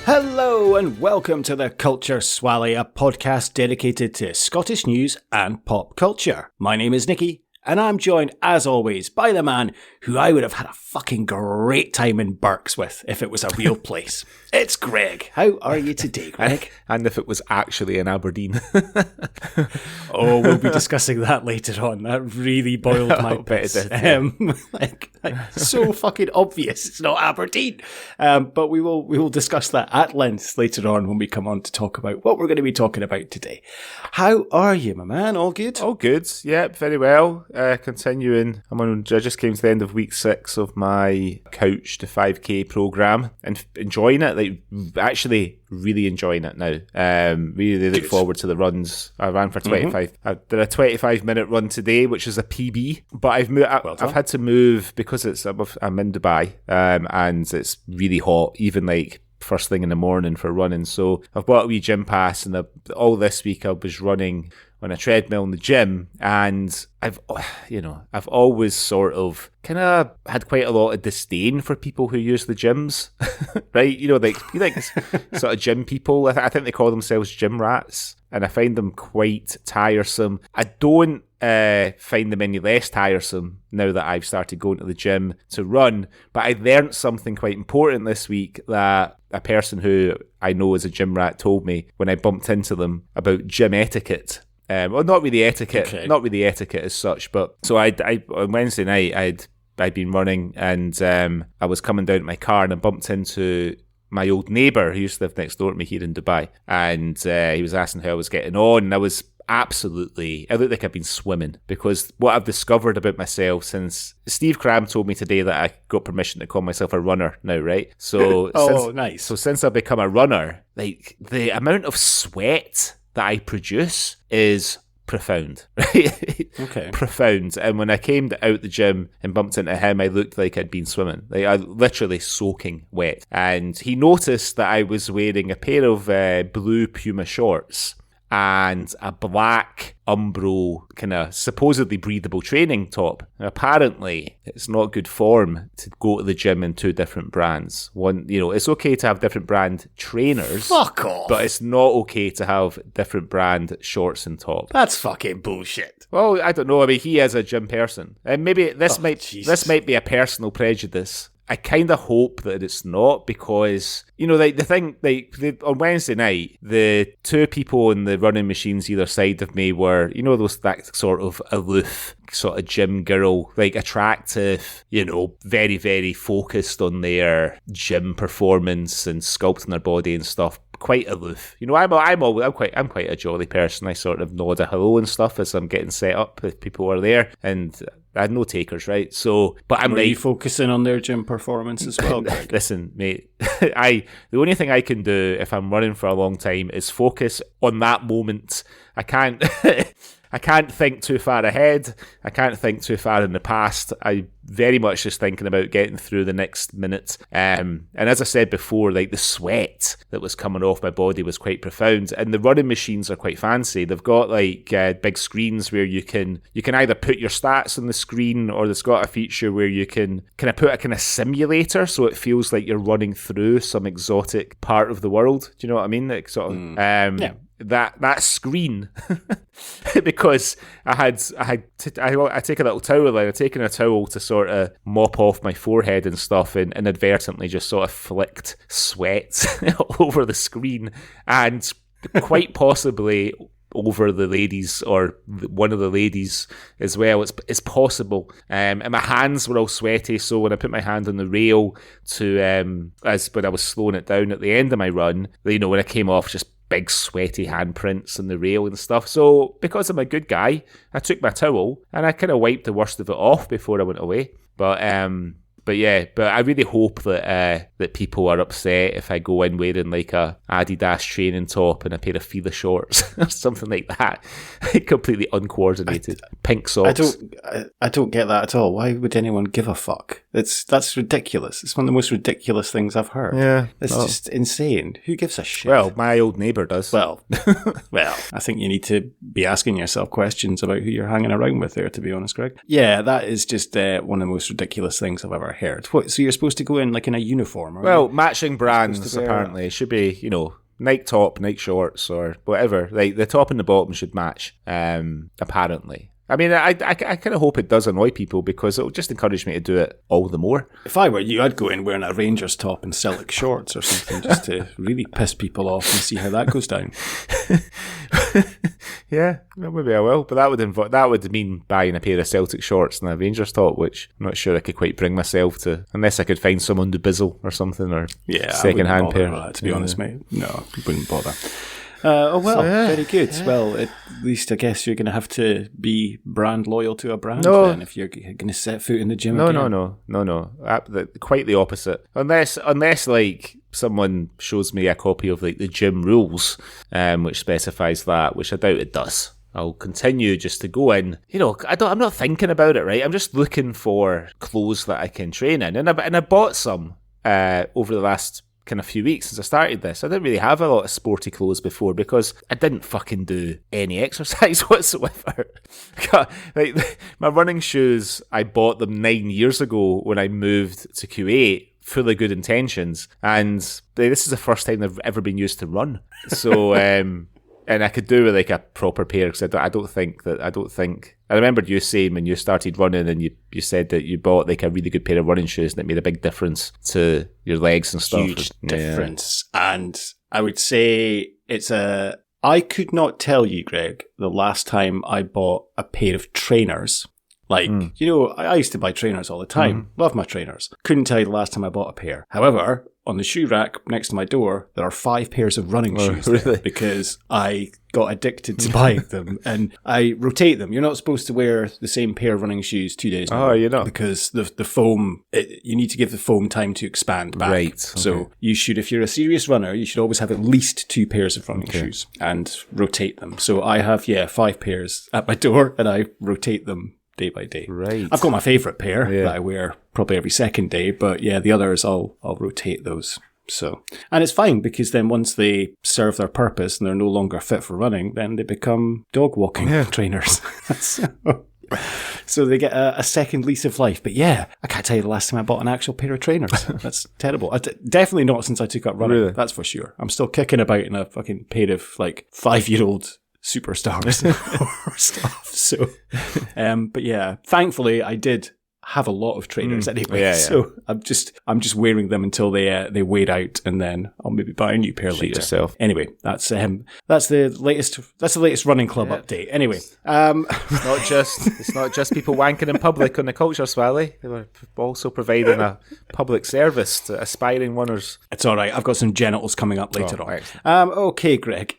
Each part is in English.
Hello and welcome to the Culture Swally, a podcast dedicated to Scottish news and pop culture. My name is Nicky, and I'm joined, as always, by the man who I would have had a fucking great time in Berks with if it was a real place. It's Greg. How are you today, Greg? And if it was actually in Aberdeen. Oh, we'll be discussing that later on. That really boiled my piss. So fucking obvious it's not Aberdeen. But we will discuss that at length later on when we come on to talk about what we're going to be talking about today. How are you, my man? All good? All good. Yep, very well. Continuing. I just came to the end of week 6 of my Couch to 5k program and enjoying it. Like, actually really enjoying it now. Really look forward to the runs. I ran for 25. I did a 25-minute run today, which is a PB. But I've had to move because I'm in Dubai, and it's really hot, even like first thing in the morning for running. So I've bought a wee gym pass, and all this week I was running on a treadmill in the gym, and I've always sort of kind of had quite a lot of disdain for people who use the gyms, right? You like sort of gym people. I think they call themselves gym rats, and I find them quite tiresome. I don't find them any less tiresome now that I've started going to the gym to run, but I learned something quite important this week that a person who I know is a gym rat told me when I bumped into them about gym etiquette. Well, not really etiquette as such, but so I on Wednesday night I'd been running, and I was coming down to my car and I bumped into my old neighbour who used to live next door to me here in Dubai, and he was asking how I was getting on, and I looked like I've been swimming, because what I've discovered about myself since Steve Cram told me today that I got permission to call myself a runner now, right? So nice. So since I've become a runner, like the amount of sweat that I produce is profound, right? Okay. Profound. And when I came out the gym and bumped into him, I looked like I'd been swimming. Like, I literally soaking wet. And he noticed that I was wearing a pair of blue Puma shorts and a black Umbro kind of supposedly breathable training top. Now, apparently, it's not good form to go to the gym in 2 different brands. One, it's okay to have different brand trainers. Fuck off. But it's not okay to have different brand shorts and top. That's fucking bullshit. Well, I don't know. I mean, he is a gym person. And maybe this might be a personal prejudice. I kind of hope that it's not, because, on Wednesday night, the 2 people in the running machines either side of me were, that sort of aloof, sort of gym girl, like attractive, very, very focused on their gym performance and sculpting their body and stuff. Quite aloof. I'm quite a jolly person. I sort of nod a hello and stuff as I'm getting set up if people are there, and I had no takers, right? So, but Were you focusing on their gym performance as well, Greg? Listen, mate, the only thing I can do if I'm running for a long time is focus on that moment. I can't I can't think too far ahead. I can't think too far in the past. I very much just thinking about getting through the next minute. And as I said before, like the sweat that was coming off my body was quite profound. And the running machines are quite fancy. They've got like big screens where you can either put your stats on the screen, or it's got a feature where you can kind of put a kind of simulator so it feels like you're running through some exotic part of the world. Do you know what I mean? Like sort of, yeah. That screen because I take a little towel and I'd taken a towel to sort of mop off my forehead and stuff, and inadvertently just sort of flicked sweat over the screen, and quite possibly over the ladies, or one of the ladies as well. It's possible. And my hands were all sweaty, so when I put my hand on the rail as when I was slowing it down at the end of my run, when I came off, just big sweaty handprints on the rail and stuff. So because I'm a good guy, I took my towel and I kind of wiped the worst of it off before I went away. But I really hope that people are upset if I go in wearing like a Adidas training top and a pair of Fila shorts or something like that, completely uncoordinated, pink socks. I don't get that at all. Why would anyone give a fuck? That's ridiculous. It's one of the most ridiculous things I've heard. Yeah, it's just insane. Who gives a shit? Well, my old neighbour does. Well, I think you need to be asking yourself questions about who you're hanging around with there, to be honest, Greg. Yeah, that is just one of the most ridiculous things I've ever heard. What? So you're supposed to go in like in a uniform? Well, matching brands apparently. It should be, Nike top, Nike shorts, or whatever. Like the top and the bottom should match. Apparently. I mean, I kind of hope it does annoy people because it'll just encourage me to do it all the more. If I were you, I'd go in wearing a Rangers top and Celtic shorts or something just to really piss people off and see how that goes down. Yeah, well, maybe I will, but that would mean buying a pair of Celtic shorts and a Rangers top, which I'm not sure I could quite bring myself to, unless I could find someone to bizzle or something, or second-hand pair. To be honest, mate, no, I wouldn't bother. Very good. Well, at least I guess you're going to have to be brand loyal to a brand then if you're going to set foot in the gym again. No. Quite the opposite. Unless like someone shows me a copy of like the gym rules, which specifies that, which I doubt it does. I'll continue just to go in. I'm not thinking about it, right? I'm just looking for clothes that I can train in, and I bought some over the last kind of few weeks since I started this. I didn't really have a lot of sporty clothes before because I didn't fucking do any exercise whatsoever. Like my running shoes, I bought them 9 years ago when I moved to Kuwait, full of good intentions, and this is the first time they've ever been used to run. So and I could do with like a proper pair because I don't think I remembered you saying when you started running and you said that you bought like a really good pair of running shoes and it made a big difference to your legs and stuff. Huge difference. And I would say I could not tell you, Greg, the last time I bought a pair of trainers. Like, I used to buy trainers all the time. Love my trainers. Couldn't tell you the last time I bought a pair. However, on the shoe rack next to my door, there are 5 pairs of running shoes there because I got addicted to buying them and I rotate them. You're not supposed to wear the same pair of running shoes 2 days. Oh, you're not? Because the foam, you need to give the foam time to expand back. Right. Okay. So you should, if you're a serious runner, you should always have at least 2 pairs of running shoes and rotate them. So I have, 5 pairs at my door and I rotate them day by day. Right. I've got my favourite pair that I wear probably every second day, but the others I'll rotate those. So, and it's fine because then once they serve their purpose and they're no longer fit for running, then they become dog walking trainers. So they get a second lease of life. But I can't tell you the last time I bought an actual pair of trainers. That's terrible. Definitely not since I took up running. Really? That's for sure. I'm still kicking about in a fucking pair of like 5-year-old superstars or stuff. So, but thankfully I did have a lot of trainers anyway. So I'm just wearing them until they wear out, and then I'll maybe buy a new pair later. Yourself. Anyway, that's the latest running club update. Anyway, it's not just people wanking in public on the culture, Swally. They were also providing a public service to aspiring runners. It's all right. I've got some genitals coming up later on. Okay, Greg.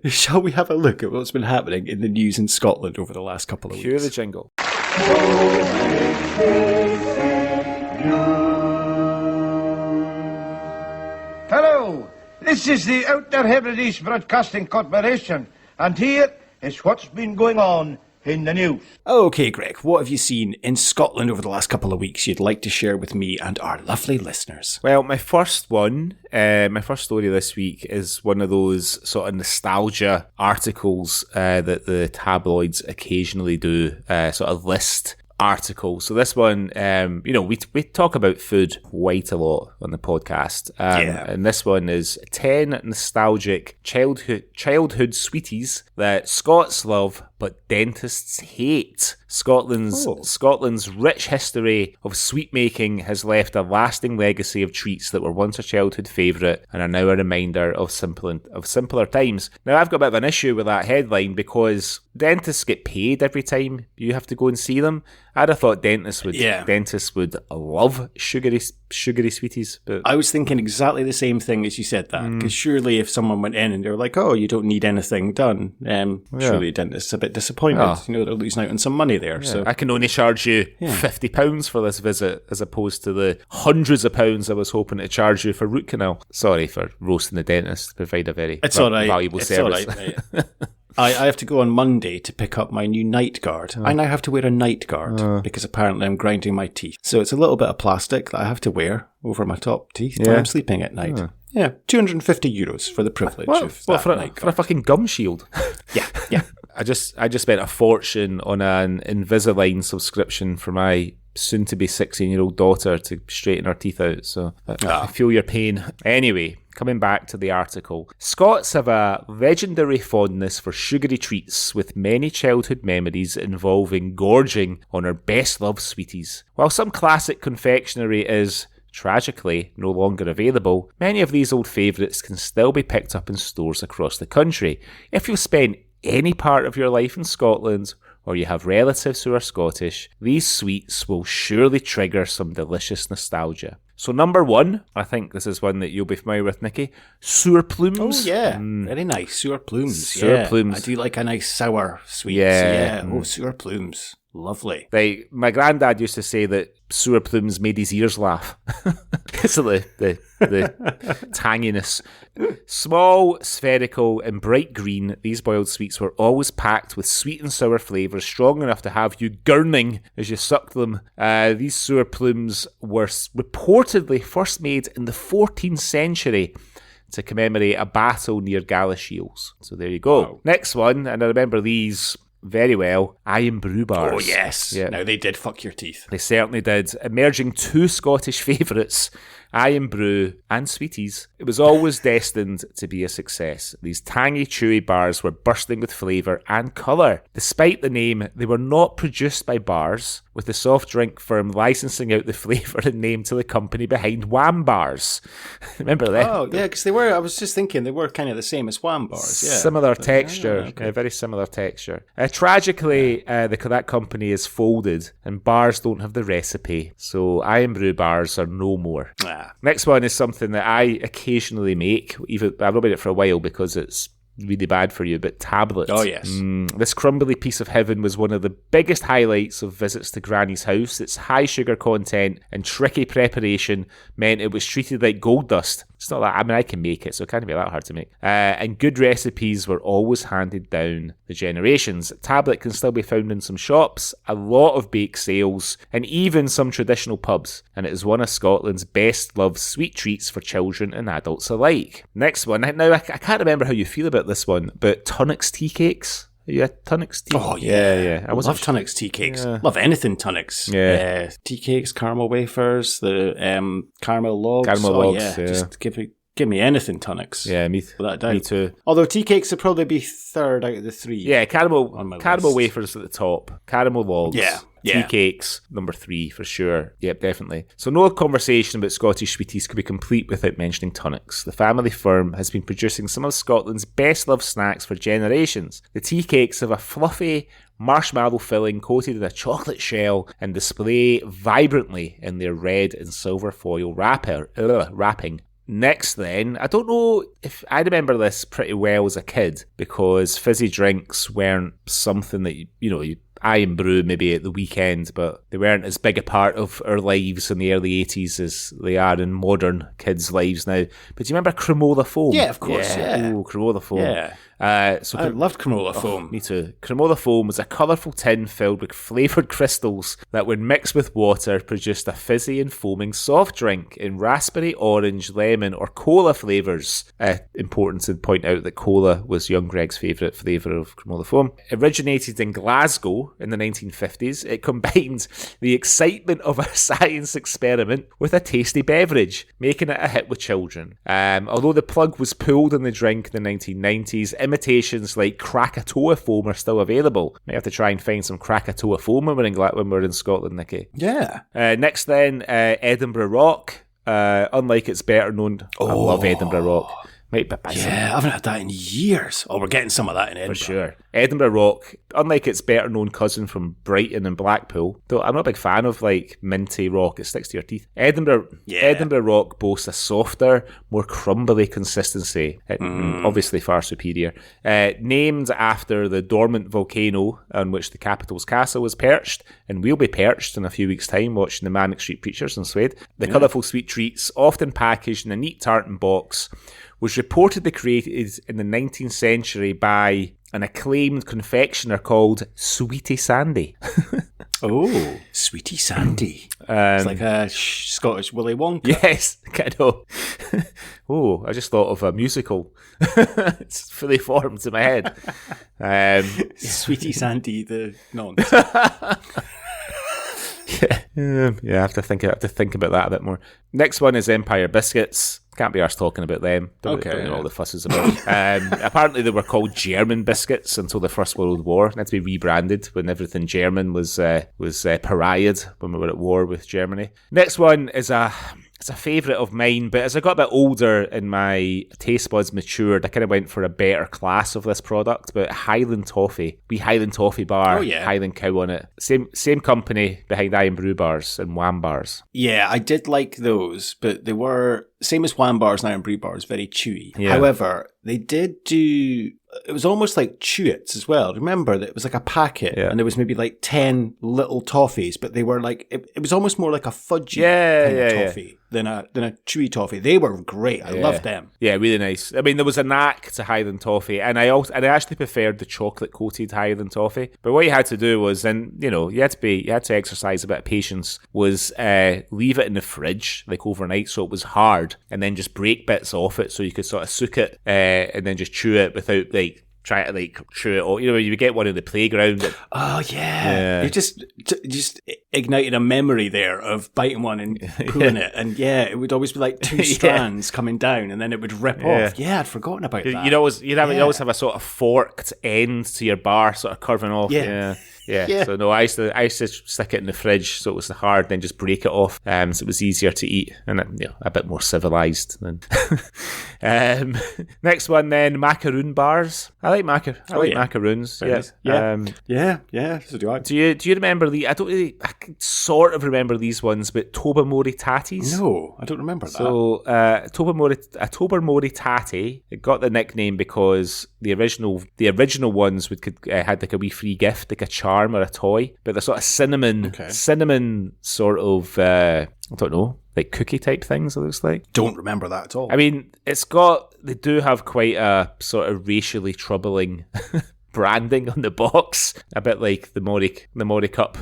Shall we have a look at what's been happening in the news in Scotland over the last couple of weeks? Cue the jingle. Hello, this is the Outer Hebrides Broadcasting Corporation, and here is what's been going on in the news. Okay, Greg, what have you seen in Scotland over the last couple of weeks you'd like to share with me and our lovely listeners? Well, my first story this week is one of those sort of nostalgia articles that the tabloids occasionally do, sort of list articles. So this one, we talk about food quite a lot on the podcast. And this one is 10 nostalgic childhood sweeties that Scots love but dentists hate. Scotland's rich history of sweet making has left a lasting legacy of treats that were once a childhood favourite and are now a reminder of simpler times. Now, I've got a bit of an issue with that headline because dentists get paid every time you have to go and see them. I'd have thought dentists would love sugary sweeties. But I was thinking exactly the same thing as you said that, because surely if someone went in and they were like, "Oh, you don't need anything done," surely a dentist's a bit disappointed. They're losing out on some money there. So I can only charge you £50 for this visit as opposed to the hundreds of pounds I was hoping to charge you for root canal. Sorry for roasting the dentist. Provide a very valuable service. All right, mate. I have to go on Monday to pick up my new night guard. I now have to wear a night guard because apparently I'm grinding my teeth. So it's a little bit of plastic that I have to wear over my top teeth when I'm sleeping at night. €250 for the privilege of that night guard. For a fucking gum shield. Yeah. I just spent a fortune on an Invisalign subscription for my soon-to-be 16-year-old daughter to straighten her teeth out. So I feel your pain. Anyway, coming back to the article. Scots have a legendary fondness for sugary treats, with many childhood memories involving gorging on our best-loved sweeties. While some classic confectionery is, tragically, no longer available, many of these old favourites can still be picked up in stores across the country. If you've spent any part of your life in Scotland, or you have relatives who are Scottish, these sweets will surely trigger some delicious nostalgia. So number 1, I think this is one that you'll be familiar with, Nikki. Sour plumes. Oh, yeah. Very nice. Sour plumes. Sour plumes. I do like a nice sour sweet. Yeah. Oh, sour plumes. Lovely. My granddad used to say that sour plumes made his ears laugh. Because of the tanginess. Small, spherical, and bright green, these boiled sweets were always packed with sweet and sour flavours strong enough to have you gurning as you sucked them. These sour plumes were reportedly first made in the 14th century to commemorate a battle near Galashiels. So there you go. Wow. Next one, and I remember these very well, Iron Brew bars. Oh, yes. Yeah. Now, they did fuck your teeth. They certainly did. Emerging 2 Scottish favourites, Iron Brew and Sweeties. It was always destined to be a success. These tangy, chewy bars were bursting with flavour and colour. Despite the name, they were not produced by bars, with the soft drink firm licensing out the flavour and name to the company behind Wham Bars. Remember that? Oh, yeah, because they were, I was just thinking, they were kind of the same as Wham Bars. Yeah. Similar texture. Okay. Very similar texture. Tragically, that company is folded and bars don't have the recipe. So Iron Brew bars are no more. Next one is something that I occasionally make. I've not made it for a while because it's really bad for you, but tablets. Oh, yes. This crumbly piece of heaven was one of the biggest highlights of visits to Granny's house. Its high sugar content and tricky preparation meant it was treated like gold dust. It's not that, I can make it, so it can't be that hard to make. And good recipes were always handed down the generations. Tablet can still be found in some shops, a lot of bake sales, and even some traditional pubs. And it is one of Scotland's best loved sweet treats for children and adults alike. Next one. Now, I can't remember how you feel about this one, but Tunnock's tea cakes. Are you a Tunnock's tea? Oh, yeah. I love Tunnock's tea cakes. Yeah. Love anything Tunnock's. Yeah. Tea cakes, caramel wafers, the caramel logs. Caramel logs, yeah. Just give me anything Tunnock's. Yeah, me too. Although tea cakes would probably be third out of the 3. Yeah, caramel wafers at the top. Caramel logs. Yeah. Tea cakes, number 3 for sure. Yep, definitely. So no conversation about Scottish sweeties could be complete without mentioning Tunnock's. The family firm has been producing some of Scotland's best loved snacks for generations. The tea cakes have a fluffy marshmallow filling coated in a chocolate shell and display vibrantly in their red and silver foil wrapping. Next then, I don't know if I remember this pretty well as a kid because fizzy drinks weren't something that you Iron Brew maybe at the weekend, but they weren't as big a part of our lives in the early 80s as they are in modern kids' lives now. But do you remember Cremola Foam? Yeah, of course, yeah. Ooh, Cremola Foam. Yeah. I loved Cremola Foam. Me too. Cremola Foam was a colourful tin filled with flavoured crystals that, when mixed with water, produced a fizzy and foaming soft drink in raspberry, orange, lemon or cola flavours. Important to point out that cola was young Greg's favourite flavour of Cremola Foam. Originated in Glasgow in the 1950s, it combined the excitement of a science experiment with a tasty beverage, making it a hit with children. Although the plug was pulled in the drink in the 1990s, imitations like Krakatoa foam are still available. Might have to try and find some Krakatoa foam when we're in Scotland, Nicky. Yeah. Next then, Edinburgh Rock. Unlike its better known... I love Edinburgh Rock. Might be I haven't had that in years. Oh, we're getting some of that in Edinburgh. For sure. Edinburgh Rock, unlike its better known cousin from Brighton and Blackpool, though I'm not a big fan of like minty rock, it sticks to your teeth. Edinburgh Rock boasts a softer, more crumbly consistency, obviously far superior. Named after the dormant volcano on which the capital's castle was perched, and will be perched in a few weeks' time watching the Manic Street Preachers in Swede. The colourful sweet treats, often packaged in a neat tartan box, was reportedly created in the 19th century by an acclaimed confectioner called Sweetie Sandy. Oh, Sweetie Sandy. It's like a Scottish Willy Wonka. Yes, kind of. Oh, I just thought of a musical. It's fully formed in my head. Sweetie Sandy, the nonce. Yeah, I have to think about that a bit more. Next one is Empire Biscuits. Can't be arsed talking about them. Don't know all the fusses about. Apparently, they were called German biscuits until the First World War. They had to be rebranded when everything German was pariahed when we were at war with Germany. Next one is it's a favourite of mine, but as I got a bit older and my taste buds matured, I kind of went for a better class of this product. But Highland Toffee, Highland Toffee bar, Highland Cow on it. Same company behind Iron Brew Bars and Wham Bars. Yeah, I did like those, but they were, same as Wham Bars and Iron Brew Bars, very chewy. Yeah. However, they did do... It was almost like Chew-Its as well. Remember that it was like a packet and there was maybe like 10 little toffees, but they were like, it was almost more like a fudgy kind of toffee than a chewy toffee. They were great. I loved them. Yeah, really nice. I mean, there was a knack to Highland Toffee, and I actually preferred the chocolate coated Highland Toffee. But what you had to do was, and you had to exercise a bit of patience, was leave it in the fridge like overnight so it was hard, and then just break bits off it so you could sort of soak it and then just chew it without try to chew it, or you would get one in the playground. You just ignited a memory there of biting one and pulling it, and it would always be like two strands coming down, and then it would rip off. Yeah, I'd forgotten about that. You always have a sort of forked end to your bar, sort of curving off. Yeah. So no, I used to stick it in the fridge so it was hard, then just break it off, so it was easier to eat and a bit more civilized. Than next one then, macaroon bars. I like macaroons. So do I. Do you remember I can sort of remember these ones, but Tobermory Tatties. No, I don't remember that. So Tobermory Tatty, it got the nickname because the original ones had like a wee free gift, like a charm or a toy, but they're sort of cinnamon sort of I don't know, like cookie type things, it looks like. Don't remember that at all. I mean, they do have quite a sort of racially troubling branding on the box, a bit like the Maury Cup.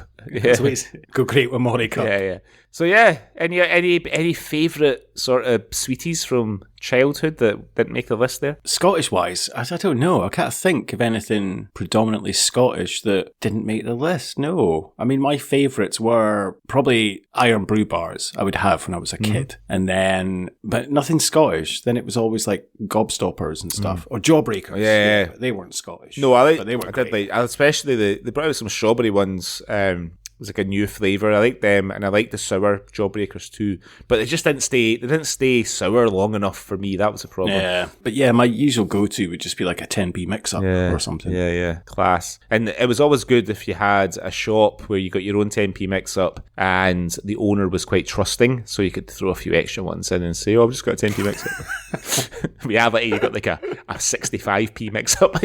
Go great with Maury Cup. Yeah. So any favourite sort of sweeties from childhood that didn't make the list there? Scottish wise, I don't know. I can't think of anything predominantly Scottish that didn't make the list. No. I mean, my favourites were probably Iron Brew Bars I would have when I was a kid. And then, but nothing Scottish. Then it was always like Gobstoppers and stuff. Or Jawbreakers. Yeah. They weren't Scottish. No, but they were great. Especially they brought out some strawberry ones. It was like a new flavour. I liked them, and I liked the sour Jawbreakers too. But they just didn't stay sour long enough for me. That was a problem. Yeah. But my usual go-to would just be like a 10p mix-up or something. Yeah. Class. And it was always good if you had a shop where you got your own 10p mix-up and the owner was quite trusting, so you could throw a few extra ones in and say, I've just got a 10p mix-up. Reality, you got like a 65p mix-up.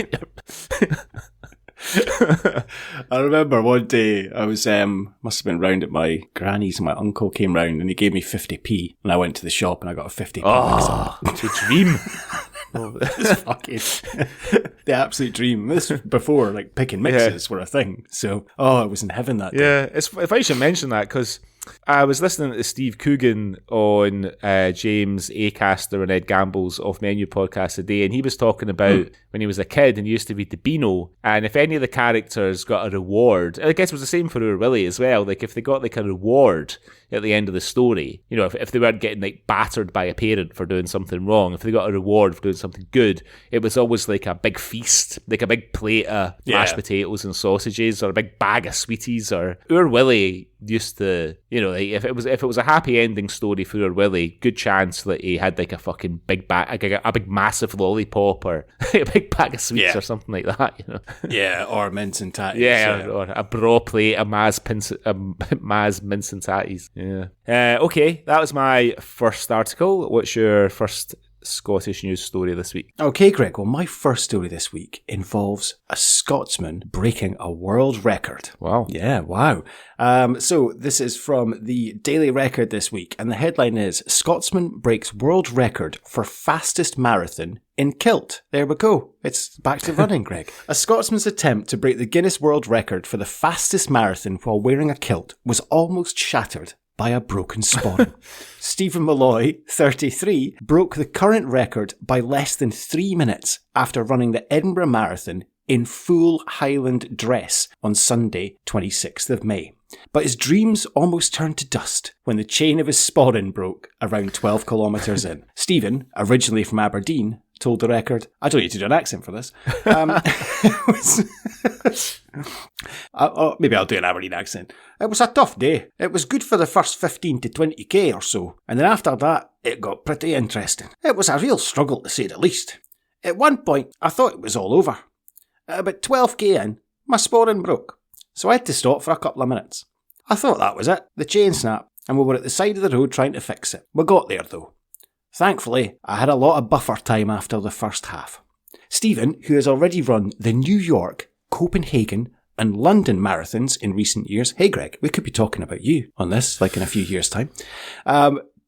I remember one day I was must have been round at my granny's and my uncle came round and he gave me 50p and I went to the shop and I got a 50p. Oh, it's a dream. It's fucking the absolute dream. This was before like picking mixes were a thing. So I was in heaven that day. Yeah, it's funny you should mention that because I was listening to Steve Coogan on James Acaster and Ed Gamble's Off Menu podcast today, and he was talking about when he was a kid and he used to read the Beano, and if any of the characters got a reward, I guess it was the same for Oor Willie as well, like if they got like a reward at the end of the story, if they weren't getting like battered by a parent for doing something wrong, if they got a reward for doing something good, it was always like a big feast, like a big plate of mashed potatoes and sausages or a big bag of sweeties. Or Oor Willie used to, like if it was a happy ending story for Oor Willie, good chance that he had like a fucking big bag, a big massive lollipop or a big bag of sweets or something like that, Yeah, or mince and tatties. Yeah, or a bra plate of Maz mince and tatties. Yeah. Okay, that was my first article. What's your first Scottish news story this week? Okay, Greg. Well, my first story this week involves a Scotsman breaking a world record. Wow. Yeah, wow. So this is from the Daily Record this week, and the headline is Scotsman breaks world record for fastest marathon in kilt. There we go. It's back to running, Greg. A Scotsman's attempt to break the Guinness World Record for the fastest marathon while wearing a kilt was almost shattered by a broken spawn. Stephen Malloy, 33, broke the current record by less than 3 minutes after running the Edinburgh Marathon in full Highland dress on Sunday, 26th of May. But his dreams almost turned to dust when the chain of his sporran broke around 12 kilometres in. Stephen, originally from Aberdeen, told the Record, I don't need to do an accent for this. Maybe I'll do an Aberdeen accent. It was a tough day. It was good for the first 15 to 20k or so, and then after that, it got pretty interesting. It was a real struggle, to say the least. At one point, I thought it was all over. At about 12k in, my sporran broke, so I had to stop for a couple of minutes. I thought that was it. The chain snapped, and we were at the side of the road trying to fix it. We got there, though. Thankfully, I had a lot of buffer time after the first half. Stephen, who has already run the New York, Copenhagen and London marathons in recent years, hey Greg, we could be talking about you on this, like in a few years' time,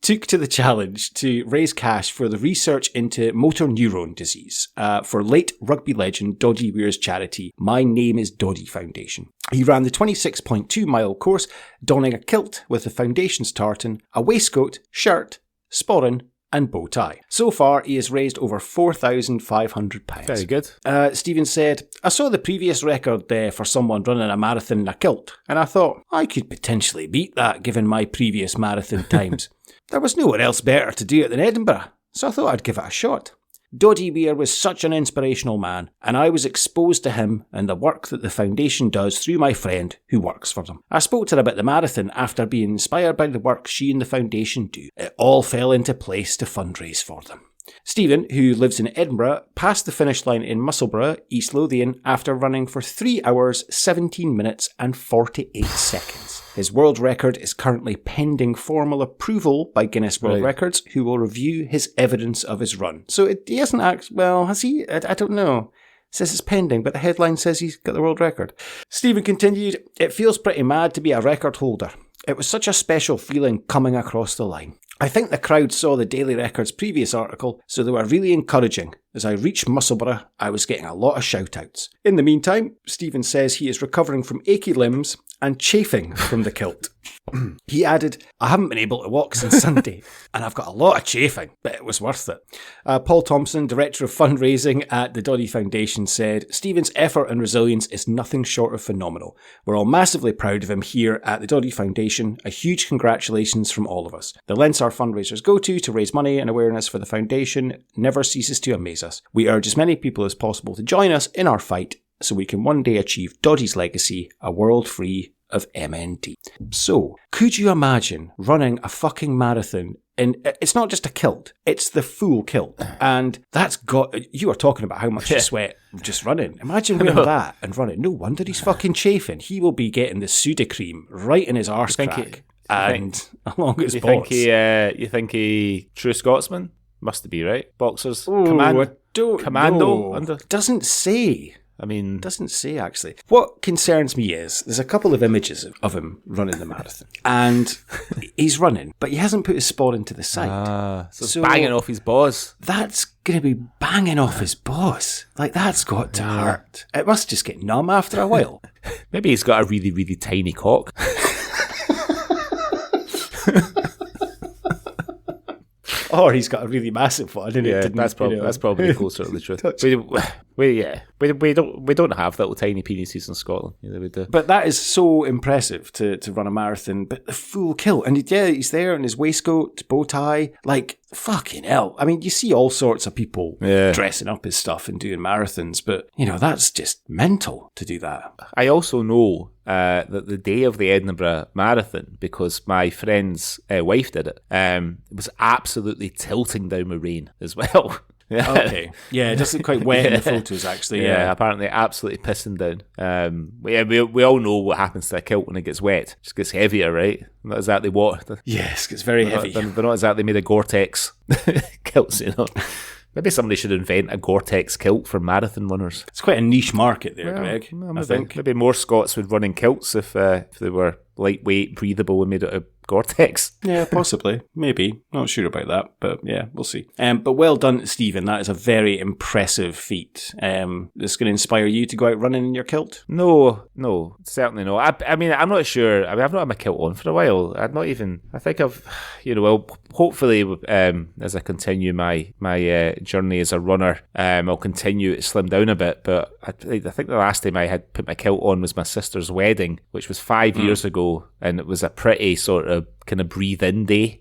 took to the challenge to raise cash for the research into motor neuron disease for late rugby legend Doddy Weir's charity, My Name is Doddy Foundation. He ran the 26.2 mile course, donning a kilt with the foundation's tartan, a waistcoat, shirt, sporran, and bow tie. So far, he has raised over £4,500. Very good. Stephen said, I saw the previous record there for someone running a marathon in a kilt, and I thought, I could potentially beat that given my previous marathon times. There was nowhere else better to do it than Edinburgh, so I thought I'd give it a shot. Doddy Weir was such an inspirational man, and I was exposed to him and the work that the foundation does through my friend who works for them. I spoke to her about the marathon after being inspired by the work she and the foundation do. It all fell into place to fundraise for them. Stephen, who lives in Edinburgh, passed the finish line in Musselburgh, East Lothian, after running for 3 hours, 17 minutes and 48 seconds. His world record is currently pending formal approval by Guinness World Records, who will review his evidence of his run. So he hasn't has he? I don't know. It says it's pending, but the headline says he's got the world record. Stephen continued, it feels pretty mad to be a record holder. It was such a special feeling coming across the line. I think the crowd saw the Daily Record's previous article, so they were really encouraging. As I reached Musselburgh, I was getting a lot of shout-outs. In the meantime, Stephen says he is recovering from achy limbs and chafing from the kilt. He added, I haven't been able to walk since Sunday, and I've got a lot of chafing, but it was worth it. Paul Thompson, Director of Fundraising at the Doddy Foundation, said, Stephen's effort and resilience is nothing short of phenomenal. We're all massively proud of him here at the Doddy Foundation. A huge congratulations from all of us. The lengths our fundraisers go to raise money and awareness for the foundation never ceases to amaze us. We urge as many people as possible to join us in our fight so we can one day achieve Doddy's legacy, a world free of MND. So, could you imagine running a fucking marathon in, it's not just a kilt, it's the full kilt. And that's got, you were talking about how much you sweat just running. Imagine wearing that and running. No wonder he's fucking chafing. He will be getting the Sudocreme right in his arse crack and along his balls. You think he true Scotsman? Must be, right? Boxers? Commando? Under? Doesn't say. Doesn't say, actually. What concerns me is there's a couple of images of him running the marathon. And he's running, but he hasn't put his sporran to the side. So banging off his balls. That's going to be banging off his balls. Like, that's got to hurt. It must just get numb after a while. Maybe he's got a really, really tiny cock. Or he's got a really massive one. That's probably closer to the truth. We don't have little tiny penises in Scotland. We do. But that is so impressive to run a marathon. But the full kilt, and he's there in his waistcoat, bow tie, like fucking hell. I mean, you see all sorts of people dressing up as stuff and doing marathons, but that's just mental to do that. I also know that the day of the Edinburgh Marathon, because my friend's wife did it, was absolutely tilting down with rain as well. Okay. Yeah, it doesn't quite wet in the photos, actually. Yeah, apparently absolutely pissing down. We all know what happens to a kilt when it gets wet. It just gets heavier, right? Not exactly what. Yes, it's very heavy. They're not exactly made of Gore-Tex kilts, Maybe somebody should invent a Gore-Tex kilt for marathon runners. It's quite a niche market there, Greg. I think maybe more Scots would run in kilts if they were lightweight, breathable, and made out of Gore-Tex. Yeah, possibly. Maybe. Not sure about that, but yeah, we'll see. But well done, Stephen. That is a very impressive feat. This going to inspire you to go out running in your kilt? No, certainly not. I mean, I'm not sure. I mean, I've not had my kilt on for a while. I think I've, well, hopefully, as I continue my journey as a runner, I'll continue to slim down a bit. But I think the last time I had put my kilt on was my sister's wedding, which was 5 years ago, and it was a pretty sort of kind of breathe in day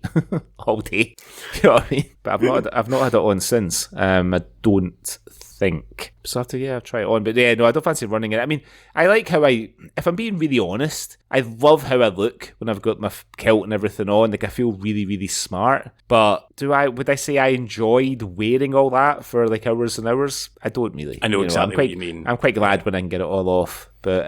all day. You know what I mean? But I've not had it on since. I don't think. So I'll try it on. But yeah, no, I don't fancy running it. I mean, I like how if I'm being really honest, I love how I look when I've got my kilt and everything on. Like, I feel really, really smart. But would I say I enjoyed wearing all that for like hours and hours? I don't really. I know exactly what you mean. I'm quite glad when I can get it all off. But,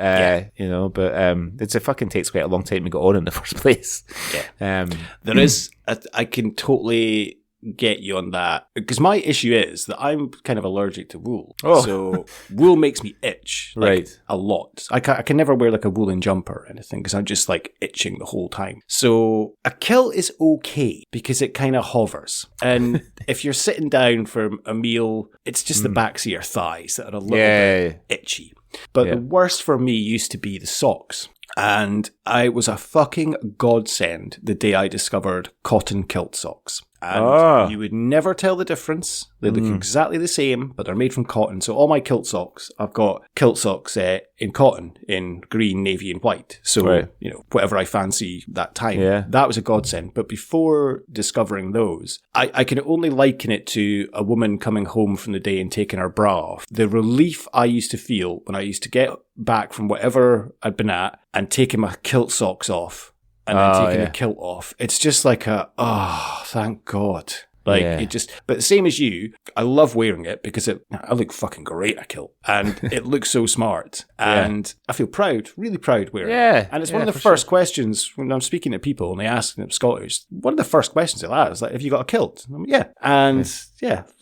it fucking takes quite a long time to get on in the first place. Yeah. There is, I can totally get you on that, because my issue is that I'm kind of allergic to wool. So wool makes me itch a lot. I can never wear like a woolen jumper or anything because I'm just like itching the whole time. So a kilt is okay because it kind of hovers, and if you're sitting down for a meal, it's just the backs of your thighs that are a little bit itchy. But the worst for me used to be the socks. And I was a fucking godsend the day I discovered cotton kilt socks. And you would never tell the difference. They look exactly the same, but they're made from cotton. So all my kilt socks, I've got kilt socks in cotton, in green, navy, and white. So, whatever I fancy that time. Yeah. That was a godsend. But before discovering those, I can only liken it to a woman coming home from the day and taking her bra off. The relief I used to feel when I used to get back from whatever I'd been at and taking my kilt socks off. And then taking the kilt off. It's just like thank God. But same as you, I love wearing it because I look fucking great in a kilt. And it looks so smart. And I feel proud, really proud wearing it. And it's one of the first questions when I'm speaking to people and they ask them Scottish, one of the first questions they'll ask is like, have you got a kilt? I'm like, yeah. And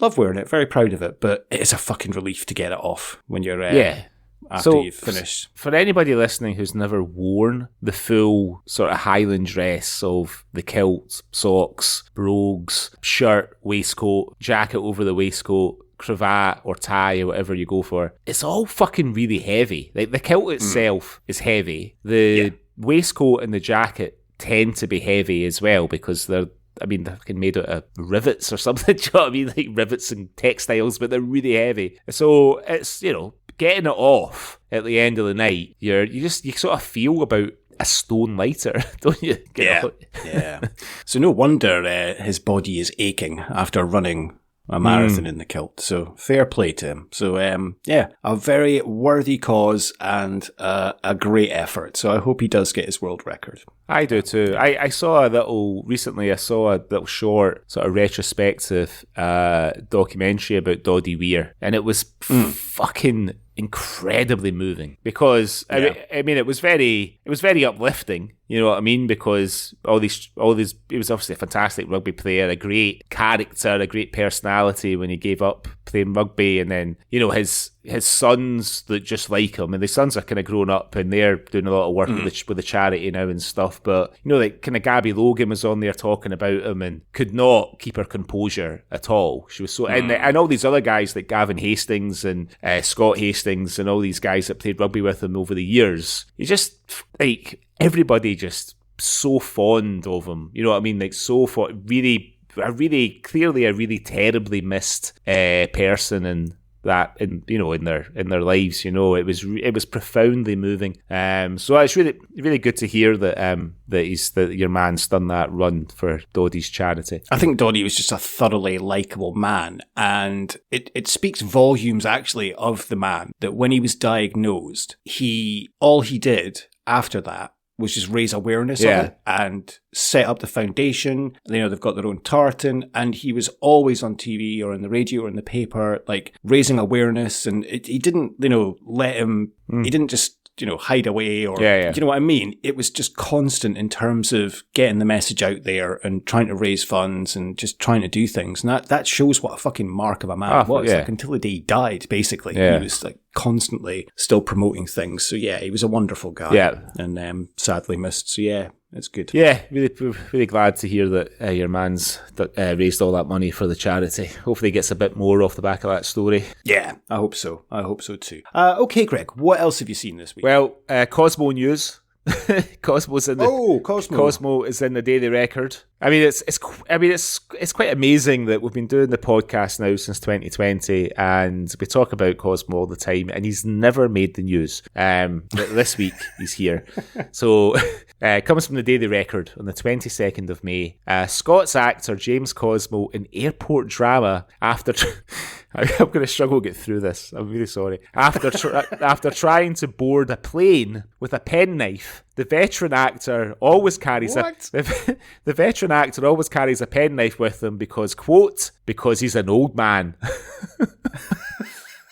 love wearing it, very proud of it. But it is a fucking relief to get it off when you're after you've finished. For anybody listening who's never worn the full sort of Highland dress of the kilt, socks, brogues, shirt, waistcoat, jacket over the waistcoat, cravat or tie or whatever you go for, it's all fucking really heavy. Like, the kilt itself is heavy. The waistcoat and the jacket tend to be heavy as well because they're made out of rivets or something. Do you know what I mean? Like rivets and textiles, but they're really heavy. So it's, getting it off at the end of the night, you sort of feel about a stone lighter, don't you? Yeah. So no wonder his body is aching after running a marathon in the kilt. So fair play to him. So a very worthy cause and a great effort. So I hope he does get his world record. I do too. I saw a little short sort of retrospective documentary about Doddy Weir, and it was fucking incredibly moving because I mean it was very uplifting, you know what I mean, because all these he was obviously a fantastic rugby player, a great character, a great personality when he gave up playing rugby, and then his sons that just like him, and the sons are kind of grown up and they're doing a lot of work with the charity now and stuff, but like kind of Gabby Logan was on there talking about him and could not keep her composure at all. She was so and all these other guys like Gavin Hastings and Scott Hastings and all these guys that played rugby with him over the years, you just like everybody just so fond of him, you know what I mean, like so really clearly a really terribly missed person, and that in their lives, it was profoundly moving. So it's really good to hear that your man's done that run for Doddy's charity. I think Doddy was just a thoroughly likeable man, and it speaks volumes actually of the man that when he was diagnosed, all he did after that was just raise awareness of it and set up the foundation. They've got their own tartan, and he was always on TV or in the radio or in the paper, like raising awareness. And he didn't, let him, he didn't just hide away or, Yeah. you know what I mean? It was just constant in terms of getting the message out there and trying to raise funds and just trying to do things. And that shows what a fucking mark of a man he was. Yeah. Like, until the day he died, basically. Yeah. He was like constantly still promoting things. So yeah, he was a wonderful guy. Yeah. And sadly missed. So yeah, it's good. Yeah, really glad to hear that your man's raised all that money for the charity. Hopefully he gets a bit more off the back of that story. Yeah, I hope so. I hope so too. Okay, Greg, what else have you seen this week? Well, Cosmo news. Cosmo's in the Cosmo is in the Daily Record. I mean, it's quite amazing that we've been doing the podcast now since 2020, and we talk about Cosmo all the time, and he's never made the news. But this week he's here. So it comes from the Daily Record on the 22nd of May. Scots actor James Cosmo in airport drama after. I'm going to struggle to get through this. I'm really sorry. After trying to board a plane with a penknife, the veteran actor always carries the veteran actor always carries a penknife with him because, quote, because he's an old man.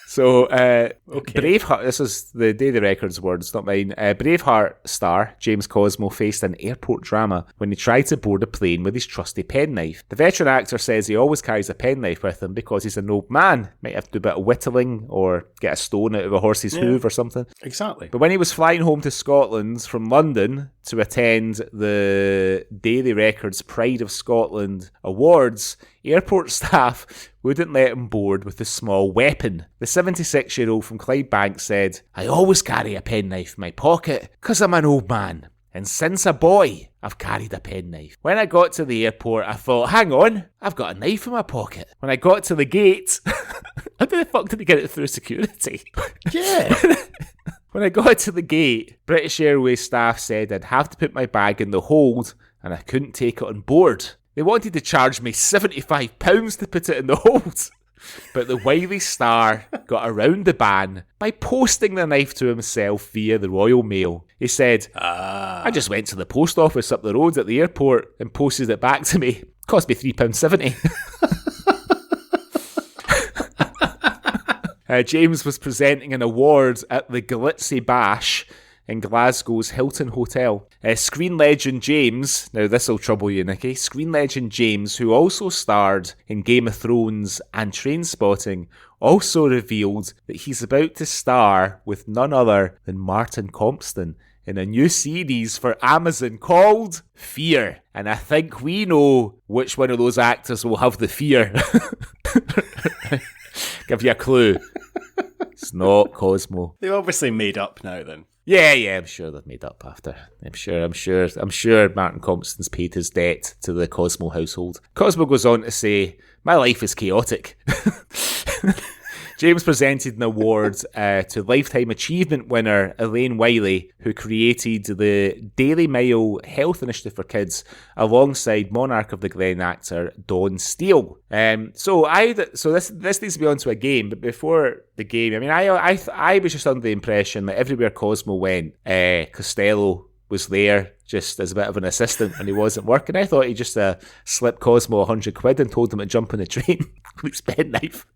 So, Braveheart, this is the Daily Record's words, not mine. Braveheart star James Cosmo faced an airport drama when he tried to board a plane with his trusty penknife. The veteran actor says he always carries a penknife with him because he's an old man. Might have to do a bit of whittling or get a stone out of a horse's hoof or something. Exactly. But when he was flying home to Scotland from London to attend the Daily Record's Pride of Scotland Awards, airport staff wouldn't let him board with a small weapon. The 76-year-old from Clydebank said, "I always carry a penknife in my pocket because I'm an old man. And since a boy, I've carried a penknife. When I got to the airport, I thought, hang on, I've got a knife in my pocket. When I got to the gate, how the fuck did he get it through security? Yeah. When I got to the gate, British Airways staff said I'd have to put my bag in the hold and I couldn't take it on board. They wanted to charge me £75 to put it in the hold. But the wily star got around the ban by posting the knife to himself via the Royal Mail. He said, I just went to the post office up the road at the airport and posted it back to me. Cost me £3.70. James was presenting an award at the Glitzy Bash in Glasgow's Hilton Hotel. Screen legend James, now this will trouble you, Nicky, screen legend James, who also starred in Game of Thrones and Trainspotting, also revealed that he's about to star with none other than Martin Compston in a new series for Amazon called Fear. And I think we know which one of those actors will have the fear. Give you a clue. It's not Cosmo. They've obviously made up now then. Yeah, I'm sure they've made up after. I'm sure Martin Compston's paid his debt to the Cosmo household. Cosmo goes on to say, my life is chaotic. James presented an award to Lifetime Achievement winner Elaine Wiley, who created the Daily Mail Health Initiative for Kids alongside Monarch of the Glen actor Dawn Steele. So this needs to be onto a game, but before the game, I mean, I was just under the impression that everywhere Cosmo went, Costello was there just as a bit of an assistant when he wasn't working. I thought he just slipped Cosmo £100 and told him to jump on the train with his penknife.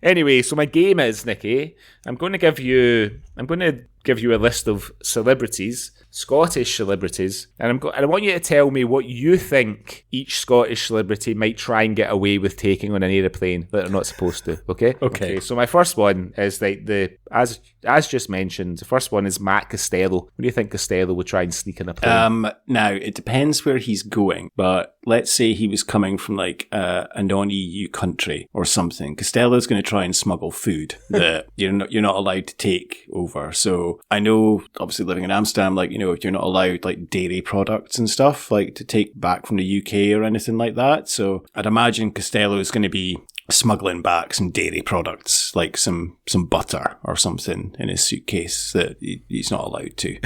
Anyway, so my game is, Nicky, I'm going to give you a list of celebrities, Scottish celebrities, and I want you to tell me what you think each Scottish celebrity might try and get away with taking on an aeroplane that they're not supposed to. Okay. So my first one is like as just mentioned. The first one is Matt Costello. What do you think Costello would try and sneak in a plane? Now it depends where he's going, but let's say he was coming from like a non-EU country or something. Costello's going to try and smuggle food that you're not allowed to take over. So I know, obviously living in Amsterdam, like, you're not allowed like dairy products and stuff like to take back from the UK or anything like that. So I'd imagine Costello is going to be smuggling back some dairy products, like some butter or something in his suitcase that he's not allowed to.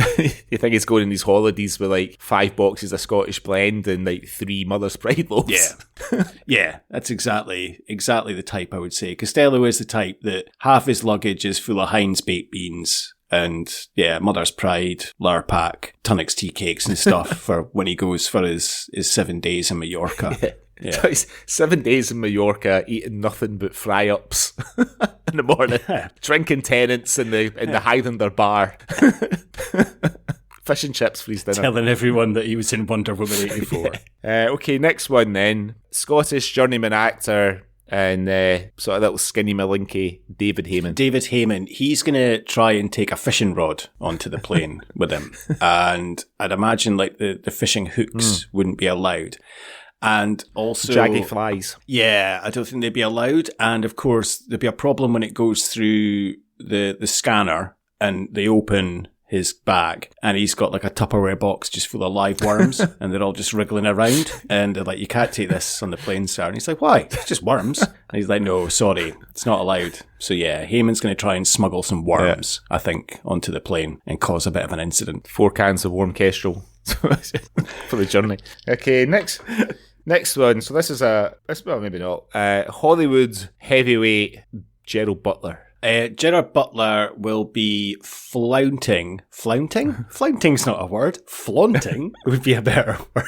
You think he's going on these holidays with like 5 boxes of Scottish blend and like 3 Mother's Pride loaves? Yeah, that's exactly the type I would say. Costello is the type that half his luggage is full of Heinz baked beans and Mother's Pride, Lurpak, Tunnock's tea cakes and stuff for when he goes for his 7 days in Mallorca. Yeah. So he's 7 days in Mallorca eating nothing but fry-ups in the morning, drinking Tennent's in the Highlander bar. Fish and chips for his dinner. Telling everyone that he was in Wonder Woman 84. Okay, next one then. Scottish journeyman actor and sort of little skinny malinky David Heyman. David Heyman, he's going to try and take a fishing rod onto the plane with him. And I'd imagine like the fishing hooks wouldn't be allowed. And also... Jaggy flies. Yeah, I don't think they'd be allowed. And of course, there'd be a problem when it goes through the scanner and they open his bag and he's got like a Tupperware box just full of live worms and they're all just wriggling around and they're like, you can't take this on the plane, sir. And he's like, why? It's just worms. And he's like, no, sorry, it's not allowed. So yeah, Heyman's going to try and smuggle some worms, I think, onto the plane and cause a bit of an incident. 4 cans of warm Kestrel for the journey. Okay, next one. So this is well, maybe not. Hollywood heavyweight Gerald Butler. Gerard Butler will be flaunting. Flaunting? Flaunting's not a word. Flaunting would be a better word.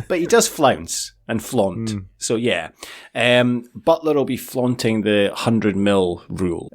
But he does flounce and flaunt. So yeah. Butler will be flaunting the 100ml rule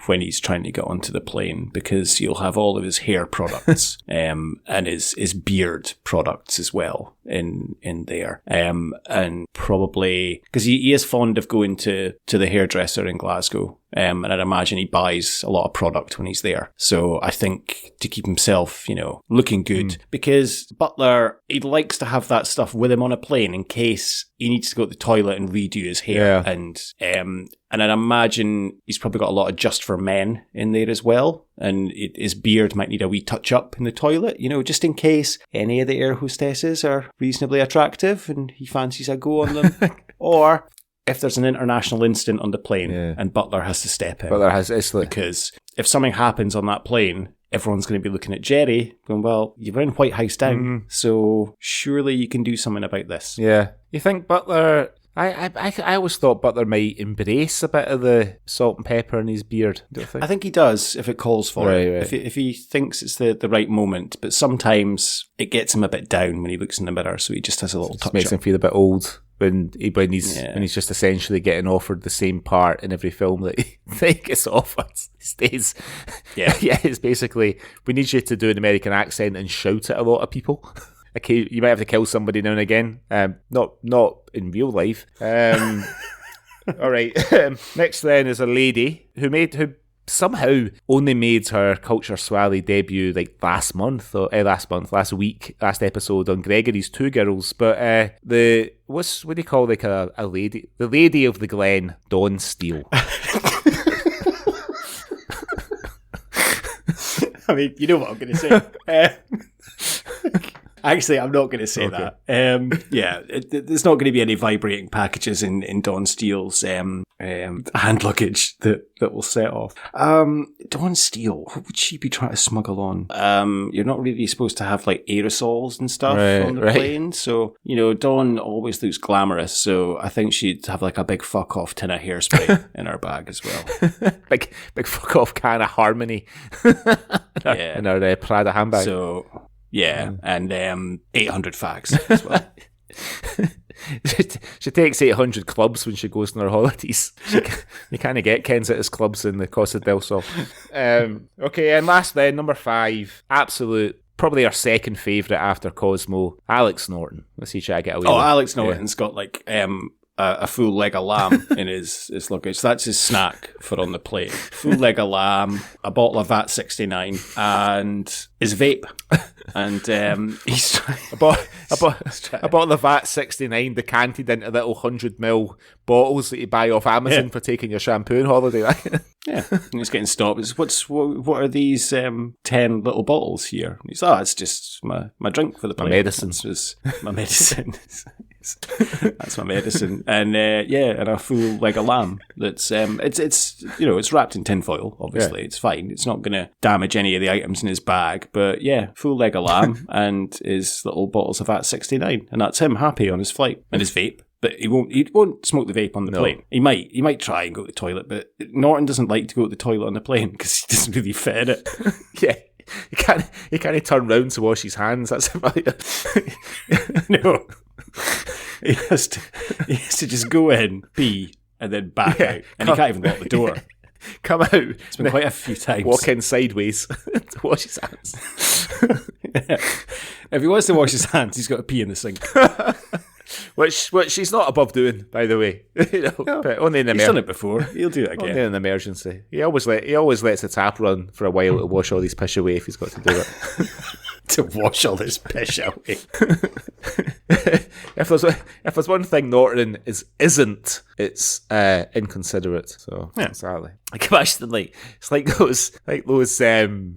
when he's trying to get onto the plane because you'll have all of his hair products and his beard products as well in there. And probably, because he is fond of going to the hairdresser in Glasgow. And I'd imagine he buys a lot of product when he's there. So I think to keep himself, looking good, because Butler, he likes to have that stuff with him on a plane in case he needs to go to the toilet and redo his hair. Yeah. And I'd imagine he's probably got a lot of Just for Men in there as well. And his beard might need a wee touch up in the toilet, just in case any of the air hostesses are reasonably attractive and he fancies a go on them. Or if there's an international incident on the plane and Butler has to step in. Because if something happens on that plane, everyone's going to be looking at Jerry going, well, you were in White House Down, so surely you can do something about this. Yeah. You think Butler... I always thought Butler might embrace a bit of the salt and pepper in his beard. Don't you think? I think he does if it calls for it. Right. If he thinks it's the right moment. But sometimes it gets him a bit down when he looks in the mirror, so he just has a little touch. Makes him feel a bit old. When he's just essentially getting offered the same part in every film that he gets offered. He stays. Yeah. Yeah, it's basically, we need you to do an American accent and shout at a lot of people. Okay, you might have to kill somebody now and again. Not in real life. All right. Next then is a lady who somehow only made her Culture Swally debut like last episode on Gregory's Two Girls. But what do you call like a lady? The Lady of the Glen, Dawn Steele. I mean, you know what I'm going to say. Actually, I'm not going to say that. There's not going to be any vibrating packages in Dawn Steele's hand luggage that will set off. Dawn Steele, what would she be trying to smuggle on? You're not really supposed to have like aerosols and stuff on the plane. So, Dawn always looks glamorous. So I think she'd have like a big fuck off tin of hairspray in her bag as well. big fuck off can of Harmony in her Prada handbag. So... yeah, and 800 fags as well. She takes 800 clubs when she goes on her holidays. You kind get Kensington's clubs in the Costa del Sol. Okay, and last then, number 5, absolute, probably our second favourite after Cosmo, Alex Norton. Let's see, try to get away with it. Alex Norton's got like... a full leg of lamb in his luggage. That's his snack for on the plane. Full leg of lamb, a bottle of VAT 69, and his vape. And he's a bottle of VAT 69 decanted into little 100ml bottles that you buy off Amazon for taking your shampoo on holiday. Yeah, and he's getting stopped. What are these 10 little bottles here? And he's it's just my drink for the plane. My medicine. My medicine. That's my medicine. And and a full leg of lamb. That's it's wrapped in tinfoil. Obviously, it's fine. It's not going to damage any of the items in his bag. But full leg of lamb and his little bottles of VAT 69, and that's him happy on his flight and his vape. But he won't smoke the vape on the plane. He might try and go to the toilet, but Norton doesn't like to go to the toilet on the plane because he doesn't really fit in it. Yeah. He can't turn round to wash his hands. That's about it. No. He has to just go in, pee, and then back out. And he can't even lock the door. Come out. It's been quite a few times. Walk in sideways to wash his hands. Yeah. If he wants to wash his hands, he's got to pee in the sink. Which he's not above doing, by the way. But only in he's done it before. He'll do it again. Only in an emergency. He always lets the tap run for a while to wash all these piss away if he's got to do it. To wash all this piss away. If there's one thing Norton isn't, it's inconsiderate. So exactly. I can imagine it's like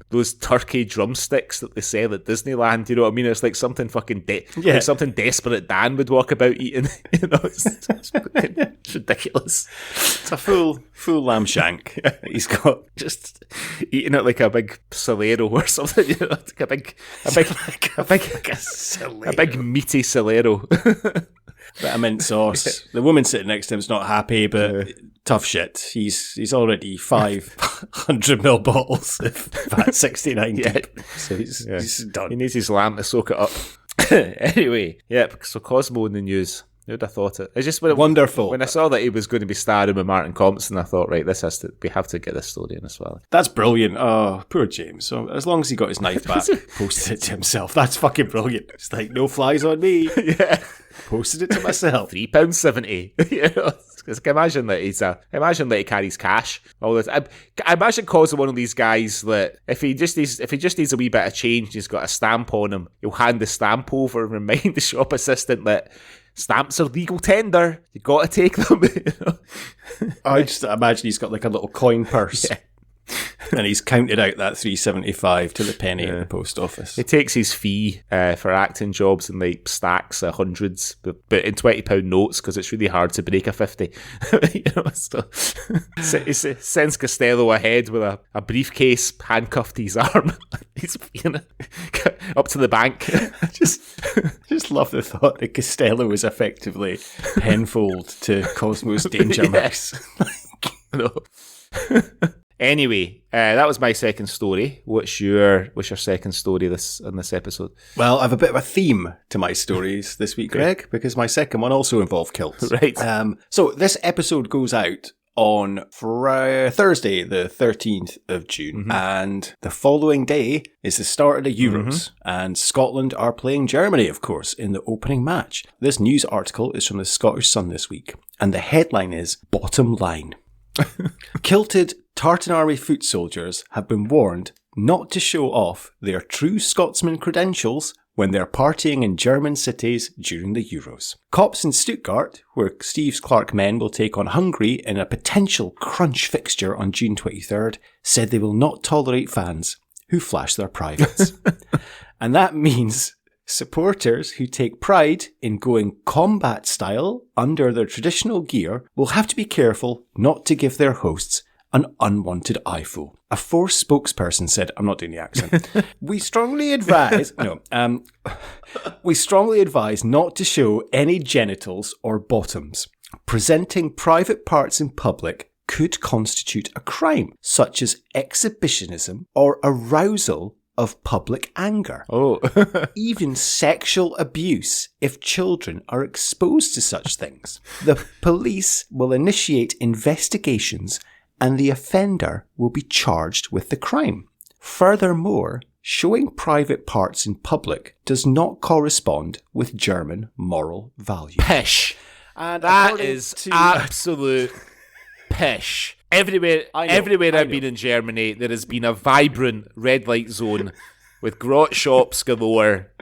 those turkey drumsticks that they sell at Disneyland. You know what I mean? It's like something fucking like something desperate Dan would walk about eating. You know, it's ridiculous. It's a full lamb shank. He's got just eating it like a big Solero or something. You know, like a big meaty Solero. Bit of mint sauce. The woman sitting next to him's not happy, but tough shit. He's already 500ml bottles of that 69 deep. So he's done. He needs his lamb to soak it up. Anyway, so Cosmo in the news. Who would have thought it? It's just wonderful. When I saw that he was going to be starring with Martin Compson, I thought, right, we have to get this story in as well. That's brilliant. Oh, poor James. So as long as he got his knife back, posted it to himself. That's fucking brilliant. It's like, no flies on me. Yeah. Posted it to myself. £3.70. You know, because imagine that he carries cash all this. I imagine Cosmo one of these guys that if he just needs a wee bit of change, he's got a stamp on him. He'll hand the stamp over and remind the shop assistant that stamps are legal tender. You got to take them. You know? I just imagine he's got like a little coin purse. Yeah. And he's counted out that $3.75 to the penny at the post office. He takes his fee for acting jobs in like stacks of hundreds, but in £20 notes because it's really hard to break a 50. You know, so he sends Costello ahead with a briefcase handcuffed to his arm. He's up to the bank. Just love the thought that Costello was effectively Penfold to Cosmo's Danger Mouse. No. Anyway, that was my second story. What's your second story in this episode? Well, I have a bit of a theme to my stories this week, Greg, because my second one also involved kilts. Right. So this episode goes out on Thursday, the 13th of June, and the following day is the start of the Euros, and Scotland are playing Germany, of course, in the opening match. This news article is from the Scottish Sun this week, and the headline is Bottom Line. Kilted Tartan Army foot soldiers have been warned not to show off their true Scotsman credentials when they're partying in German cities during the Euros. Cops in Stuttgart, where Steve Clark men will take on Hungary in a potential crunch fixture on June 23rd, said they will not tolerate fans who flash their privates. And that means supporters who take pride in going combat style under their traditional gear will have to be careful not to give their hosts an unwanted eyeful. A Force spokesperson said, I'm not doing the accent, we strongly advise not to show any genitals or bottoms. Presenting private parts in public could constitute a crime, such as exhibitionism or arousal of public anger. Oh. Even sexual abuse if children are exposed to such things. The police will initiate investigations and the offender will be charged with the crime. Furthermore, showing private parts in public does not correspond with German moral values. Pish. And that is absolute pish. Everywhere I've been in Germany, there has been a vibrant red light zone with grot shops galore.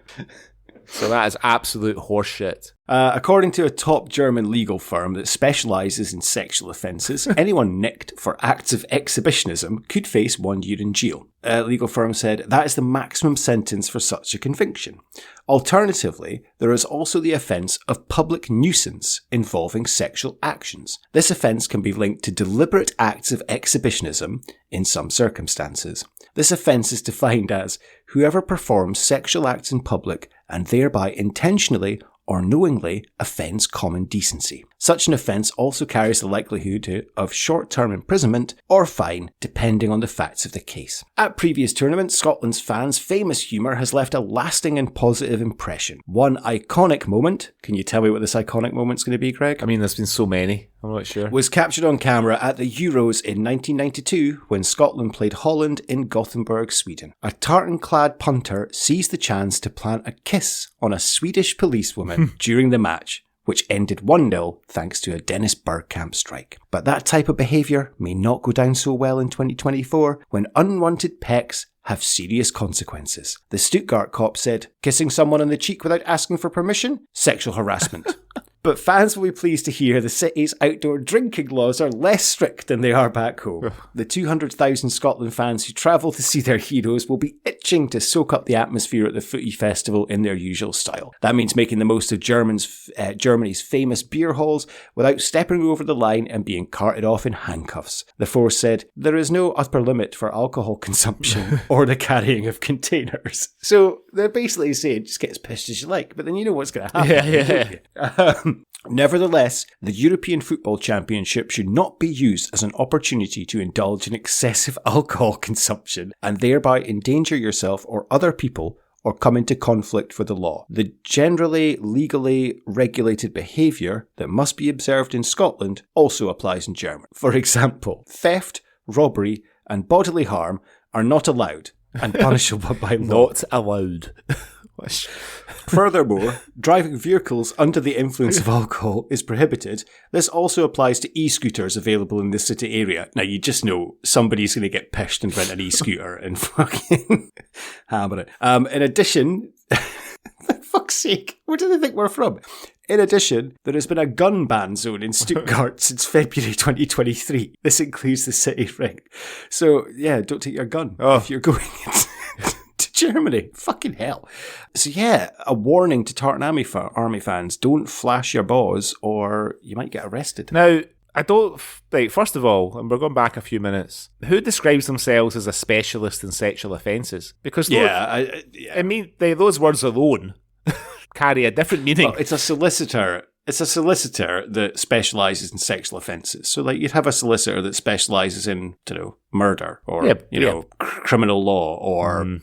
So that is absolute horseshit. According to a top German legal firm that specialises in sexual offences, anyone nicked for acts of exhibitionism could face 1 year in jail. A legal firm said that is the maximum sentence for such a conviction. Alternatively, there is also the offence of public nuisance involving sexual actions. This offence can be linked to deliberate acts of exhibitionism in some circumstances. This offence is defined as whoever performs sexual acts in public and thereby intentionally or knowingly offends common decency. Such an offence also carries the likelihood of short-term imprisonment or fine, depending on the facts of the case. At previous tournaments, Scotland's fans' famous humour has left a lasting and positive impression. One iconic moment, can you tell me what this iconic moment's going to be, Greg? I mean, there's been so many. I'm not sure. Was captured on camera at the Euros in 1992 when Scotland played Holland in Gothenburg, Sweden. A tartan-clad punter seized the chance to plant a kiss on a Swedish policewoman during the match, which ended 1-0 thanks to a Dennis Bergkamp strike. But that type of behaviour may not go down so well in 2024 when unwanted pecks have serious consequences. The Stuttgart cop said, "Kissing someone on the cheek without asking for permission? Sexual harassment." But fans will be pleased to hear the city's outdoor drinking laws are less strict than they are back home. The 200,000 Scotland fans who travel to see their heroes will be itching to soak up the atmosphere at the footy festival in their usual style. That means making the most of Germany's famous beer halls without stepping over the line and being carted off in handcuffs. The force said, there is no upper limit for alcohol consumption or the carrying of containers. So they're basically saying, just get as pissed as you like, but then you know what's going to happen. Yeah. Nevertheless, the European Football Championship should not be used as an opportunity to indulge in excessive alcohol consumption and thereby endanger yourself or other people or come into conflict with the law. The generally legally regulated behaviour that must be observed in Scotland also applies in Germany. For example, theft, robbery and bodily harm are not allowed and punishable by law. Not allowed. Furthermore, driving vehicles under the influence of alcohol is prohibited. This also applies to e-scooters available in the city area. Now, you just know somebody's going to get pissed and rent an e-scooter and fucking hammer it. In addition, for fuck's sake, where do they think we're from? In addition, there has been a gun ban zone in Stuttgart since February 2023. This includes the city ring. So, yeah, don't take your gun if you're going to Germany. Fucking hell. So, yeah, a warning to Tartan Army fans. Don't flash your balls or you might get arrested. Now, I don't, like, first of all, and we're going back a few minutes, who describes themselves as a specialist in sexual offences? Because, I mean, those words alone carry a different meaning. Well, it's a solicitor. It's a solicitor that specialises in sexual offences. So, like, you'd have a solicitor that specialises in, murder or, criminal law or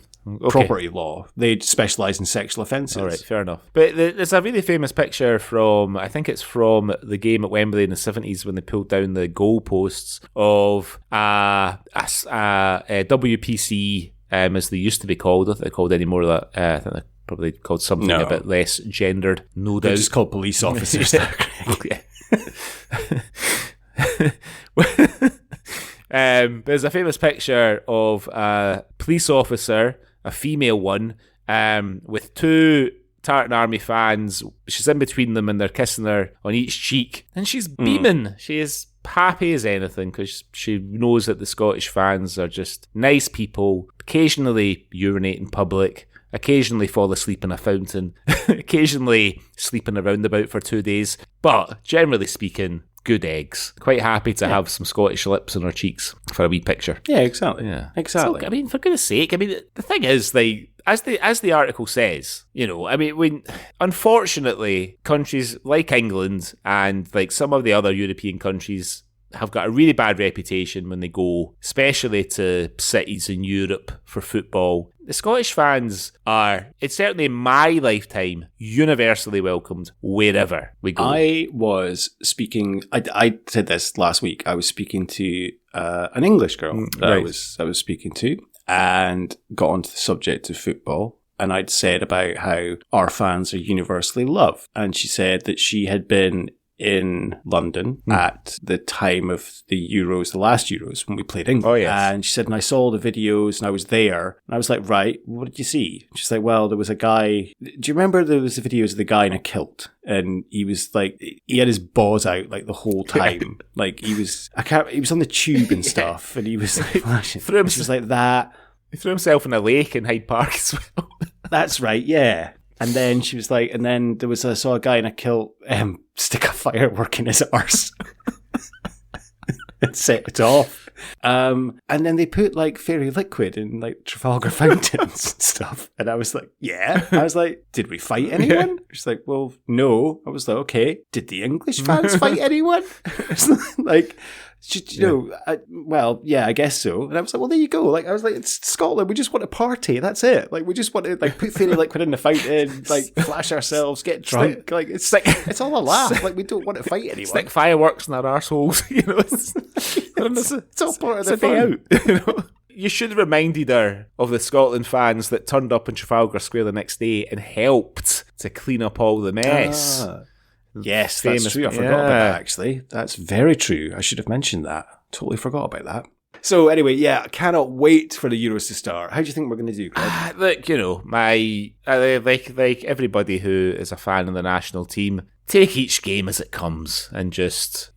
property law. They specialise in sexual offences. All right, fair enough. But there's a really famous picture from, I think it's from the game at Wembley in the 70s when they pulled down the goalposts of a WPC, as they used to be called. I don't think they're called any more of that. I think they're probably called something a bit less gendered. No doubt. They're just called police officers. There's a famous picture of a police officer, a female one, with two Tartan Army fans. She's in between them and they're kissing her on each cheek. And she's beaming. She is happy as anything because she knows that the Scottish fans are just nice people, occasionally urinate in public, occasionally fall asleep in a fountain, occasionally sleep in a roundabout for 2 days. But generally speaking, good eggs. Quite happy to have some Scottish lips on her cheeks for a wee picture. Yeah, exactly. Yeah, exactly. So, I mean, for goodness sake, I mean, the thing is, like, as the article says, unfortunately, countries like England and like some of the other European countries have got a really bad reputation when they go, especially to cities in Europe for football. The Scottish fans are, it's certainly in my lifetime, universally welcomed wherever we go. I was speaking, I said this last week, I was speaking to an English girl that I was speaking to and got onto the subject of football. And I'd said about how our fans are universally loved. And she said that she had been in London at the time of the Euros, the last Euros, when we played England. Oh, yes. And she said, and I saw all the videos and I was there. And I was like, right, what did you see? She's like, well, there was a guy. Do you remember there was the videos of the guy in a kilt? And he was like, he had his balls out like the whole time. Like he was on the tube and stuff. And he was like, flashing. She was like that. He threw himself in a lake in Hyde Park as well. That's right, yeah. And then she was like, and then there was I saw a guy in a kilt stick a firework in his arse and set it off. And then they put like fairy liquid in like Trafalgar fountains and stuff. And I was like, yeah. I was like, did we fight anyone? She's like, well, no. I was like, okay. Did the English fans fight anyone? Like, well, yeah, I guess so. And I was like, well, there you go. Like, I was like, it's Scotland. We just want to party. That's it. Like, we just want to like put fairy liquid in the fountain, like flash ourselves, get drunk. Like, it's all a laugh. Like, we don't want to fight anyone. Stick fireworks in our arseholes. You know, it's all part of the fun. Out, you know? You should have reminded her of the Scotland fans that turned up in Trafalgar Square the next day and helped to clean up all the mess. Yes, that's true. I forgot about that, actually. That's very true. I should have mentioned that. Totally forgot about that. So anyway, yeah, I cannot wait for the Euros to start. How do you think we're going to do, Greg? Look, you know, like everybody who is a fan of the national team, take each game as it comes and just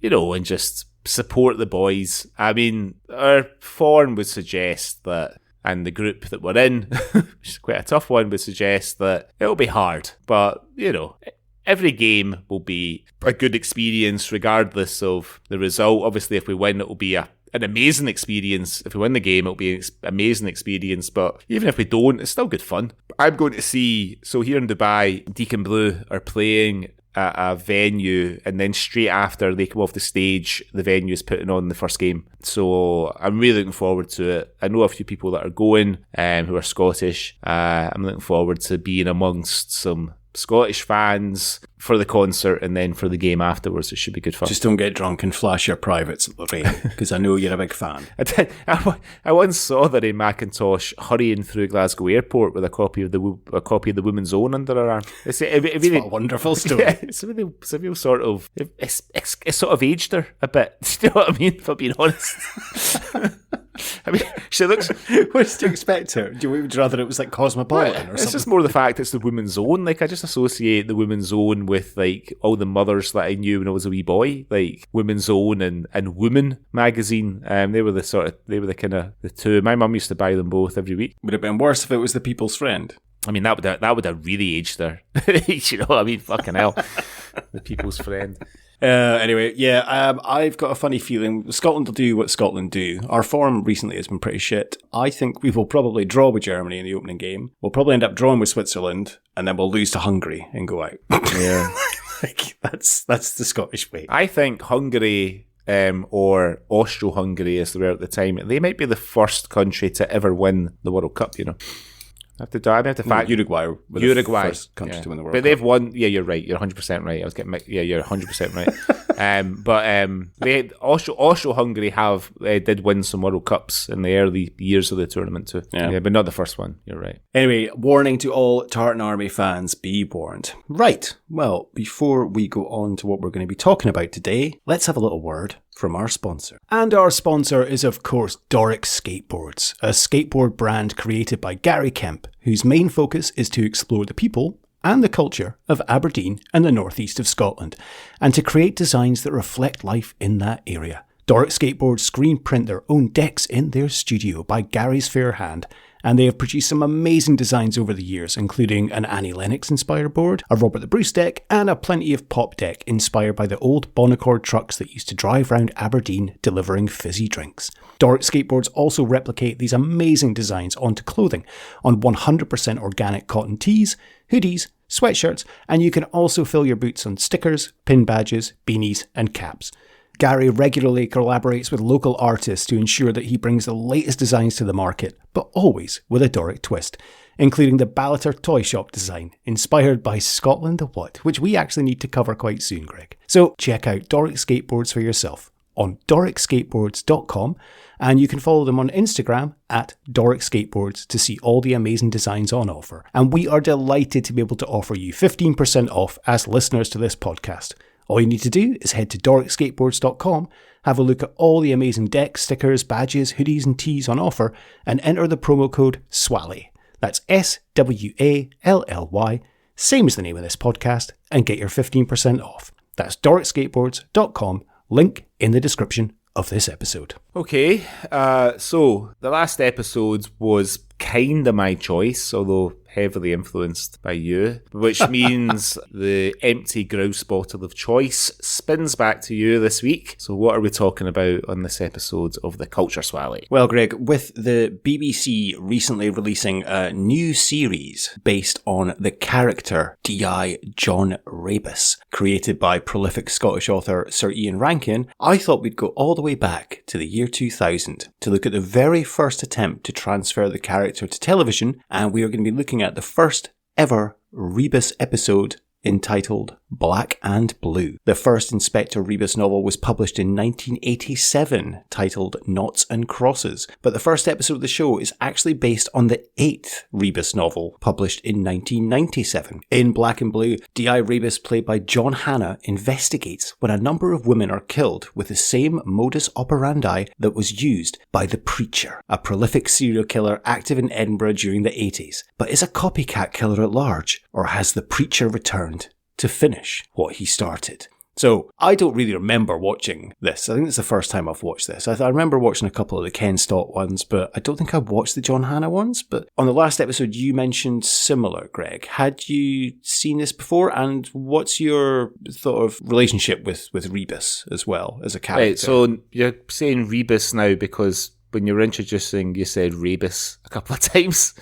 support the boys. I mean, our form would suggest that, and the group that we're in, which is quite a tough one, would suggest that it'll be hard. But, you know, every game will be a good experience regardless of the result. Obviously, if we win, it will be an amazing experience. If we win the game, it'll be an amazing experience. But even if we don't, it's still good fun. I'm going to see, so here in Dubai, Deacon Blue are playing at a venue, and then straight after they come off the stage, the venue is putting on the first game. So I'm really looking forward to it. I know a few people that are going who are Scottish. I'm looking forward to being amongst some Scottish fans for the concert and then for the game afterwards. It should be good fun. Just don't get drunk and flash your privates at the rain, because I know you're a big fan. I once saw that in Macintosh hurrying through Glasgow Airport with a copy of the Women's Own under her arm. It's really, what a wonderful story. Yeah, it's a real sort of it's sort of aged her a bit. Do you know what I mean? If I'm being honest. I mean, she looks. What did you expect her? Would you rather it was like Cosmopolitan or something? It's just more the fact it's the Women's Own. Like, I just associate the Women's Own with like all the mothers that I knew when I was a wee boy, like Women's Own and Woman magazine. They were the kind of the two. My mum used to buy them both every week. Would have been worse if it was the People's Friend. I mean, that would have really aged her. You know what I mean? Fucking hell, the People's Friend. Anyway, yeah, I've got a funny feeling Scotland will do what Scotland do. Our form recently has been pretty shit. I think we will probably draw with Germany in the opening game. We'll probably end up drawing with Switzerland, and then we'll lose to Hungary and go out. Yeah, like that's the Scottish way. I think Hungary or Austro-Hungary, as they were at the time, they might be the first country to ever win the World Cup. You know. I have to fact Uruguay. The first country to win the World Cup. But they've won. Yeah, you're right. You're 100% right. I was getting. Yeah, you're 100% right. They also Hungary did win some World Cups in the early years of the tournament too. Yeah, but not the first one. You're right. Anyway, warning to all Tartan Army fans: be warned. Right. Well, before we go on to what we're going to be talking about today, let's have a little word from our sponsor. And our sponsor is, of course, Doric Skateboards, a skateboard brand created by Gary Kemp, whose main focus is to explore the people and the culture of Aberdeen and the northeast of Scotland, and to create designs that reflect life in that area. Doric Skateboards screen print their own decks in their studio by Gary's fair hand, and they have produced some amazing designs over the years, including an Annie Lennox-inspired board, a Robert the Bruce deck, and a Plenty of Pop deck inspired by the old Bonaccord trucks that used to drive around Aberdeen delivering fizzy drinks. Doric Skateboards also replicate these amazing designs onto clothing on 100% organic cotton tees, hoodies, sweatshirts, and you can also fill your boots on stickers, pin badges, beanies, and caps. Gary regularly collaborates with local artists to ensure that he brings the latest designs to the market, but always with a Doric twist, including the Ballater Toy Shop design, inspired by Scotland the What, which we actually need to cover quite soon, Greg. So check out Doric Skateboards for yourself on doricskateboards.com, and you can follow them on Instagram at Doric Skateboards to see all the amazing designs on offer. And we are delighted to be able to offer you 15% off as listeners to this podcast. All you need to do is head to doricskateboards.com, have a look at all the amazing decks, stickers, badges, hoodies and tees on offer, and enter the promo code SWALLY. That's SWALLY, same as the name of this podcast, and get your 15% off. That's doricskateboards.com, link in the description of this episode. Okay, so the last episode was kind of my choice, although heavily influenced by you, which means the empty grouse bottle of choice spins back to you this week. So what are we talking about on this episode of the Culture Swally? Well, Greg, with the BBC recently releasing a new series based on the character D.I. John Rebus, created by prolific Scottish author Sir Ian Rankin, I thought we'd go all the way back to the year 2000 to look at the very first attempt to transfer the character to television, and we are going to be looking at the first ever Rebus episode entitled Black and Blue. The first Inspector Rebus novel was published in 1987, titled Noughts and Crosses, but the first episode of the show is actually based on the 8th Rebus novel, published in 1997. In Black and Blue, D.I. Rebus, played by John Hannah, investigates when a number of women are killed with the same modus operandi that was used by the Preacher, a prolific serial killer active in Edinburgh during the 80s. But is a copycat killer at large, or has the Preacher returned to finish what he started? So, I don't really remember watching this. I think it's the first time I've watched this. I remember watching a couple of the Ken Stott ones, but I don't think I watched the John Hannah ones. But on the last episode, you mentioned similar, Greg. Had you seen this before? And what's your sort of relationship with Rebus as well, as a character? Right, so you're saying Rebus now because when you were introducing, you said Rebus a couple of times.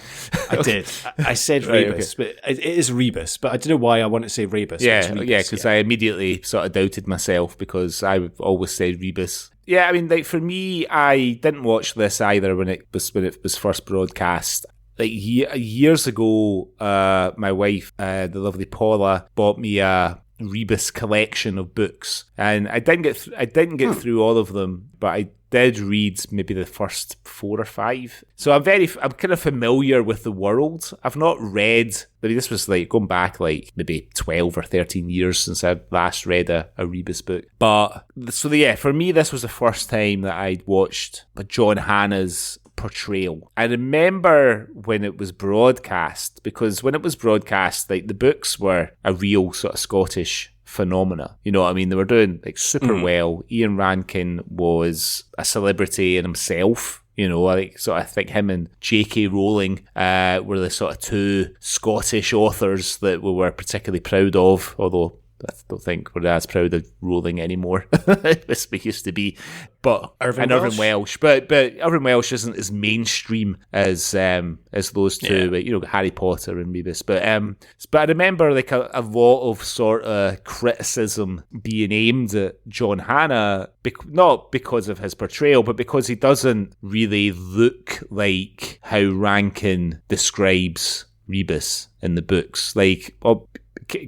I did. I said Rebus, okay. But it is Rebus. But I don't know why I want to say Rebus. Yeah, because I immediately sort of doubted myself because I would always say Rebus. Yeah, I mean, like for me, I didn't watch this either when it was first broadcast. Like years ago, my wife, the lovely Paula, bought me a Rebus collection of books, and I didn't get through all of them, but I did read maybe the first 4 or 5. So I'm kind of familiar with the world. I've not read, I mean, this was like going back like maybe 12 or 13 years since I last read a Rebus book. But so yeah, for me, this was the first time that I'd watched John Hannah's portrayal. I remember when it was broadcast, because when it was broadcast, like the books were a real sort of Scottish phenomena. You know what I mean? They were doing like super well. Ian Rankin was a celebrity in himself. You know, I think him and J.K. Rowling were the sort of 2 Scottish authors that we were particularly proud of, although I don't think we're as proud of Rowling anymore as we used to be. But Irving Welsh. But Irving Welsh isn't as mainstream as those two. Yeah. You know, Harry Potter and Rebus. But I remember like a lot of sort of criticism being aimed at John Hannah, not because of his portrayal, but because he doesn't really look like how Rankin describes Rebus in the books. Like,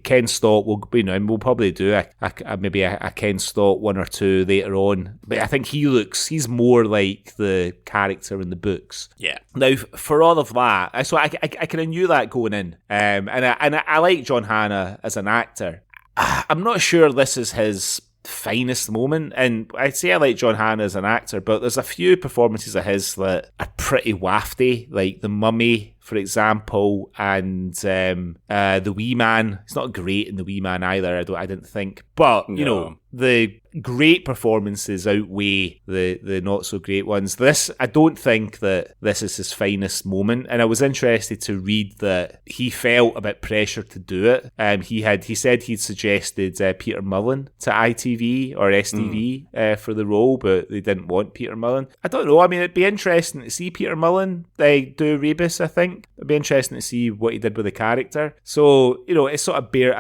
Ken Stott we'll probably do maybe a Ken Stott 1 or 2 later on, but I think he's more like the character in the books. Yeah. Now, for all of that, so I kind of knew that going in, and I like John Hannah as an actor. I'm not sure this is his finest moment, and I'd say I like John Hannah as an actor, but there's a few performances of his that are pretty wafty, like The Mummy, for example, and The Wee Man. He's not great in The Wee Man either, I didn't think, but you know, the great performances outweigh the not so great ones. I don't think that this is his finest moment, and I was interested to read that he felt a bit pressure to do it. He said he'd suggested Peter Mullen to ITV or STV for the role, but they didn't want Peter Mullen. I don't know. I mean, it'd be interesting to see Peter Mullen do Rebus. I think it'd be interesting to see what he did with the character. So you know, it's sort of bare.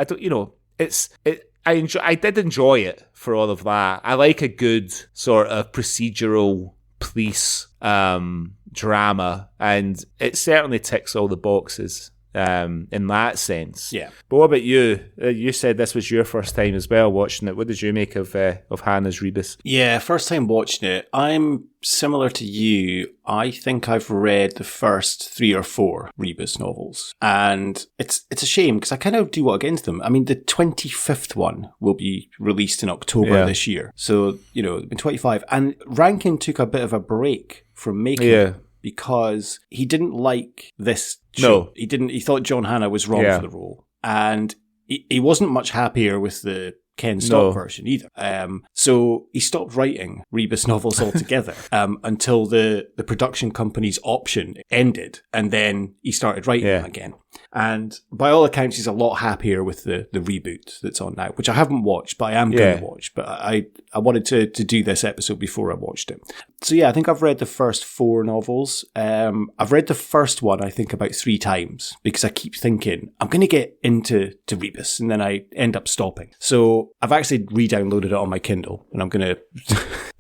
I did enjoy it for all of that. I like a good sort of procedural police drama, and it certainly ticks all the boxes in that sense. Yeah. But what about you? You said this was your first time as well watching it. What did you make of Hannah's Rebus? Yeah, first time watching it. I'm similar to you. I think I've read the first 3 or 4 Rebus novels, and it's a shame because I kind of do want to get into them. I mean, the 25th one will be released in October this year, so you know, in 25. And Rankin took a bit of a break from making it because he didn't like this show. No. He thought John Hannah was wrong for the role, and he wasn't much happier with the Ken Stock version either. So he stopped writing Rebus novels altogether until the production company's option ended, and then he started writing them again. And by all accounts, he's a lot happier with the reboot that's on now, which I haven't watched, but I am going to watch. But I wanted to do this episode before I watched it. So yeah, I think I've read the first 4 novels. I've read the first one, I think, about 3 times because I keep thinking, I'm going to get into Rebus, and then I end up stopping. So I've actually re-downloaded it on my Kindle, and I'm going to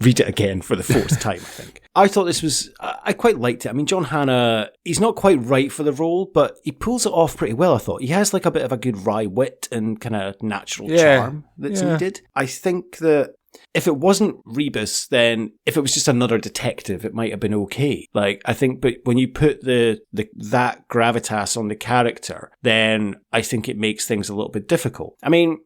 read it again for the 4th time, I think. I thought this was, I quite liked it. I mean, John Hannah, he's not quite right for the role, but he pulls it off pretty well, I thought. He has like a bit of a good wry wit and kind of natural charm that's needed. I think that if it wasn't Rebus, then if it was just another detective, it might have been okay. Like, I think, but when you put that gravitas on the character, then I think it makes things a little bit difficult. I mean,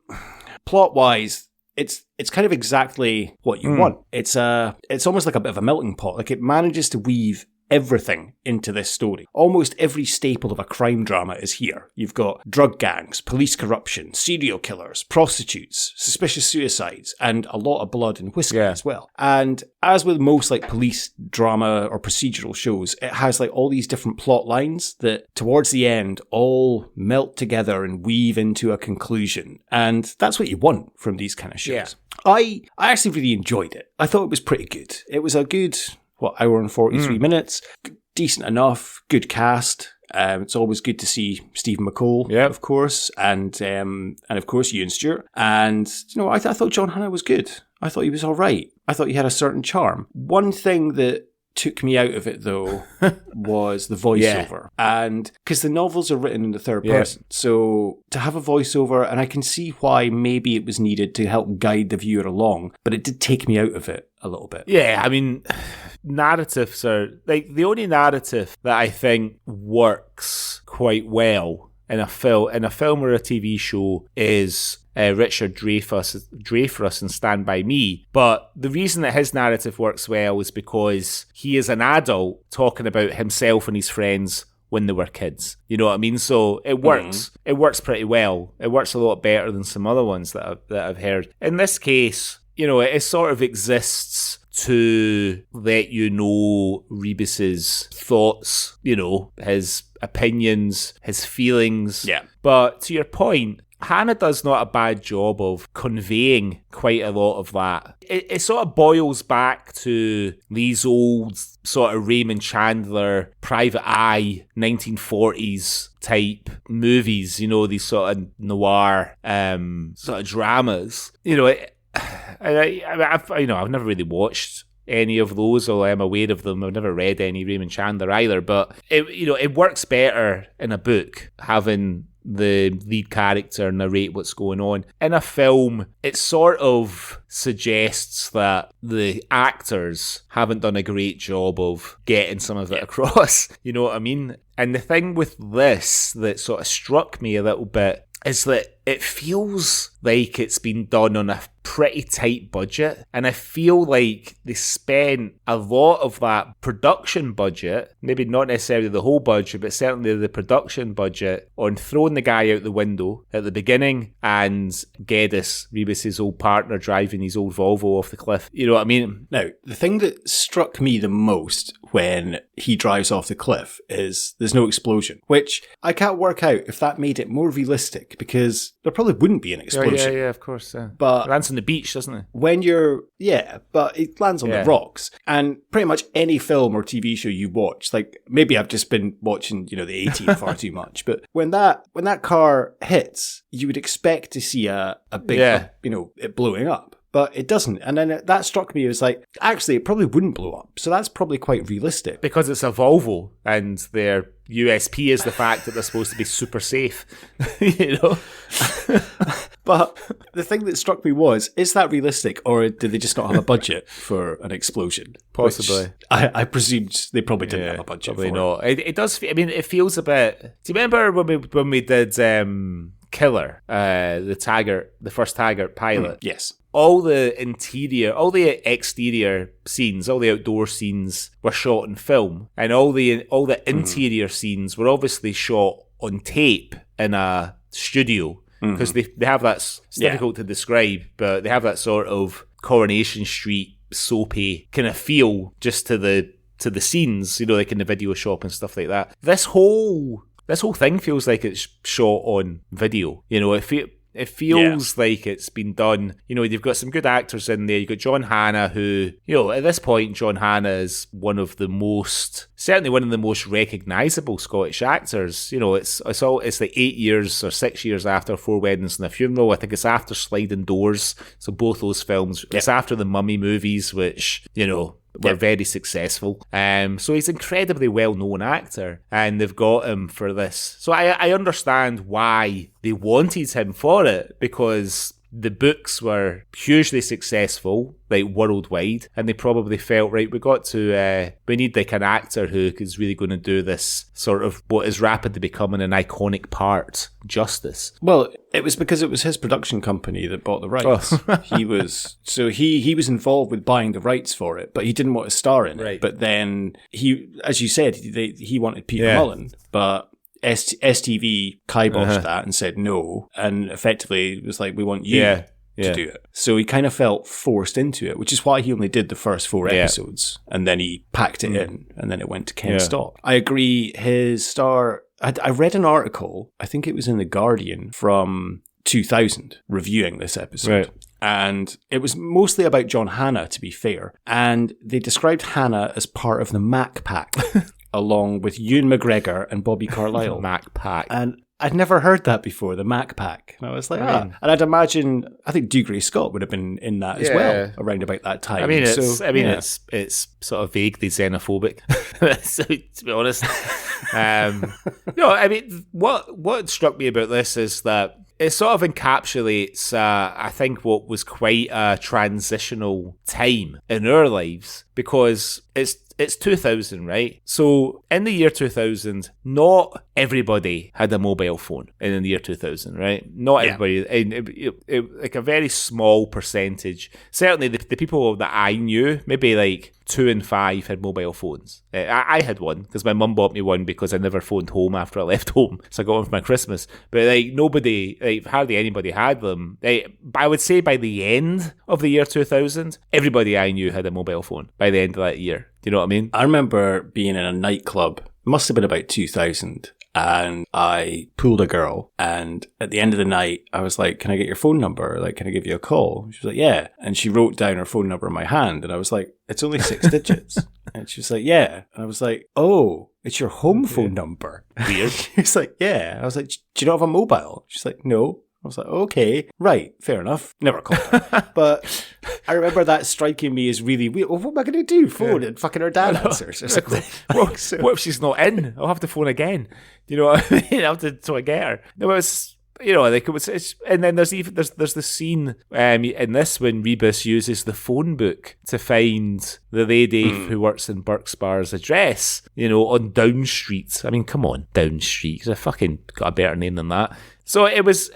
plot-wise, it's kind of exactly what you want. It's almost like a bit of a melting pot. Like, it manages to weave everything into this story. Almost every staple of a crime drama is here. You've got drug gangs, police corruption, serial killers, prostitutes, suspicious suicides, and a lot of blood and whiskey as well. And as with most like police drama or procedural shows, it has like all these different plot lines that towards the end all melt together and weave into a conclusion. And that's what you want from these kind of shows. Yeah. I actually really enjoyed it. I thought it was pretty good. It was a good hour and 43 minutes. Decent enough. Good cast. It's always good to see Stephen McCall, of course, and of course Ian Stewart. And I thought John Hannah was good. I thought he was all right. I thought he had a certain charm. One thing that took me out of it, though, was the voiceover. And because the novels are written in the third person, so to have a voiceover, and I can see why maybe it was needed to help guide the viewer along, but it did take me out of it a little bit. Yeah, I mean, narratives are like the only narrative that I think works quite well in a film or a TV show is Richard Dreyfuss in Stand By Me. But the reason that his narrative works well is because he is an adult talking about himself and his friends when they were kids. You know what I mean? So it works. It works pretty well. It works a lot better than some other ones that I've heard. In this case, it sort of exists to let you know Rebus's thoughts, his opinions, his feelings. Yeah. But to your point, Hannah does not a bad job of conveying quite a lot of that. It sort of boils back to these old sort of Raymond Chandler, Private Eye, 1940s type movies, these sort of noir sort of dramas. I've never really watched any of those, although I'm aware of them. I've never read any Raymond Chandler either, but it works better in a book having the lead character narrate what's going on. In a film, it sort of suggests that the actors haven't done a great job of getting some of it across. You know what I mean? And the thing with this that sort of struck me a little bit is that it feels like it's been done on a pretty tight budget, and I feel like they spent a lot of that production budget, maybe not necessarily the whole budget, but certainly the production budget, on throwing the guy out the window at the beginning and Geddes, Rebus's old partner, driving his old Volvo off the cliff. You know what I mean? Now, the thing that struck me the most when he drives off the cliff is there's no explosion, which I can't work out if that made it more realistic, because there probably wouldn't be an explosion. Yeah, of course. But it lands on the beach, doesn't it? But it lands on the rocks. And pretty much any film or TV show you watch, like maybe I've just been watching, the A-Team far too much, but when that car hits, you would expect to see a big, it blowing up. But it doesn't. And then that struck me as like, actually, it probably wouldn't blow up. So that's probably quite realistic. Because it's a Volvo, and their USP is the fact that they're supposed to be super safe. But the thing that struck me was, is that realistic, or did they just not have a budget for an explosion? Possibly. I presumed they probably didn't have a budget probably for not. It does, it feels a bit... Do you remember when we did Killer, the first Taggart pilot? Yes. All the exterior scenes, all the outdoor scenes were shot in film, and all the interior scenes were obviously shot on tape in a studio. because they have that, it's difficult to describe, but they have that sort of Coronation Street soapy kind of feel just to the scenes, like in the video shop and stuff like that. This whole thing feels like it's shot on video. It feels like it's been done. You've got some good actors in there. You've got John Hannah, who, at this point, John Hannah is certainly one of the most recognisable Scottish actors. It's like 8 years or 6 years after Four Weddings and a Funeral. I think it's after Sliding Doors. So both those films. It's after the Mummy movies, which, were very successful. So he's an incredibly well-known actor, and they've got him for this. So I understand why they wanted him for it, because the books were hugely successful, like worldwide, and they probably felt, right, we need like an actor who is really going to do this sort of what is rapidly becoming an iconic part justice. Well, it was because it was his production company that bought the rights. He was involved with buying the rights for it, but he didn't want to star in it. Right. But then as you said, he wanted Peter Mullen, but STV kiboshed that and said no, and effectively it was like, we want you to do it. So he kind of felt forced into it, which is why he only did the first 4 episodes, and then he packed it in, and then it went to Ken Stock. I agree, his star... I read an article, I think it was in The Guardian, from 2000, reviewing this episode. Right. And it was mostly about John Hannah, to be fair. And they described Hannah as part of the Mac Pack, along with Ewan McGregor and Bobby Carlyle. Mac Pack. And I'd never heard that before, the Mac Pack. And I was like, And I'd imagine, I think Dougray Scott would have been in that as well, around about that time. It's sort of vaguely xenophobic, so, to be honest. What struck me about this is that it sort of encapsulates, I think, what was quite a transitional time in our lives, because it's 2000, right? So in the year 2000, not everybody had a mobile phone in the year 2000, right? Not everybody. Like a very small percentage. Certainly the people that I knew, maybe like 2 in 5 had mobile phones. I had one because my mum bought me one because I never phoned home after I left home. So I got one for my Christmas. But hardly anybody had them. I would say by the end of the year 2000, everybody I knew had a mobile phone by the end of that year. Do you know what I mean? I remember being in a nightclub, must have been about 2000, and I pulled a girl, and at the end of the night, I was like, can I get your phone number? Like, can I give you a call? She was like, yeah. And she wrote down her phone number in my hand, and I was like, it's only 6 digits. And she was like, yeah. And I was like, oh, it's your home phone number. Weird. She was like, yeah. I was like, do you not have a mobile? She's like, no. I was like, okay, right, fair enough. Never called her. But I remember that striking me as really weird. Well, what am I going to do? Phone and fucking her dad answers. What if she's not in? I'll have to phone again. Do you know what I mean? I'll have to get her. No, it's... like it was, and then there's the scene in this when Rebus uses the phone book to find the lady who works in Burke Spar's address, on Down Street. I mean, come on, Down Street. It's fucking got a better name than that. So it was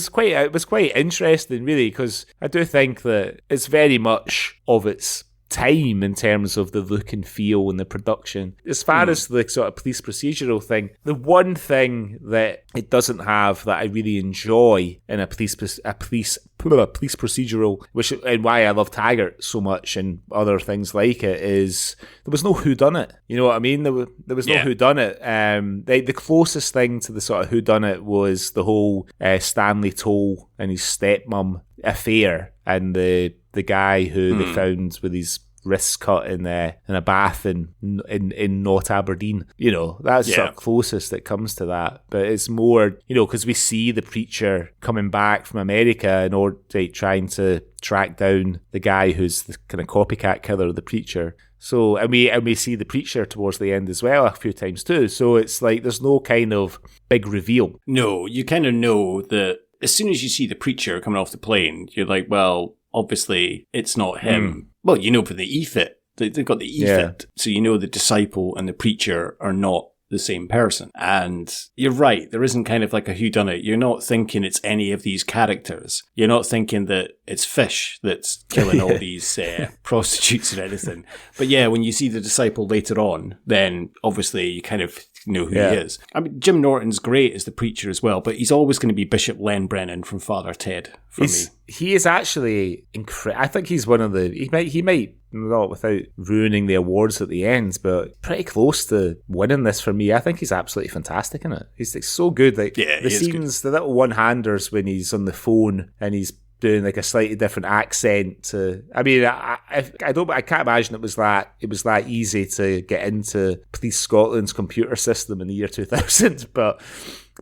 quite interesting, really, because I do think that it's very much of its time in terms of the look and feel and the production. As far as the sort of police procedural thing, the one thing that it doesn't have that I really enjoy in a police procedural, which and why I love Taggart so much and other things like it, is there was no whodunit. You know what I mean? There was no whodunit. The closest thing to the sort of whodunit was the whole Stanley Toll and his stepmom affair, and the guy who they found with his wrists cut in a bath in North Aberdeen. That's sort of closest that comes to that. But it's more, because we see the preacher coming back from America in order to trying to track down the guy who's the kind of copycat killer of the preacher. So, and we see the preacher towards the end as well a few times too. So it's like there's no kind of big reveal. No, you kind of know that as soon as you see the preacher coming off the plane, you're like, well, obviously it's not him. Well, for the EFIT. They've got the EFIT. So the disciple and the preacher are not the same person. And you're right, there isn't kind of like a whodunit. You're not thinking it's any of these characters. You're not thinking that it's Fish that's killing all these prostitutes or anything. But yeah, when you see the disciple later on, then obviously you kind of know who he is. I mean, Jim Norton's great as the preacher as well, but he's always going to be Bishop Len Brennan from Father Ted for me. He is actually incredible. I think he's one of the... He might not without ruining the awards at the end, but pretty close to winning this for me. I think he's absolutely fantastic in it. He's like, so good. Like the scenes, the little one-handers when he's on the phone and he's doing like a slightly different accent to... I mean, I can't imagine it was that easy to get into Police Scotland's computer system in the year 2000, but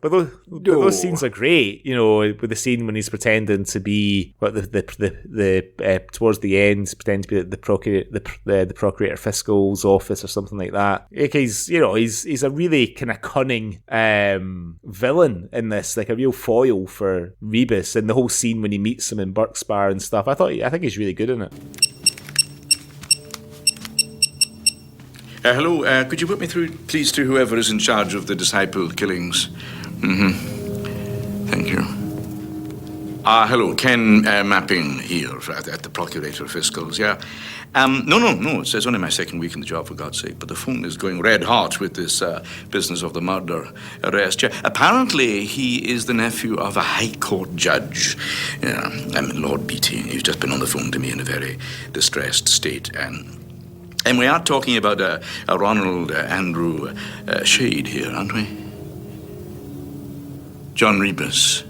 those scenes are great, you know, with the scene when he's pretending to be the towards the end, pretending to be the Procurator Fiscal's office or something like that. Like he's a really kind of cunning villain in this, like a real foil for Rebus, and the whole scene when he meets him in Burkspar and stuff. I think he's really good in it. Hello, could you put me through, please, to whoever is in charge of the disciple killings? Thank you. Hello, Ken Mapping here at the Procurator Fiscals, yeah. No, it's only my second week in the job, for God's sake, but the phone is going red hot with this business of the murder arrest. Yeah. Apparently, he is the nephew of a High Court judge. Yeah, I mean, Lord Beatty. He's just been on the phone to me in a very distressed state, and we are talking about a Ronald Andrew Shade here, aren't we? John Rebus.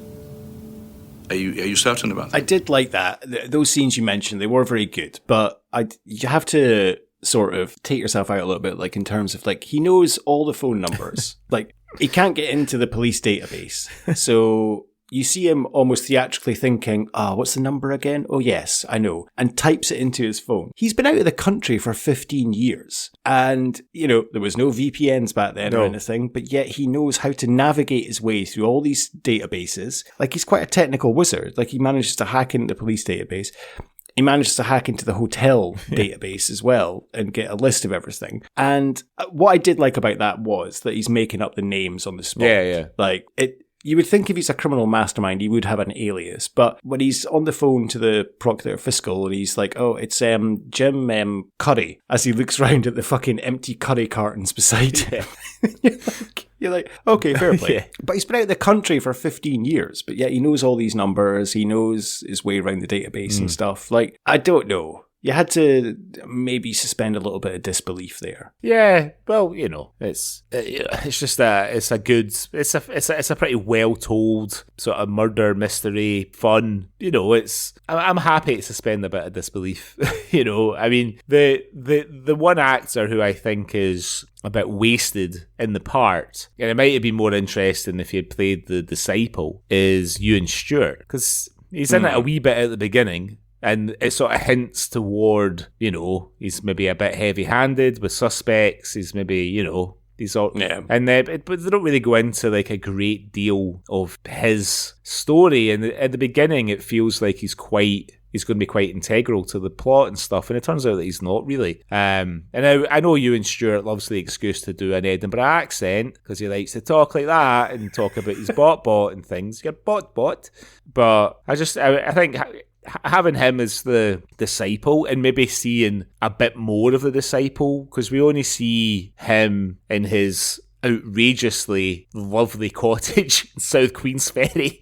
Are you certain about that? I did like that. Those scenes you mentioned, they were very good, but you have to sort of take yourself out a little bit, like in terms of like, he knows all the phone numbers. Like, he can't get into the police database. So you see him almost theatrically thinking, what's the number again? Oh, yes, I know. And types it into his phone. He's been out of the country for 15 years. And, you know, there was no VPNs back then or anything, but yet he knows how to navigate his way through all these databases. Like, he's quite a technical wizard. Like, he manages to hack into the police database. He manages to hack into the hotel database as well and get a list of everything. And what I did like about that was that he's making up the names on the spot. Yeah. Like, you would think if he's a criminal mastermind, he would have an alias. But when he's on the phone to the Procurator Fiscal and he's like, oh, it's Jim Curry, as he looks round at the fucking empty curry cartons beside him. You're like, okay, fair play. Yeah. But he's been out of the country for 15 years, but yet he knows all these numbers. He knows his way around the database and stuff. Like, I don't know. You had to maybe suspend a little bit of disbelief there. Yeah, well, you know, it's just it's a pretty well told sort of murder mystery, fun. You know, I'm happy to suspend a bit of disbelief. You know, I mean, the one actor who I think is a bit wasted in the part, and it might have been more interesting if he had played the disciple, is Ewan Stewart, because he's in it a wee bit at the beginning. And it sort of hints toward, you know, he's maybe a bit heavy-handed with suspects. He's maybe, you know, these all, yeah. And but they don't really go into like a great deal of his story. And at the beginning, it feels like he's going to be quite integral to the plot and stuff. And it turns out that he's not really. And I know Ewan Stewart loves the excuse to do an Edinburgh accent because he likes to talk like that and talk about his bot and things. Your bot. But I think having him as the disciple and maybe seeing a bit more of the disciple, because we only see him in his outrageously lovely cottage in South Queensferry.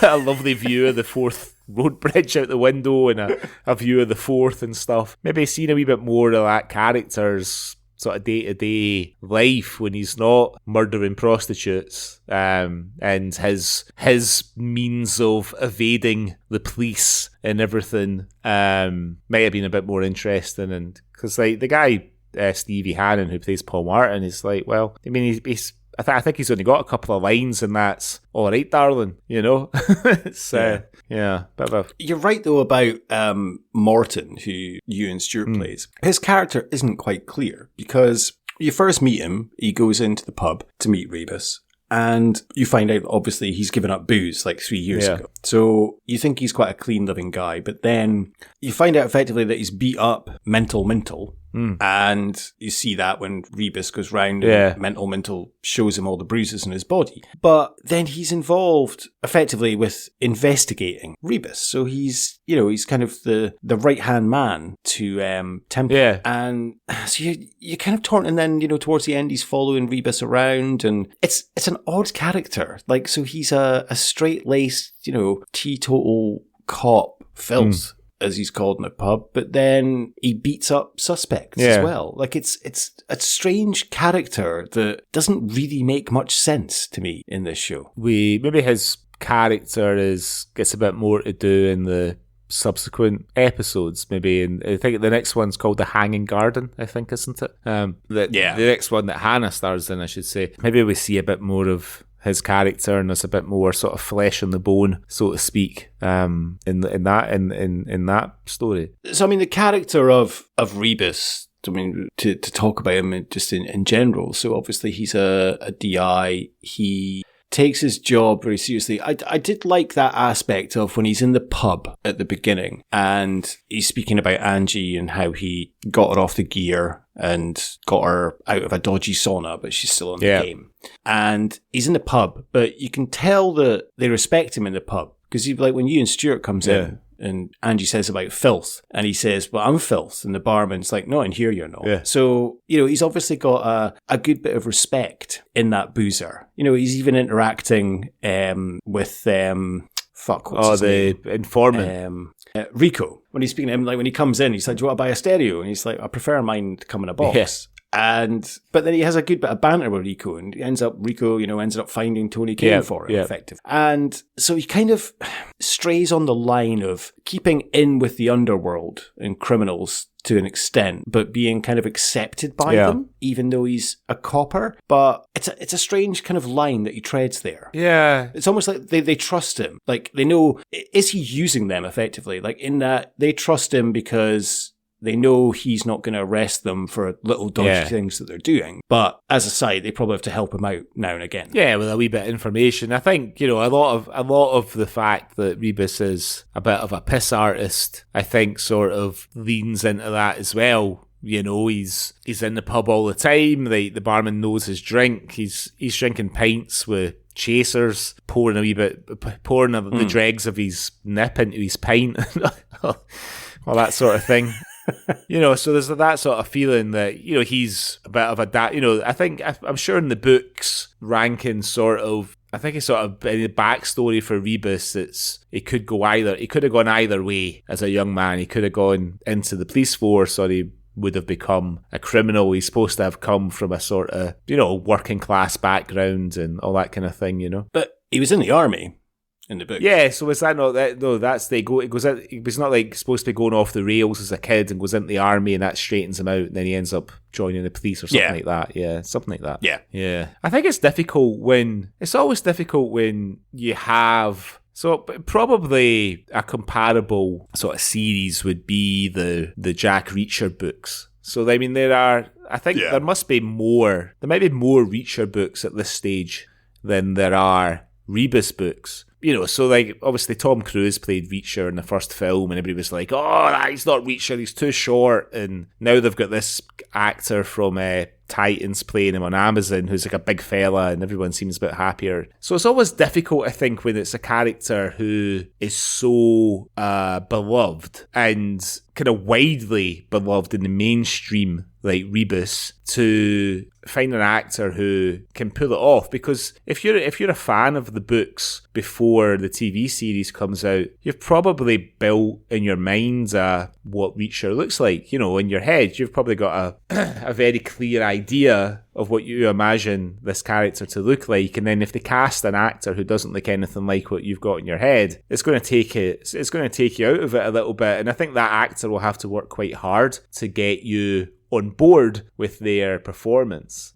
A lovely view of the Forth Road Bridge out the window and a view of the Forth and stuff. Maybe seeing a wee bit more of that character's sort of day-to-day life when he's not murdering prostitutes, and his means of evading the police and everything might have been a bit more interesting. And because like the guy Stevie Hannon who plays Paul Martin is like, well, I mean, he's I think he's only got a couple of lines and that's all right, darling, you know. You're right though about Morton, who Ewan Stewart plays. His character isn't quite clear because you first meet him, he goes into the pub to meet Rebus, and you find out obviously he's given up booze like 3 years ago. So you think he's quite a clean living guy, but then you find out effectively that he's beat up mental And you see that when Rebus goes round and Mental shows him all the bruises on his body. But then he's involved effectively with investigating Rebus. So he's kind of the right-hand man to Temple. Yeah. And so you kind of torn, and then, towards the end, he's following Rebus around, and it's an odd character. Like, so he's a straight-laced, teetotal cop, filth, as he's called in the pub, but then he beats up suspects as well. Like, it's a strange character that doesn't really make much sense to me in this show. Maybe his character gets a bit more to do in the subsequent episodes, maybe, and I think the next one's called The Hanging Garden, I think, isn't it? The next one that Hannah stars in, I should say. Maybe we see a bit more of his character, and there's a bit more sort of flesh on the bone, so to speak, in that story. So, I mean, the character of Rebus, I mean, to talk about him just in general. So, obviously, he's a DI. He takes his job very seriously. I did like that aspect of when he's in the pub at the beginning, and he's speaking about Angie and how he got her off the gear and got her out of a dodgy sauna, but she's still in the game. And he's in the pub, but you can tell that they respect him in the pub, because like when Ian Stewart comes in and Angie says about filth, and he says, well, I'm filth, and the barman's like, no, in here you're not. So he's obviously got a good bit of respect in that boozer. He's even interacting with what's his name? Informant. Rico. When he's speaking to him, like when he comes in, he's like, do you want to buy a stereo? And he's like, I prefer mine to come in a box. But then he has a good bit of banter with Rico, and Rico ends up finding Tony Kane for him, effectively. And so he kind of strays on the line of keeping in with the underworld and criminals to an extent, but being kind of accepted by them, even though he's a copper. But it's a strange kind of line that he treads there. Yeah. It's almost like they trust him. Like, they know, is he using them effectively? Like, in that they trust him because they know he's not going to arrest them for little dodgy things that they're doing. But as a side, they probably have to help him out now and again. Yeah, with a wee bit of information. I think, a lot of the fact that Rebus is a bit of a piss artist, I think sort of leans into that as well. He's in the pub all the time. The barman knows his drink. He's drinking pints with chasers, pouring the dregs of his nip into his pint. All that sort of thing. So there's that sort of feeling that, he's a bit of a I'm sure in the books, Rankin I think it's sort of in the backstory for Rebus, he could have gone either way as a young man. He could have gone into the police force, or he would have become a criminal. He's supposed to have come from a sort of, working class background and all that kind of thing, But he was in the army in the book. Yeah, so is that not that? No, that's it goes out. It was not like supposed to be going off the rails as a kid and goes into the army, and that straightens him out, and then he ends up joining the police or something like that. Yeah, something like that. Yeah. I think it's always difficult when you have. So probably a comparable sort of series would be the Jack Reacher books. So I mean, there might be more Reacher books at this stage than there are Rebus books. So like, obviously Tom Cruise played Reacher in the first film, and everybody was like, oh, he's not Reacher, he's too short. And now they've got this actor from Titans playing him on Amazon, who's like a big fella, and everyone seems a bit happier. So it's always difficult, I think, when it's a character who is so beloved and kind of widely beloved in the mainstream, like Rebus, to find an actor who can pull it off. Because if you're a fan of the books before the TV series comes out, you've probably built in your mind what Reacher looks like. In your head, you've probably got a very clear idea of what you imagine this character to look like. And then if they cast an actor who doesn't look anything like what you've got in your head, it's going to take you out of it a little bit. And I think that actor will have to work quite hard to get you on board with their performance,